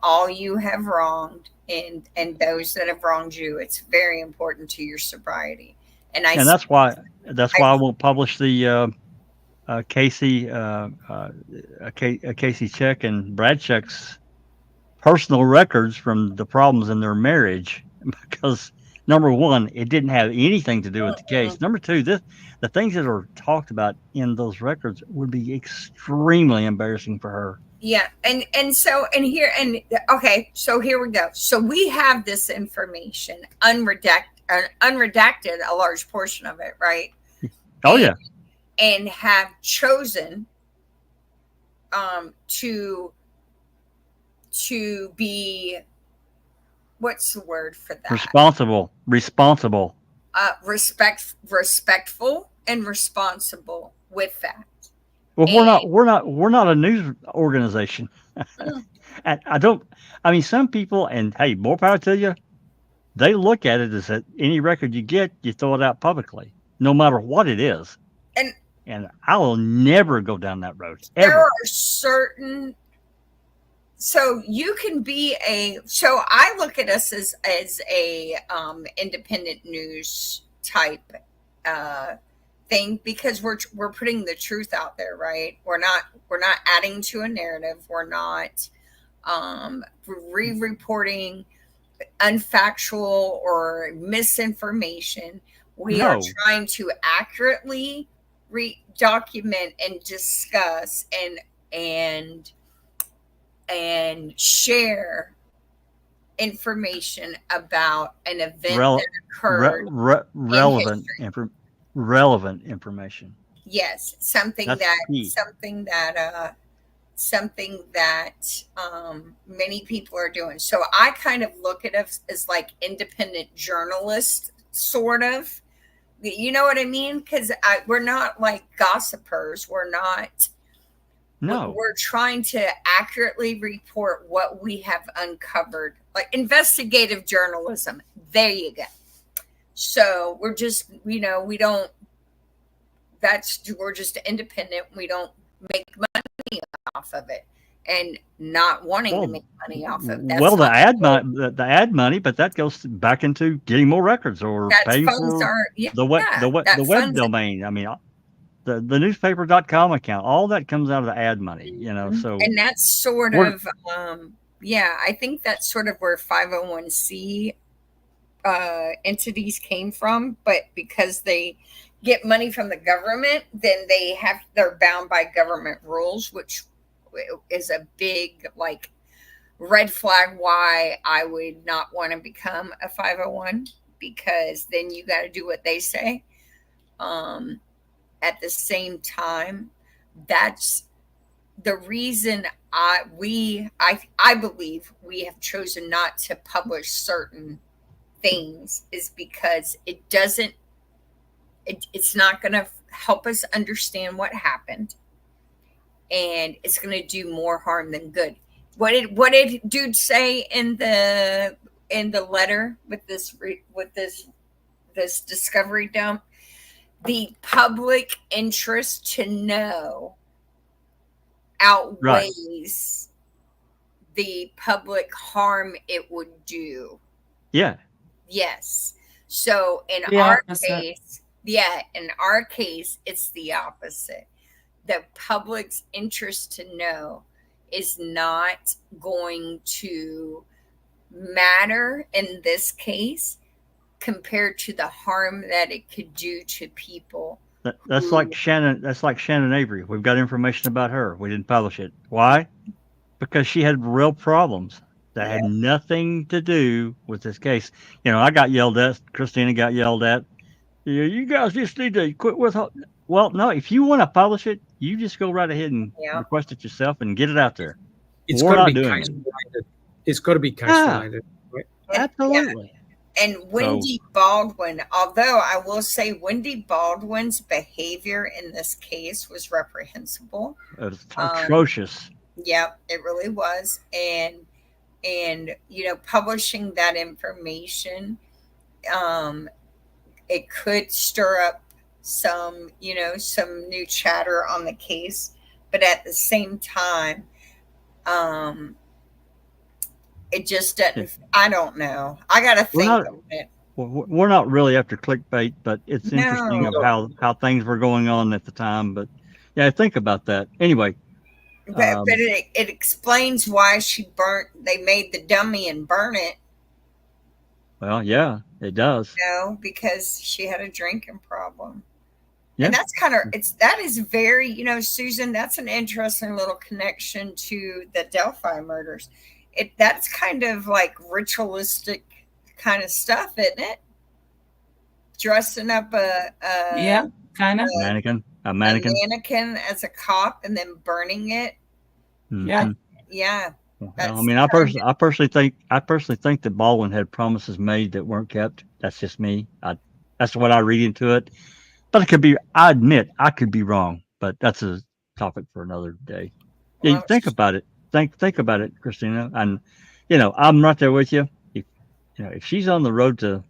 Speaker 4: all you have wronged and those that have wronged you. It's very important to your sobriety, and that's why
Speaker 1: I won't publish the Casey Check and Brad Check's personal records from the problems in their marriage, because number 1, it didn't have anything to do with the case. Number 2, the things that are talked about in those records would be extremely embarrassing for her.
Speaker 4: Yeah, so here we go. So we have this information unredacted, a large portion of it, right?
Speaker 1: Oh yeah,
Speaker 4: and have chosen to be, what's the word for that?
Speaker 1: Responsible.
Speaker 4: Respectful and responsible with that.
Speaker 1: Well, we're not a news organization. And some people, and hey, more power to you, they look at it as that any record you get, you throw it out publicly, no matter what it is. And I will never go down that road. Ever.
Speaker 4: There are certain. So you can be so I look at us as a independent news type thing, because we're putting the truth out there, right? We're not adding to a narrative. We're not re-reporting unfactual or misinformation. We are trying to accurately document and discuss and share information about an event that occurred.
Speaker 1: Relevant information.
Speaker 4: Yes, something that many people are doing. So I kind of look at us as like independent journalists, sort of. You know what I mean? Because we're not like gossipers. We're not.
Speaker 1: No.
Speaker 4: We're trying to accurately report what we have uncovered, like investigative journalism. There you go. So we're just, we don't we're just independent. We don't make money off of it, and not wanting to make money off of it. That's
Speaker 1: well, the
Speaker 4: not
Speaker 1: ad
Speaker 4: cool.
Speaker 1: money, the ad money, but that goes back into getting more records or
Speaker 4: That
Speaker 1: paying
Speaker 4: funds
Speaker 1: for
Speaker 4: are, yeah,
Speaker 1: the web
Speaker 4: that
Speaker 1: web
Speaker 4: funds,
Speaker 1: domain. I mean, the newspaper.com account, all that comes out of the ad money, so
Speaker 4: and that's sort
Speaker 1: we're-
Speaker 4: of, yeah, I think that's sort of where 501c entities came from, but because they get money from the government, then they're bound by government rules, which is a big like red flag why I would not want to become a 501, because then you got to do what they say. At the same time, that's the reason I believe we have chosen not to publish certain things, is because it's not going to help us understand what happened, and it's going to do more harm than good. What did dude say in the letter with this discovery dump? The public interest to know outweighs the public harm it would do.
Speaker 1: yeah.
Speaker 4: Yes. So in
Speaker 3: The
Speaker 4: our
Speaker 3: opposite.
Speaker 4: case, it's the opposite. The public's interest to know is not going to matter in this case compared to the harm that it could do to people.
Speaker 1: That's like Shannon. That's like Shannon Avery. We've got information about her. We didn't publish it. Why? Because she had real problems that had nothing to do with this case. I got yelled at. Christina got yelled at. You guys just need to quit with. Well, no. If you want to publish it, you just go right ahead and request it yourself and get it out there.
Speaker 2: It's
Speaker 1: We're
Speaker 2: got to
Speaker 1: not
Speaker 2: be
Speaker 1: doing
Speaker 2: case
Speaker 1: it.
Speaker 2: related. It's got to be case related. Right?
Speaker 1: Absolutely.
Speaker 4: And Wendy Baldwin, although I will say Wendy Baldwin's behavior in this case was reprehensible.
Speaker 1: It was atrocious.
Speaker 4: Yep, it really was. And publishing that information, it could stir up some new chatter on the case, but at the same time, it just doesn't. I don't know. I got to think of it.
Speaker 1: We're not really after clickbait, but it's interesting of how things were going on at the time. But yeah, think about that. Anyway.
Speaker 4: But it explains why they made the dummy and burn it.
Speaker 1: Well, yeah, it does.
Speaker 4: Because she had a drinking problem.
Speaker 1: Yeah.
Speaker 4: And that's that is very, Susan, that's an interesting little connection to the Delphi murders. That's kind of like ritualistic kind of stuff, isn't it? Dressing up
Speaker 3: kind of
Speaker 1: a mannequin
Speaker 4: as a cop and then burning it.
Speaker 1: Mm-hmm.
Speaker 4: Yeah.
Speaker 1: Well, I mean, I personally think that Baldwin had promises made that weren't kept. That's just me. That's what I read into it. But it could be. I admit I could be wrong. But that's a topic for another day. Yeah, you think about it. Think about it, Christina. And I'm right there with you. If she's on the road to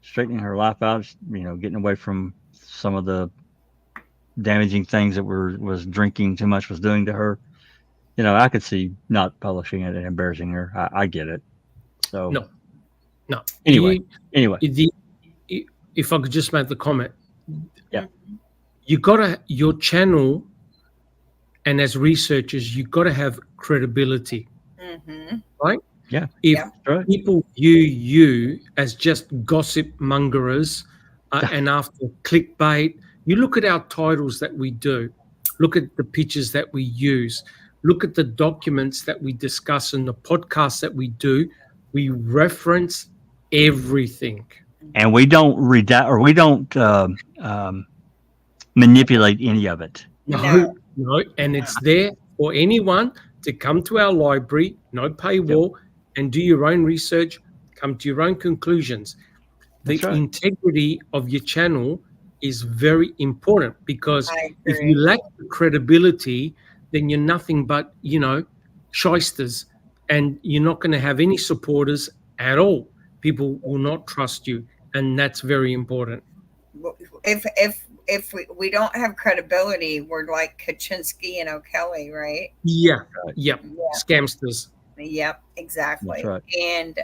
Speaker 1: straightening her life out, getting away from some of the damaging things that was drinking too much was doing to her, I could see not publishing it and embarrassing her. I get it. So
Speaker 2: no.
Speaker 1: Anyway,
Speaker 2: if I could just make the comment,
Speaker 1: yeah,
Speaker 2: your channel, and as researchers, you got to have credibility, right?
Speaker 1: Yeah.
Speaker 2: If people view you as just gossip mongerers and after clickbait, you look at our titles that we do, look at the pictures that we use, look at the documents that we discuss and the podcasts that we do. We reference everything,
Speaker 1: and we don't redact or we don't manipulate any of it.
Speaker 2: No, and it's there for anyone to come to our library, no paywall, and do your own research, come to your own conclusions. The integrity of your channel is very important, because if you lack the credibility, then you're nothing but, shysters, and you're not going to have any supporters at all. People will not trust you, and that's very important.
Speaker 4: If if we don't have credibility, we're like Kaczynski and O'Kelly, right?
Speaker 2: Yeah.
Speaker 1: Right.
Speaker 2: Yep.
Speaker 4: Yeah.
Speaker 2: Scamsters.
Speaker 4: Yep, exactly.
Speaker 1: That's right.
Speaker 4: And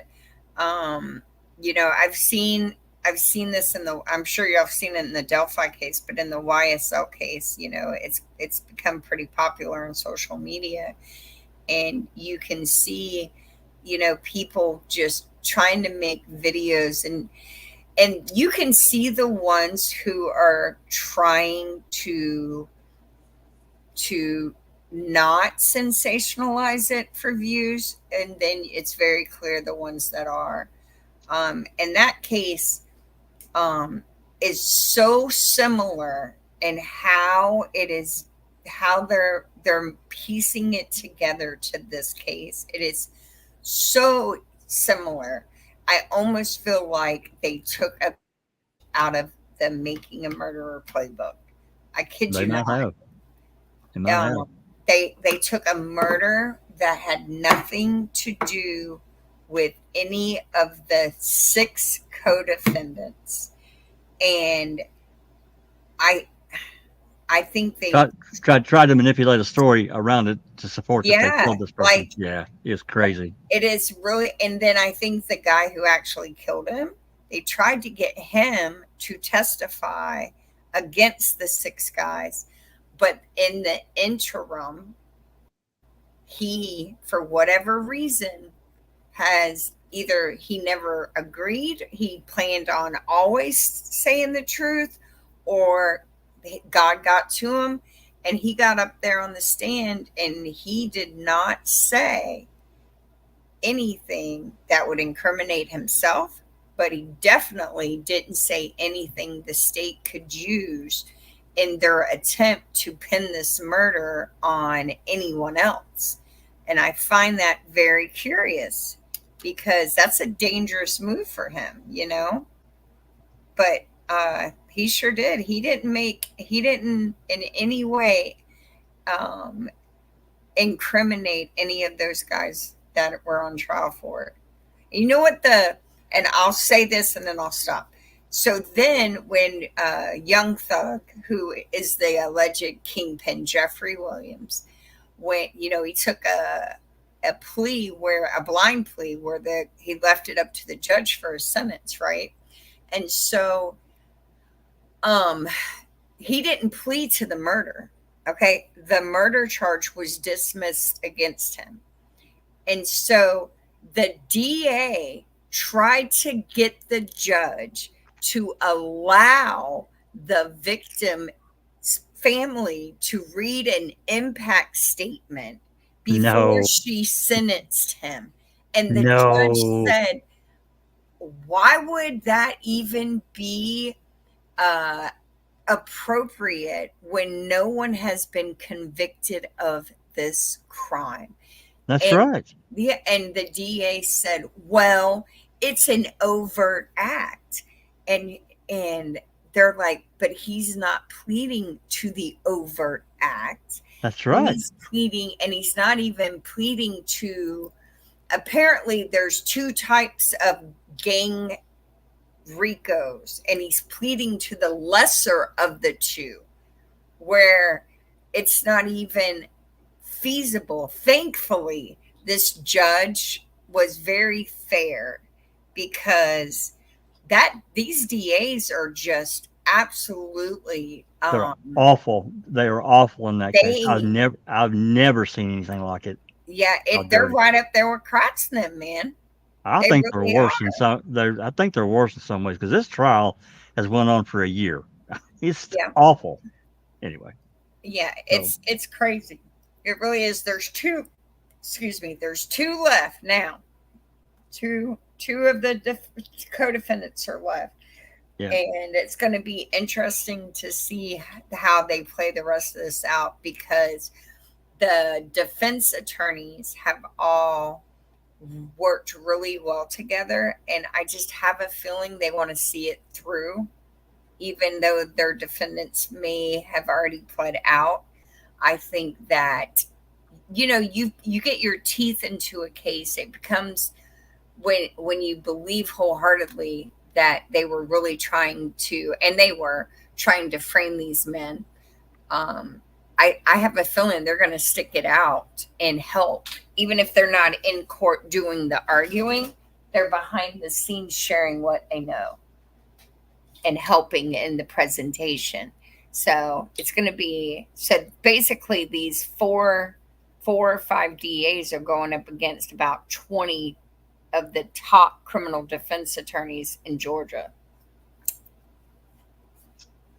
Speaker 4: I've seen this I'm sure y'all have seen it in the Delphi case, but in the YSL case, it's become pretty popular on social media, and you can see, people just trying to make videos, and you can see the ones who are trying to not sensationalize it for views, and then it's very clear the ones that are. And that case is so similar in how they're piecing it together to this case. It is so similar. I almost feel like they took out of the Making a Murderer playbook. I kid
Speaker 1: They
Speaker 4: you
Speaker 1: might
Speaker 4: not.
Speaker 1: have. They might have.
Speaker 4: They took a murder that had nothing to do with any of the 6 co-defendants, and I think they
Speaker 1: Tried to manipulate a story around it to support that they
Speaker 4: Yeah,
Speaker 1: killed this person.
Speaker 4: like-
Speaker 1: Yeah, it's crazy.
Speaker 4: it is really. And then I think the guy who actually killed him, they tried to get him to testify against the 6 guys, but in the interim, he, for whatever reason, has either he never agreed, he planned on always saying the truth, or God got to him and he got up there on the stand and he did not say anything that would incriminate himself, but he definitely didn't say anything the state could use in their attempt to pin this murder on anyone else. And I find that very curious, because that's a dangerous move for him, But he sure did. He didn't in any way incriminate any of those guys that were on trial for it. You know what and I'll say this and then I'll stop. So then when Young Thug, who is the alleged kingpin, Jeffrey Williams, when, he took a blind plea where he left it up to the judge for a sentence, right? And so he didn't plead to the murder. Okay. The murder charge was dismissed against him. And so the DA tried to get the judge to allow the victim's family to read an impact statement before she sentenced him. And the judge said, why would that even be appropriate when no one has been convicted of this crime?
Speaker 1: That's right.
Speaker 4: Yeah, and the DA said, well, it's an overt act. And they're like, but he's not pleading to the overt act.
Speaker 1: That's right.
Speaker 4: He's pleading, and he's not even pleading to, apparently there's 2 types of gang RICOs, and he's pleading to the lesser of the 2, where it's not even feasible. Thankfully, this judge was very fair, because these DAs are just absolutely
Speaker 1: They're awful. They are awful in that case. I've never seen anything like it.
Speaker 4: Yeah, they're right up there with Kratzman, man.
Speaker 1: I think they're worse in some. I think they're worse in some ways, because this trial has went on for a year. It's awful. Anyway. Yeah,
Speaker 4: it's crazy. It really is. There's 2. There's 2 left now. Two of the co-defendants are left. Yeah. And it's going to be interesting to see how they play the rest of this out, because the defense attorneys have all worked really well together, and I just have a feeling they want to see it through, even though their defendants may have already pled out. I think that, you get your teeth into a case, it becomes, when you believe wholeheartedly that they were really trying to, and they were trying to frame these men. I have a feeling they're going to stick it out and help, even if they're not in court doing the arguing. They're behind the scenes sharing what they know and helping in the presentation. So it's going to be, so basically these four or five DAs are going up against about 20 of the top criminal defense attorneys in Georgia.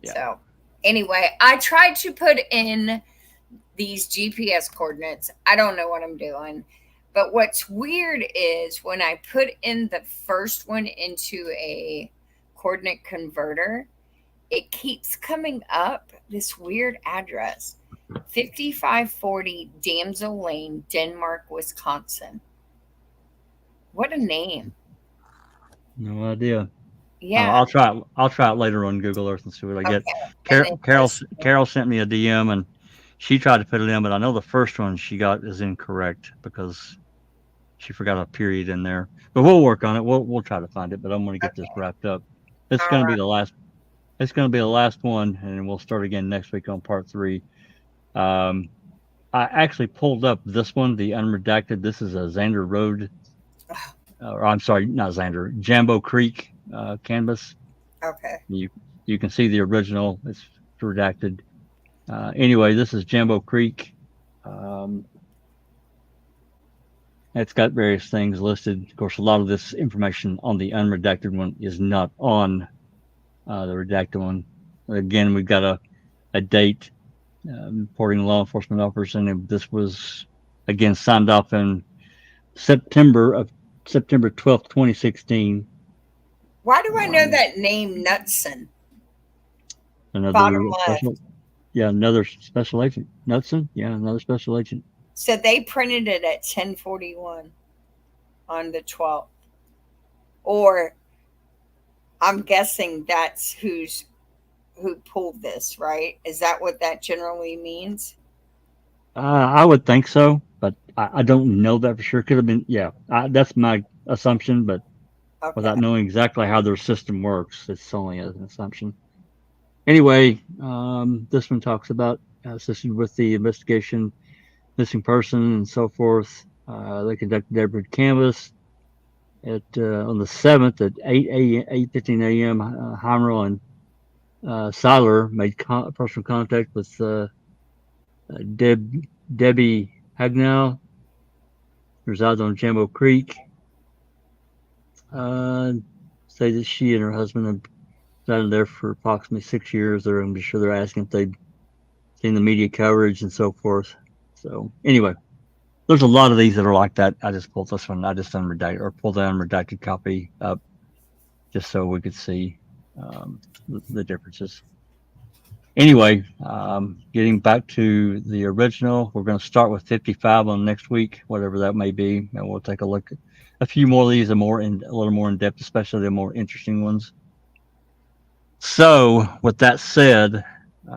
Speaker 1: Yeah.
Speaker 4: So anyway, I tried to put in these GPS coordinates. I don't know what I'm doing. But what's weird is when I put in the first one into a coordinate converter, it keeps coming up this weird address, 5540 Damsel Lane, Denmark, Wisconsin. What a name.
Speaker 1: No idea.
Speaker 4: Yeah.
Speaker 1: I'll try it later on Google Earth and see what I get. Carol sent me a DM and she tried to put it in, but I know the first one she got is incorrect because she forgot a period in there. But we'll work on it. We'll try to find it. But I'm going to get this wrapped up. It's going to be the last. It's going to be the last one, and we'll start again next week on part 3. I actually pulled up this one, the unredacted. This is a Xander Road, or I'm sorry, not Xander, Jambo Creek canvas.
Speaker 4: Okay.
Speaker 1: You can see the original. It's redacted. Anyway, this is Jambo Creek. It's got various things listed. Of course, a lot of this information on the unredacted one is not on the redacted one. Again, we've got a date reporting law enforcement officers, and this was again signed off in September 12th, 2016.
Speaker 4: Why do I know that name, Knutson?
Speaker 1: Another special agent. Knutson? Yeah, another special agent.
Speaker 4: So they printed it at 10:41 on the 12th. Or I'm guessing that's who pulled this, right? Is that what that generally means?
Speaker 1: I would think so, but I don't know that for sure. Could have been, yeah. That's my assumption, but
Speaker 4: Okay.
Speaker 1: without knowing exactly how their system works, it's only an assumption. Anyway, this one talks about assisted with the investigation, missing person, and so forth. They conducted a canvass at on the 7th at 8:15 a.m. Heimerl and Seiler made personal contact with Debbie Hagnell, resides on Jambo Creek. Say that she and her husband have been there for approximately 6 years. I'm sure they're asking if they've seen the media coverage and so forth. So anyway, there's a lot of these that are like that. I just pulled this one. I just unredacted or pulled the unredacted copy up just so we could see the differences. Anyway, getting back to the original, we're going to start with 55 on next week, whatever that may be, and we'll take a look at a few more of these, a little more in depth, especially the more interesting ones. So, with that said,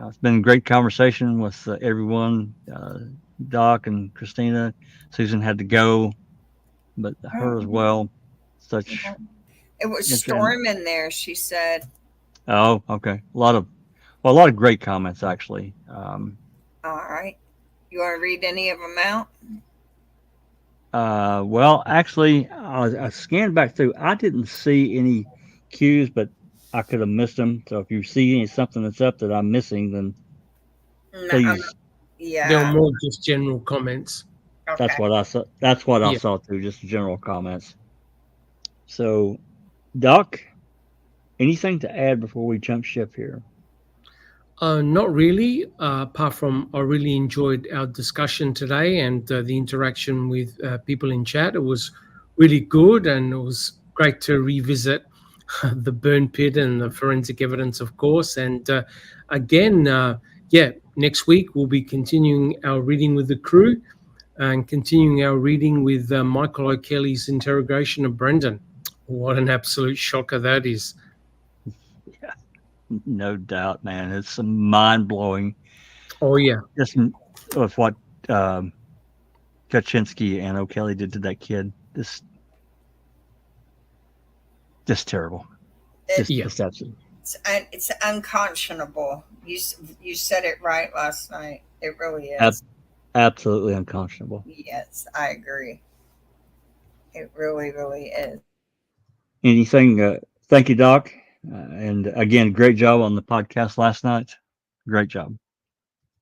Speaker 1: it's been a great conversation with everyone. Doc and Christina. Susan had to go, but her as well.
Speaker 4: It was storming there, she said.
Speaker 1: Oh, okay. A lot of great comments actually.
Speaker 4: All right. You want to read any of them out?
Speaker 1: Well, actually, I scanned back through. I didn't see any cues, but I could have missed them. So if you see something that's up that I'm missing, then please.
Speaker 4: Yeah.
Speaker 2: They're more just general comments.
Speaker 4: Okay.
Speaker 1: That's what I saw. That's what I saw too. Just general comments. So, Doc, anything to add before we jump ship here?
Speaker 2: Not really, apart from I really enjoyed our discussion today and the interaction with people in chat. It was really good, and it was great to revisit the burn pit and the forensic evidence, of course. And again, next week we'll be continuing our reading with the crew and continuing our reading with Michael O'Kelly's interrogation of Brendan. What an absolute shocker that is.
Speaker 1: Yeah, no doubt, man. It's mind-blowing.
Speaker 2: Oh, yeah.
Speaker 1: Just with what Kaczynski and O'Kelly did to that kid. Just terrible. Just absolutely.
Speaker 4: It's unconscionable. You said it right last night. It really
Speaker 1: Ab-
Speaker 4: is.
Speaker 1: Absolutely unconscionable.
Speaker 4: Yes, I agree. It really, really is.
Speaker 1: Anything? Thank you, Doc. And again, great job on the podcast last night. Great job.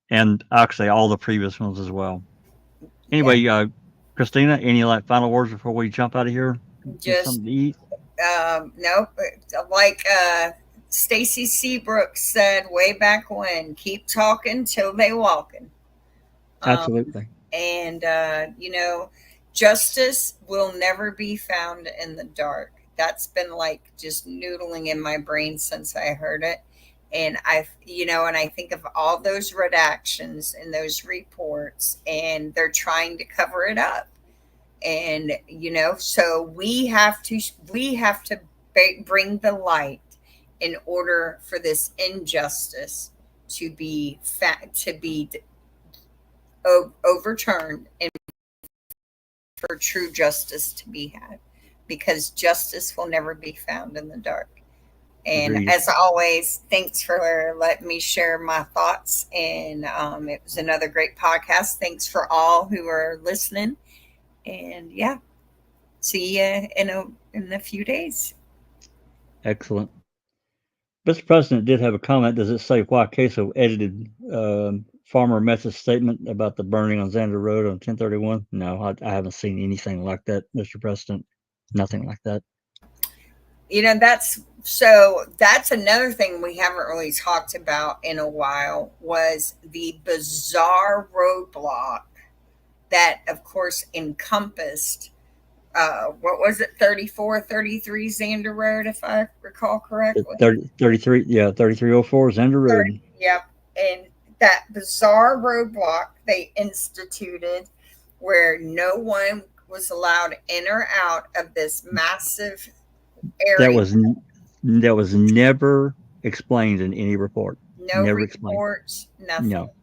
Speaker 1: And actually, all the previous ones as well. Anyway, Christina, any final words before we jump out of here? Get
Speaker 4: Just
Speaker 1: something to eat.
Speaker 4: nope. Like Stacy Seabrook said way back when, keep talking till they walking.
Speaker 1: Absolutely.
Speaker 4: And justice will never be found in the dark. That's been like just noodling in my brain since I heard it. And I think of all those redactions and those reports, and they're trying to cover it up. And so we have to bring the light in order for this injustice to be overturned and for true justice to be had, because justice will never be found in the dark. And
Speaker 1: Agreed.
Speaker 4: as always, thanks for letting me share my thoughts. And it was another great podcast. Thanks for all who are listening. And see you in a few days.
Speaker 1: Excellent. Mr. President did have a comment. Does it say why Queso edited Farmer Metz's statement about the burning on Xander Road on 1031? No, I haven't seen anything like that, Mr. President. Nothing like that.
Speaker 4: That's another thing we haven't really talked about in a while, was the bizarre roadblock that, of course, encompassed what was it, 3433 Xander Road, if I recall correctly.
Speaker 1: 33, yeah, 3304 Xander Road.
Speaker 4: Yep. And that bizarre roadblock they instituted, where no one was allowed in or out of this massive area.
Speaker 1: That was never explained in any report.
Speaker 4: No
Speaker 1: never
Speaker 4: reports, nothing.
Speaker 1: No.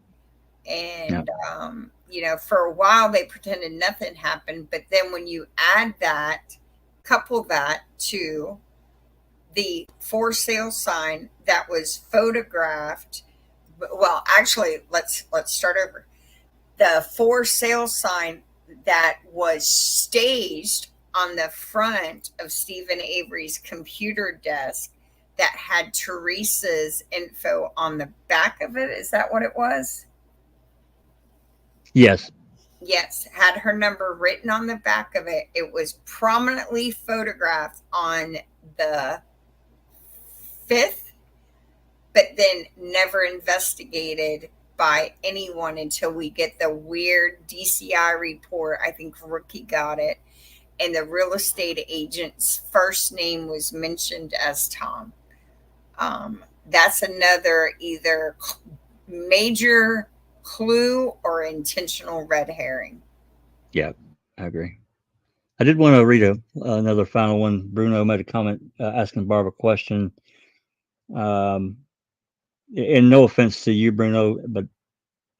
Speaker 4: And for a while they pretended nothing happened, but then when you couple that to the for sale sign that was photographed, well, actually, let's start over. The for sale sign that was staged on the front of Stephen Avery's computer desk that had Teresa's info on the back of it. Is that what it was?
Speaker 1: Yes.
Speaker 4: Yes, had her number written on the back of it. It was prominently photographed on the 5th, but then never investigated by anyone until we get the weird DCI report. I think Rookie got it. And the real estate agent's first name was mentioned as Tom. That's another either major clue or intentional red herring.
Speaker 1: Yeah, I agree. I did want to read another final one. Bruno made a comment asking Barb a question. And no offense to you, Bruno, but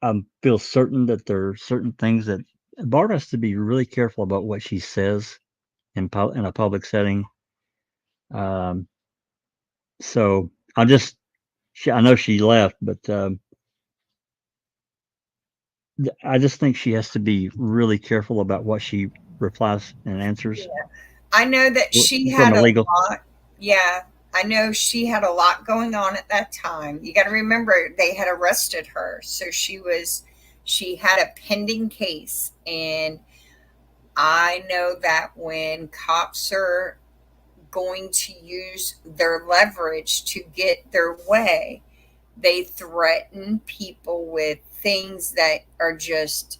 Speaker 1: I feel certain that there are certain things that Barb has to be really careful about what she says in a public setting. So I know she left, but I just think she has to be really careful about what she replies and answers.
Speaker 4: Yeah. I know that she had a lot. Yeah, I know she had a lot going on at that time. You got to remember, they had arrested her, so she had a pending case. And I know that when cops are going to use their leverage to get their way, they threaten people with things that are just,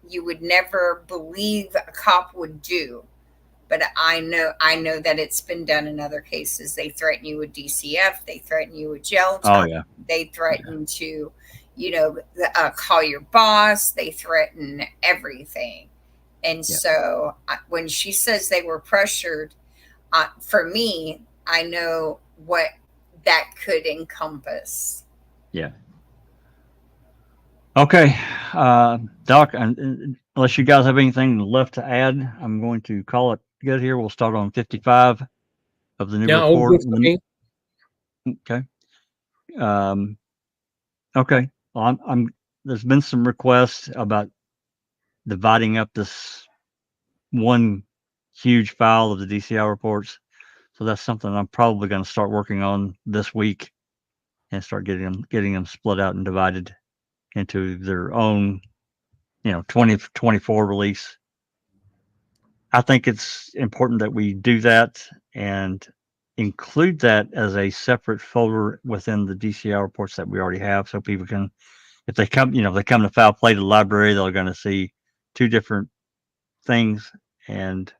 Speaker 4: you would never believe a cop would do. But I know that it's been done in other cases. They threaten you with DCF. They threaten you with jail time.
Speaker 1: Oh, yeah.
Speaker 4: They threaten to, call your boss. They threaten everything. And so when she says they were pressured, for me, I know what that could encompass.
Speaker 1: Yeah. Okay, Doc, unless you guys have anything left to add, I'm going to call it good here. We'll start on 55 of the new report. Okay. Okay. Well, there's been some requests about dividing up this one huge file of the DCI reports. So that's something I'm probably going to start working on this week and start getting them split out and divided into their own, 2024 release. I think it's important that we do that and include that as a separate folder within the DCI reports that we already have, so people can, if they come to file play to the library, they're going to see two different things and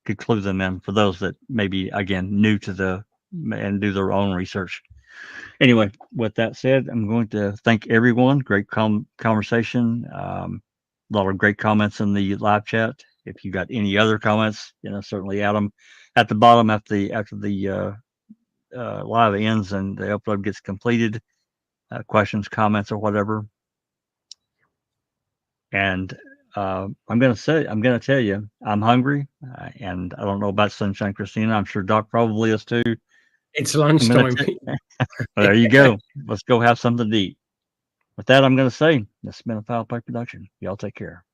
Speaker 1: could clue them in for those that may be, again, new to and do their own research. Anyway, with that said, I'm going to thank everyone. Great conversation. A lot of great comments in the live chat. If you got any other comments, certainly add them at the bottom after the live ends and the upload gets completed. Questions, comments, or whatever. And I'm going to tell you, I'm hungry, and I don't know about Sunshine Christina. I'm sure Doc probably is too.
Speaker 2: It's lunchtime.
Speaker 1: Well, there you go. Let's go have something to eat. With that, I'm going to say, this has been a Foul Play production. Y'all take care.